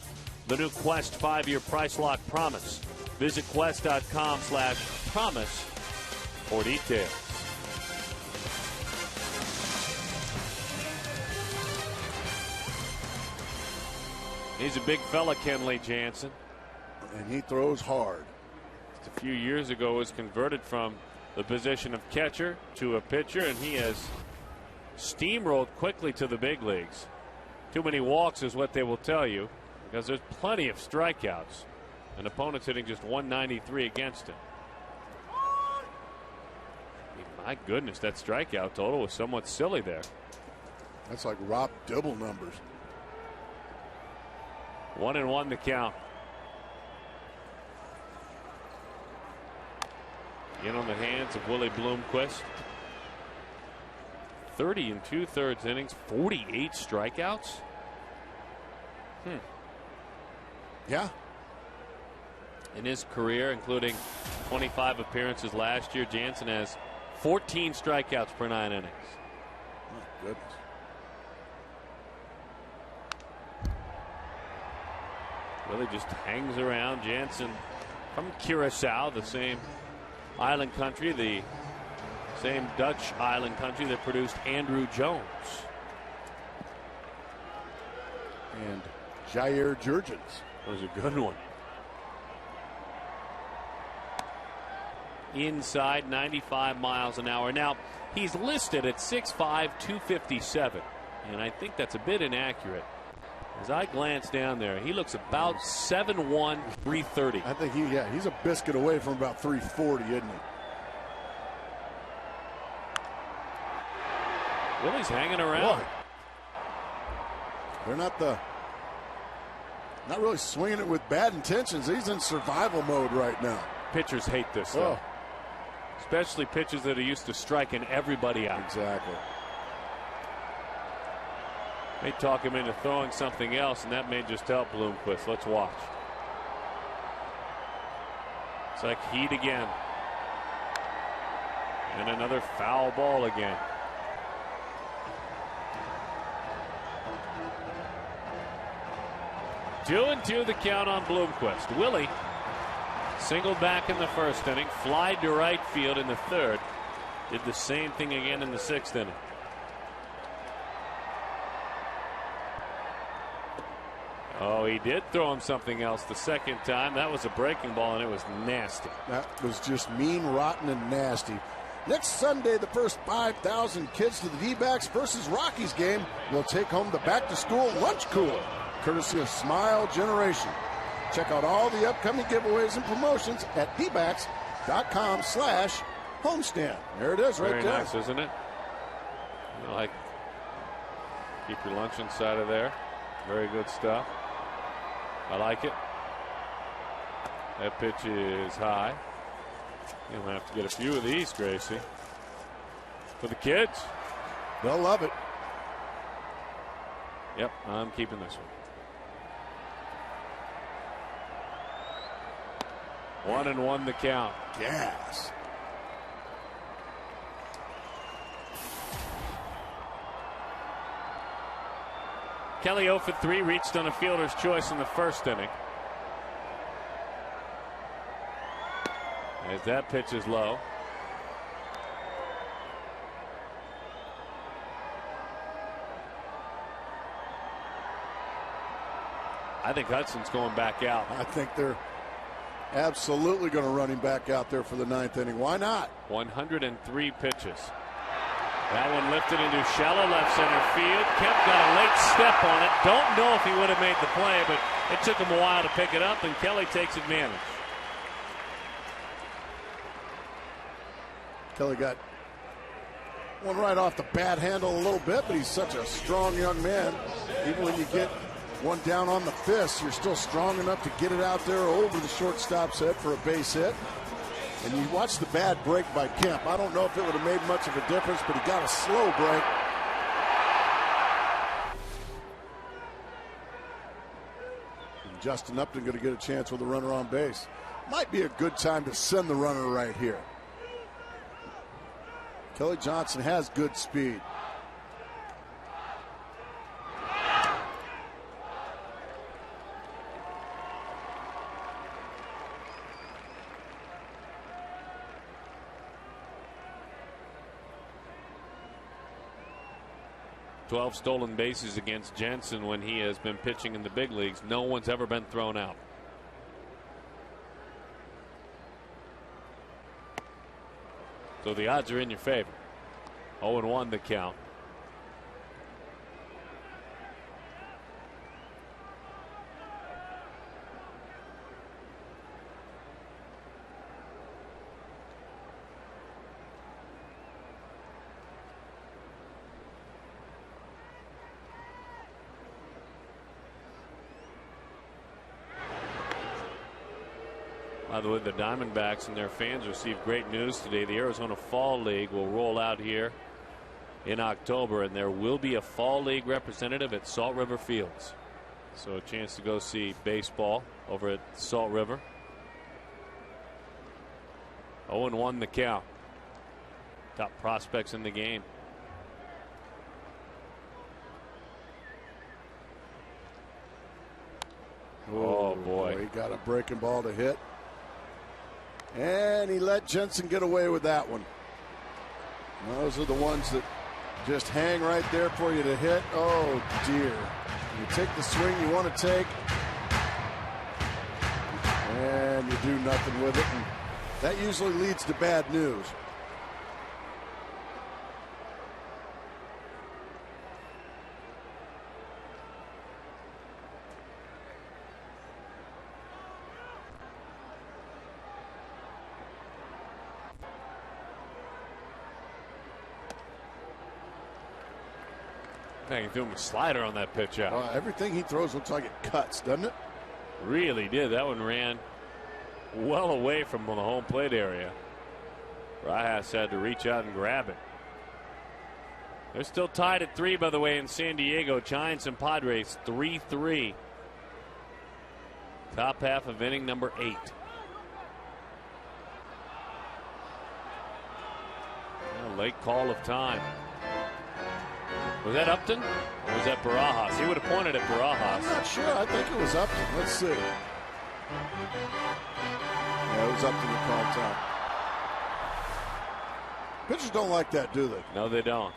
The new Quest 5-year price lock promise. Visit quest.com/promise for details. He's a big fella, Kenley Jansen. And he throws hard. A few years ago was converted from the position of catcher to a pitcher, and he has steamrolled quickly to the big leagues. Too many walks is what they will tell you, because there's plenty of strikeouts. An opponent's hitting just 193 against him. I mean, my goodness, that strikeout total was somewhat silly there. That's like Rob Dibble numbers. 1-1 the count. In on the hands of Willie Bloomquist. 30 2/3 innings, 48 strikeouts. Yeah. In his career, including 25 appearances last year, Jansen has 14 strikeouts per 9 innings. Oh, goodness. Willie just hangs around. Jansen from Curacao, the same island country, the same Dutch island country that produced Andrew Jones. And Jair Jurgens. That was a good one. Inside, 95 miles an hour. Now, he's listed at 6'5", 257, and I think that's a bit inaccurate. As I glance down there, he looks about 7'1", 330. I think he's a biscuit away from about 340, isn't he? Willie's hanging around. Boy. They're not really swinging it with bad intentions. He's in survival mode right now. Pitchers hate this, though. Especially pitchers that are used to striking everybody out. Exactly. May talk him into throwing something else, and that may just help Bloomquist. Let's watch. It's like heat again. And another foul ball again. Two and two the count on Bloomquist. Willie singled back in the first inning, flied to right field in the third. Did the same thing again in the sixth inning. Oh, he did throw him something else the second time. That was a breaking ball, and it was nasty. That was just mean, rotten, and nasty. Next Sunday, the first 5,000 kids to the D-backs versus Rockies game will take home the back-to-school lunch cooler, courtesy of Smile Generation. Check out all the upcoming giveaways and promotions at dbacks.com/homestand. There it is, right there. Very nice, isn't it? You know, like, keep your lunch inside of there. Very good stuff. I like it. That pitch is high. You'll have to get a few of these, Gracie. For the kids. They'll love it. Yep, I'm keeping this one. 1-1 the count. Gas. Kelly 0 for 3, reached on a fielder's choice in the first inning. As that pitch is low. I think Hudson's going back out. I think they're absolutely going to run him back out there for the 9th inning. Why not? 103 pitches. That one lifted into shallow left center field. Kemp got a late step on it. Don't know if he would have made the play, but it took him a while to pick it up, and Kelly takes advantage. Kelly got one right off the bat handle a little bit, but he's such a strong young man. Even when you get one down on the fist, you're still strong enough to get it out there over the shortstop's head for a base hit. And you watch the bad break by Kemp. I don't know if it would have made much of a difference, but he got a slow break. And Justin Upton going to get a chance with a runner on base. Might be a good time to send the runner right here. Kelly Johnson has good speed. .12 stolen bases against Jensen when he has been pitching in the big leagues. No one's ever been thrown out. So the odds are in your favor. 0-1 the count. By the way, the Diamondbacks and their fans received great news today. The Arizona Fall League will roll out here in October, and there will be a Fall League representative at Salt River Fields. So a chance to go see baseball over at Salt River. 0-1 the count. Top prospects in the game. Oh, boy. He got a breaking ball to hit. And he let Jensen get away with that one. Those are the ones that just hang right there for you to hit. Oh, dear. You take the swing you want to take, and you do nothing with it. And that usually leads to bad news. He threw him a slider on that pitch out. Everything he throws looks like it cuts, doesn't it? Really did. That one ran well away from the home plate area. Rojas had to reach out and grab it. They're still tied at 3, by the way, in San Diego. Giants and Padres 3-3. Top half of inning number 8. Late call of time. Was that Upton or was that Barajas? He would have pointed at Barajas. I'm not sure. I think it was Upton. Let's see. Yeah, it was Upton that called time. Pitchers don't like that, do they? No, they don't.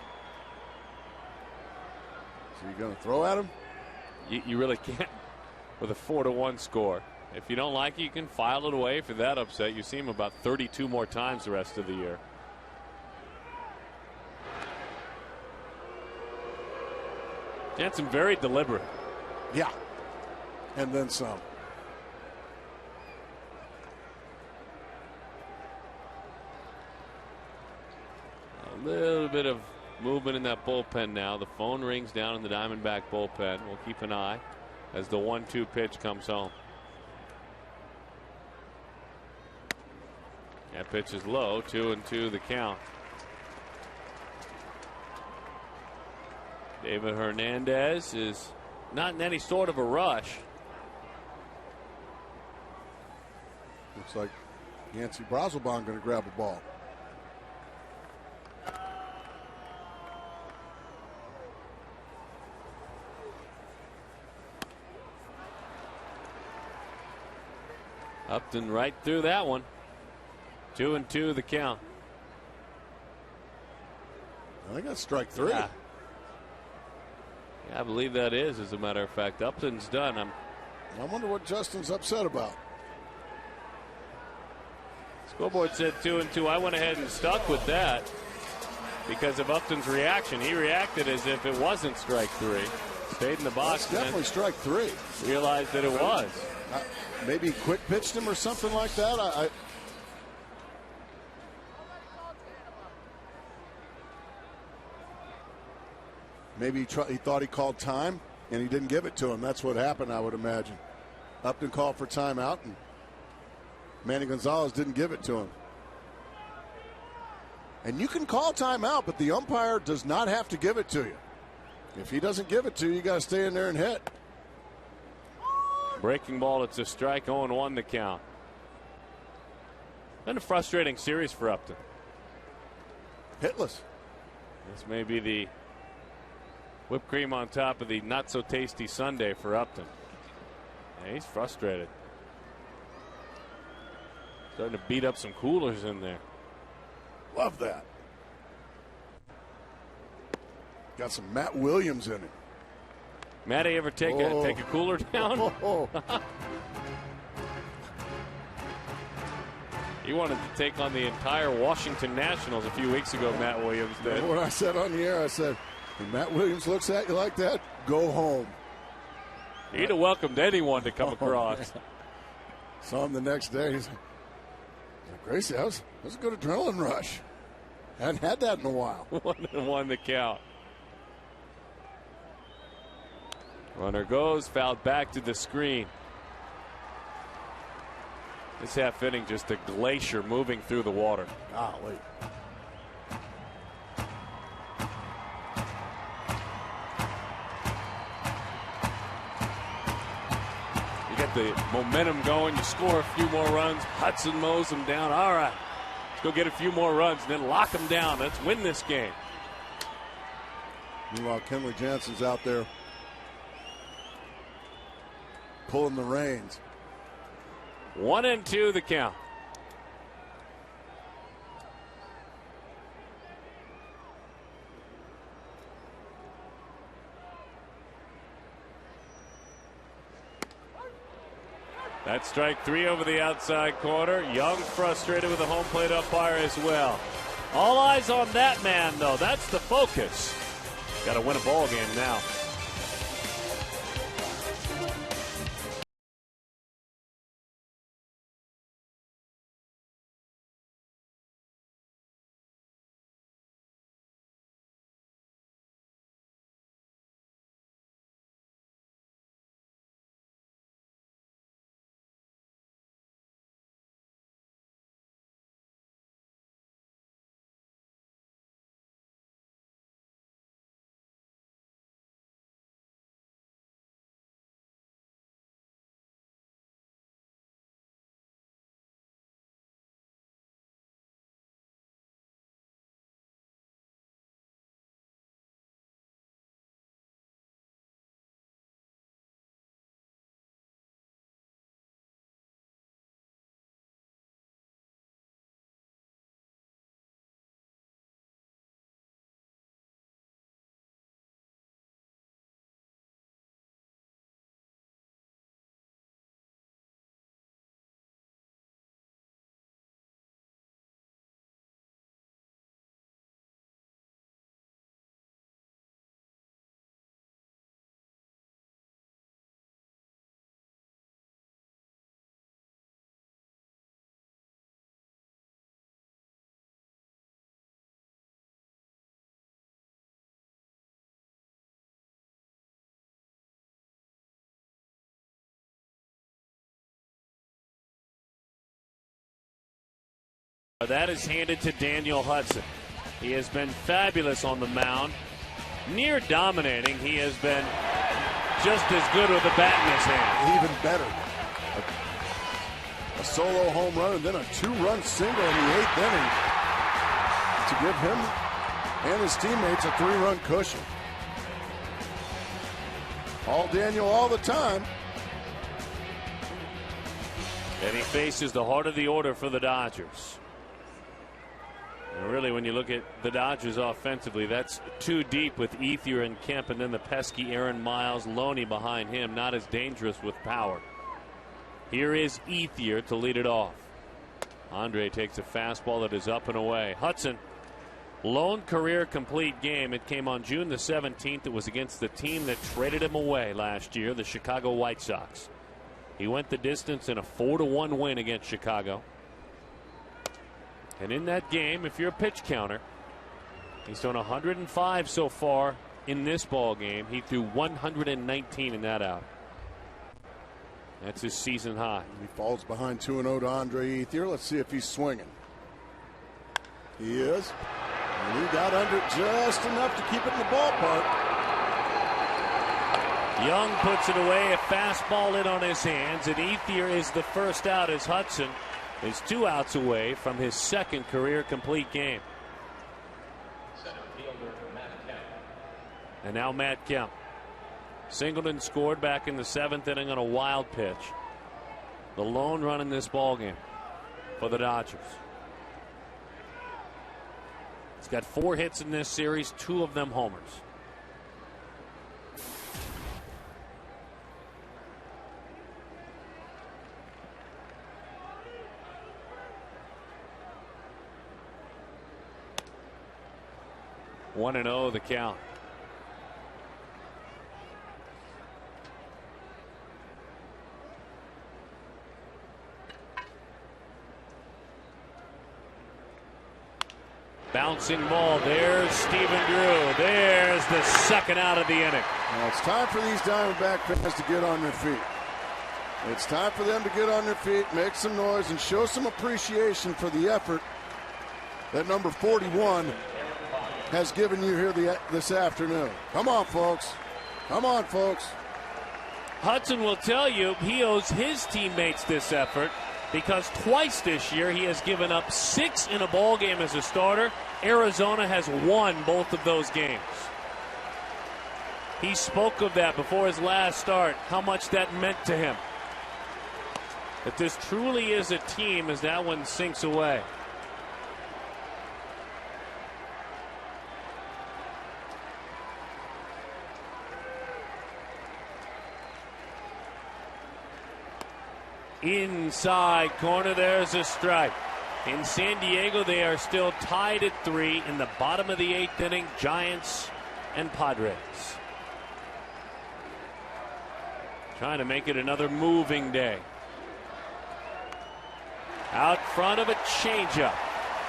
So you're going to throw at him? You really can't. with a 4-1 score. If you don't like it, you can file it away for that upset. You see him about 32 more times the rest of the year. Jansen very deliberate. Yeah. And then some. A little bit of movement in that bullpen now. The phone rings down in the Diamondback bullpen. We'll keep an eye as the 1-2 pitch comes home. That pitch is low, 2-2 the count. David Hernandez is not in any sort of a rush. Looks like Yancey Brazelbaum going to grab a ball. Upton right through that one. 2-2 the count. I think that's strike 3. Yeah, I believe that is, as a matter of fact. Upton's done. I wonder what Justin's upset about. Scoreboard said 2-2. I went ahead and stuck with that because of Upton's reaction. He reacted as if it wasn't strike 3. Stayed in the box. That's definitely strike 3. Realized that it was. Maybe he quick pitched him or something like that. Maybe he thought he called time and he didn't give it to him. That's what happened, I would imagine. Upton called for timeout and Manny Gonzalez didn't give it to him. And you can call timeout, but the umpire does not have to give it to you. If he doesn't give it to you, you got to stay in there and hit. Breaking ball, it's a strike, 0-1 the count. Been a frustrating series for Upton. Hitless. This may be the whipped cream on top of the not so tasty sundae for Upton. Yeah, he's frustrated. Starting to beat up some coolers in there. Love that. Got some Matt Williams in it. Matty, ever take a cooler down? He wanted to take on the entire Washington Nationals a few weeks ago, Matt Williams did. When I said on the air, I said, when Matt Williams looks at you like that, go home. He'd have welcomed anyone to come across. Man. Saw him the next day. He's like, Gracie, that was a good adrenaline rush. Hadn't had that in a while. 1-1 the count. Runner goes, fouled back to the screen. This half inning, just a glacier moving through the water. Golly. You get the momentum going, you score a few more runs. Hudson mows them down. All right, let's go get a few more runs and then lock them down. Let's win this game. Meanwhile, Kenley Jansen's out there pulling the reins. 1-2 the count. That's strike 3 over the outside corner. Young frustrated with the home plate umpire as well. All eyes on that man, though. That's the focus. Got to win a ball game now. That is handed to Daniel Hudson. He has been fabulous on the mound. Near dominating. He has been just as good with the bat in his hand. Even better. A solo home run and then a 2-run single in the 8th inning to give him and his teammates a 3-run cushion. All Daniel all the time. And he faces the heart of the order for the Dodgers. And really, when you look at the Dodgers offensively, that's too deep with Ethier and Kemp, and then the pesky Aaron Miles, Loney behind him, not as dangerous with power. Here is Ethier to lead it off. Andre takes a fastball that is up and away. Hudson, lone career complete game. It came on June the 17th. It was against the team that traded him away last year, the Chicago White Sox. He went the distance in a 4-1 win against Chicago. And in that game, if you're a pitch counter, he's thrown 105 so far in this ball game. He threw 119 in that out. That's his season high. He falls behind 2-0 to Andre Ethier. Let's see if he's swinging. He is. And he got under just enough to keep it in the ballpark. Young puts it away, a fastball in on his hands, and Ethier is the first out as Hudson is 2 outs away from his second career complete game. And now Matt Kemp. Singleton scored back in the 7th inning on a wild pitch. The lone run in this ball game for the Dodgers. He's got 4 hits in this series, 2 of them homers. One and 0 the count. Bouncing ball. There's Stephen Drew. There's the second out of the inning. Well, it's time for these Diamondback fans to get on their feet. It's time for them to get on their feet, make some noise, and show some appreciation for the effort that number 41 has given you here this afternoon. Come on, folks. Come on, folks. Hudson will tell you he owes his teammates this effort because twice this year he has given up 6 in a ball game as a starter. Arizona has won both of those games. He spoke of that before his last start, how much that meant to him. That this truly is a team as that one sinks away. Inside corner, there's a strike. In San Diego, they are still tied at 3 in the bottom of the 8th inning, Giants and Padres. Trying to make it another moving day. Out front of a changeup.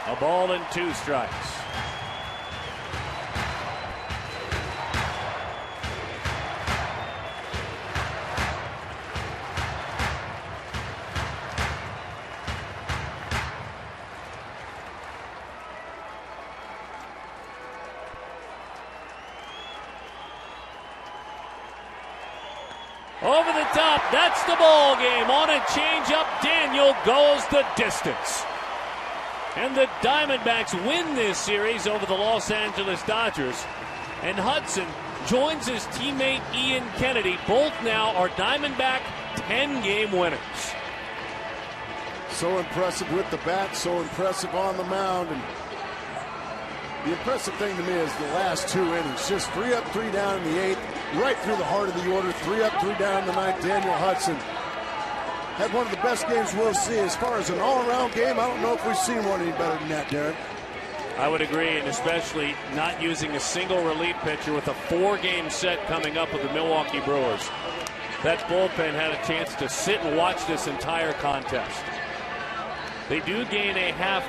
A ball and 2 strikes. Over the top, that's the ball game. On a changeup, Daniel goes the distance. And the Diamondbacks win this series over the Los Angeles Dodgers. And Hudson joins his teammate Ian Kennedy. Both now are Diamondback 10-game winners. So impressive with the bat, so impressive on the mound. And the impressive thing to me is the last 2 innings. Just 3 up, 3 down in the 8th. Right through the heart of the order. 3 up, 3 down in the 9th. Daniel Hudson had one of the best games we'll see. As far as an all-around game, I don't know if we've seen one any better than that, Darren. I would agree, and especially not using a single relief pitcher with a 4-game set coming up with the Milwaukee Brewers. That bullpen had a chance to sit and watch this entire contest. They do gain a half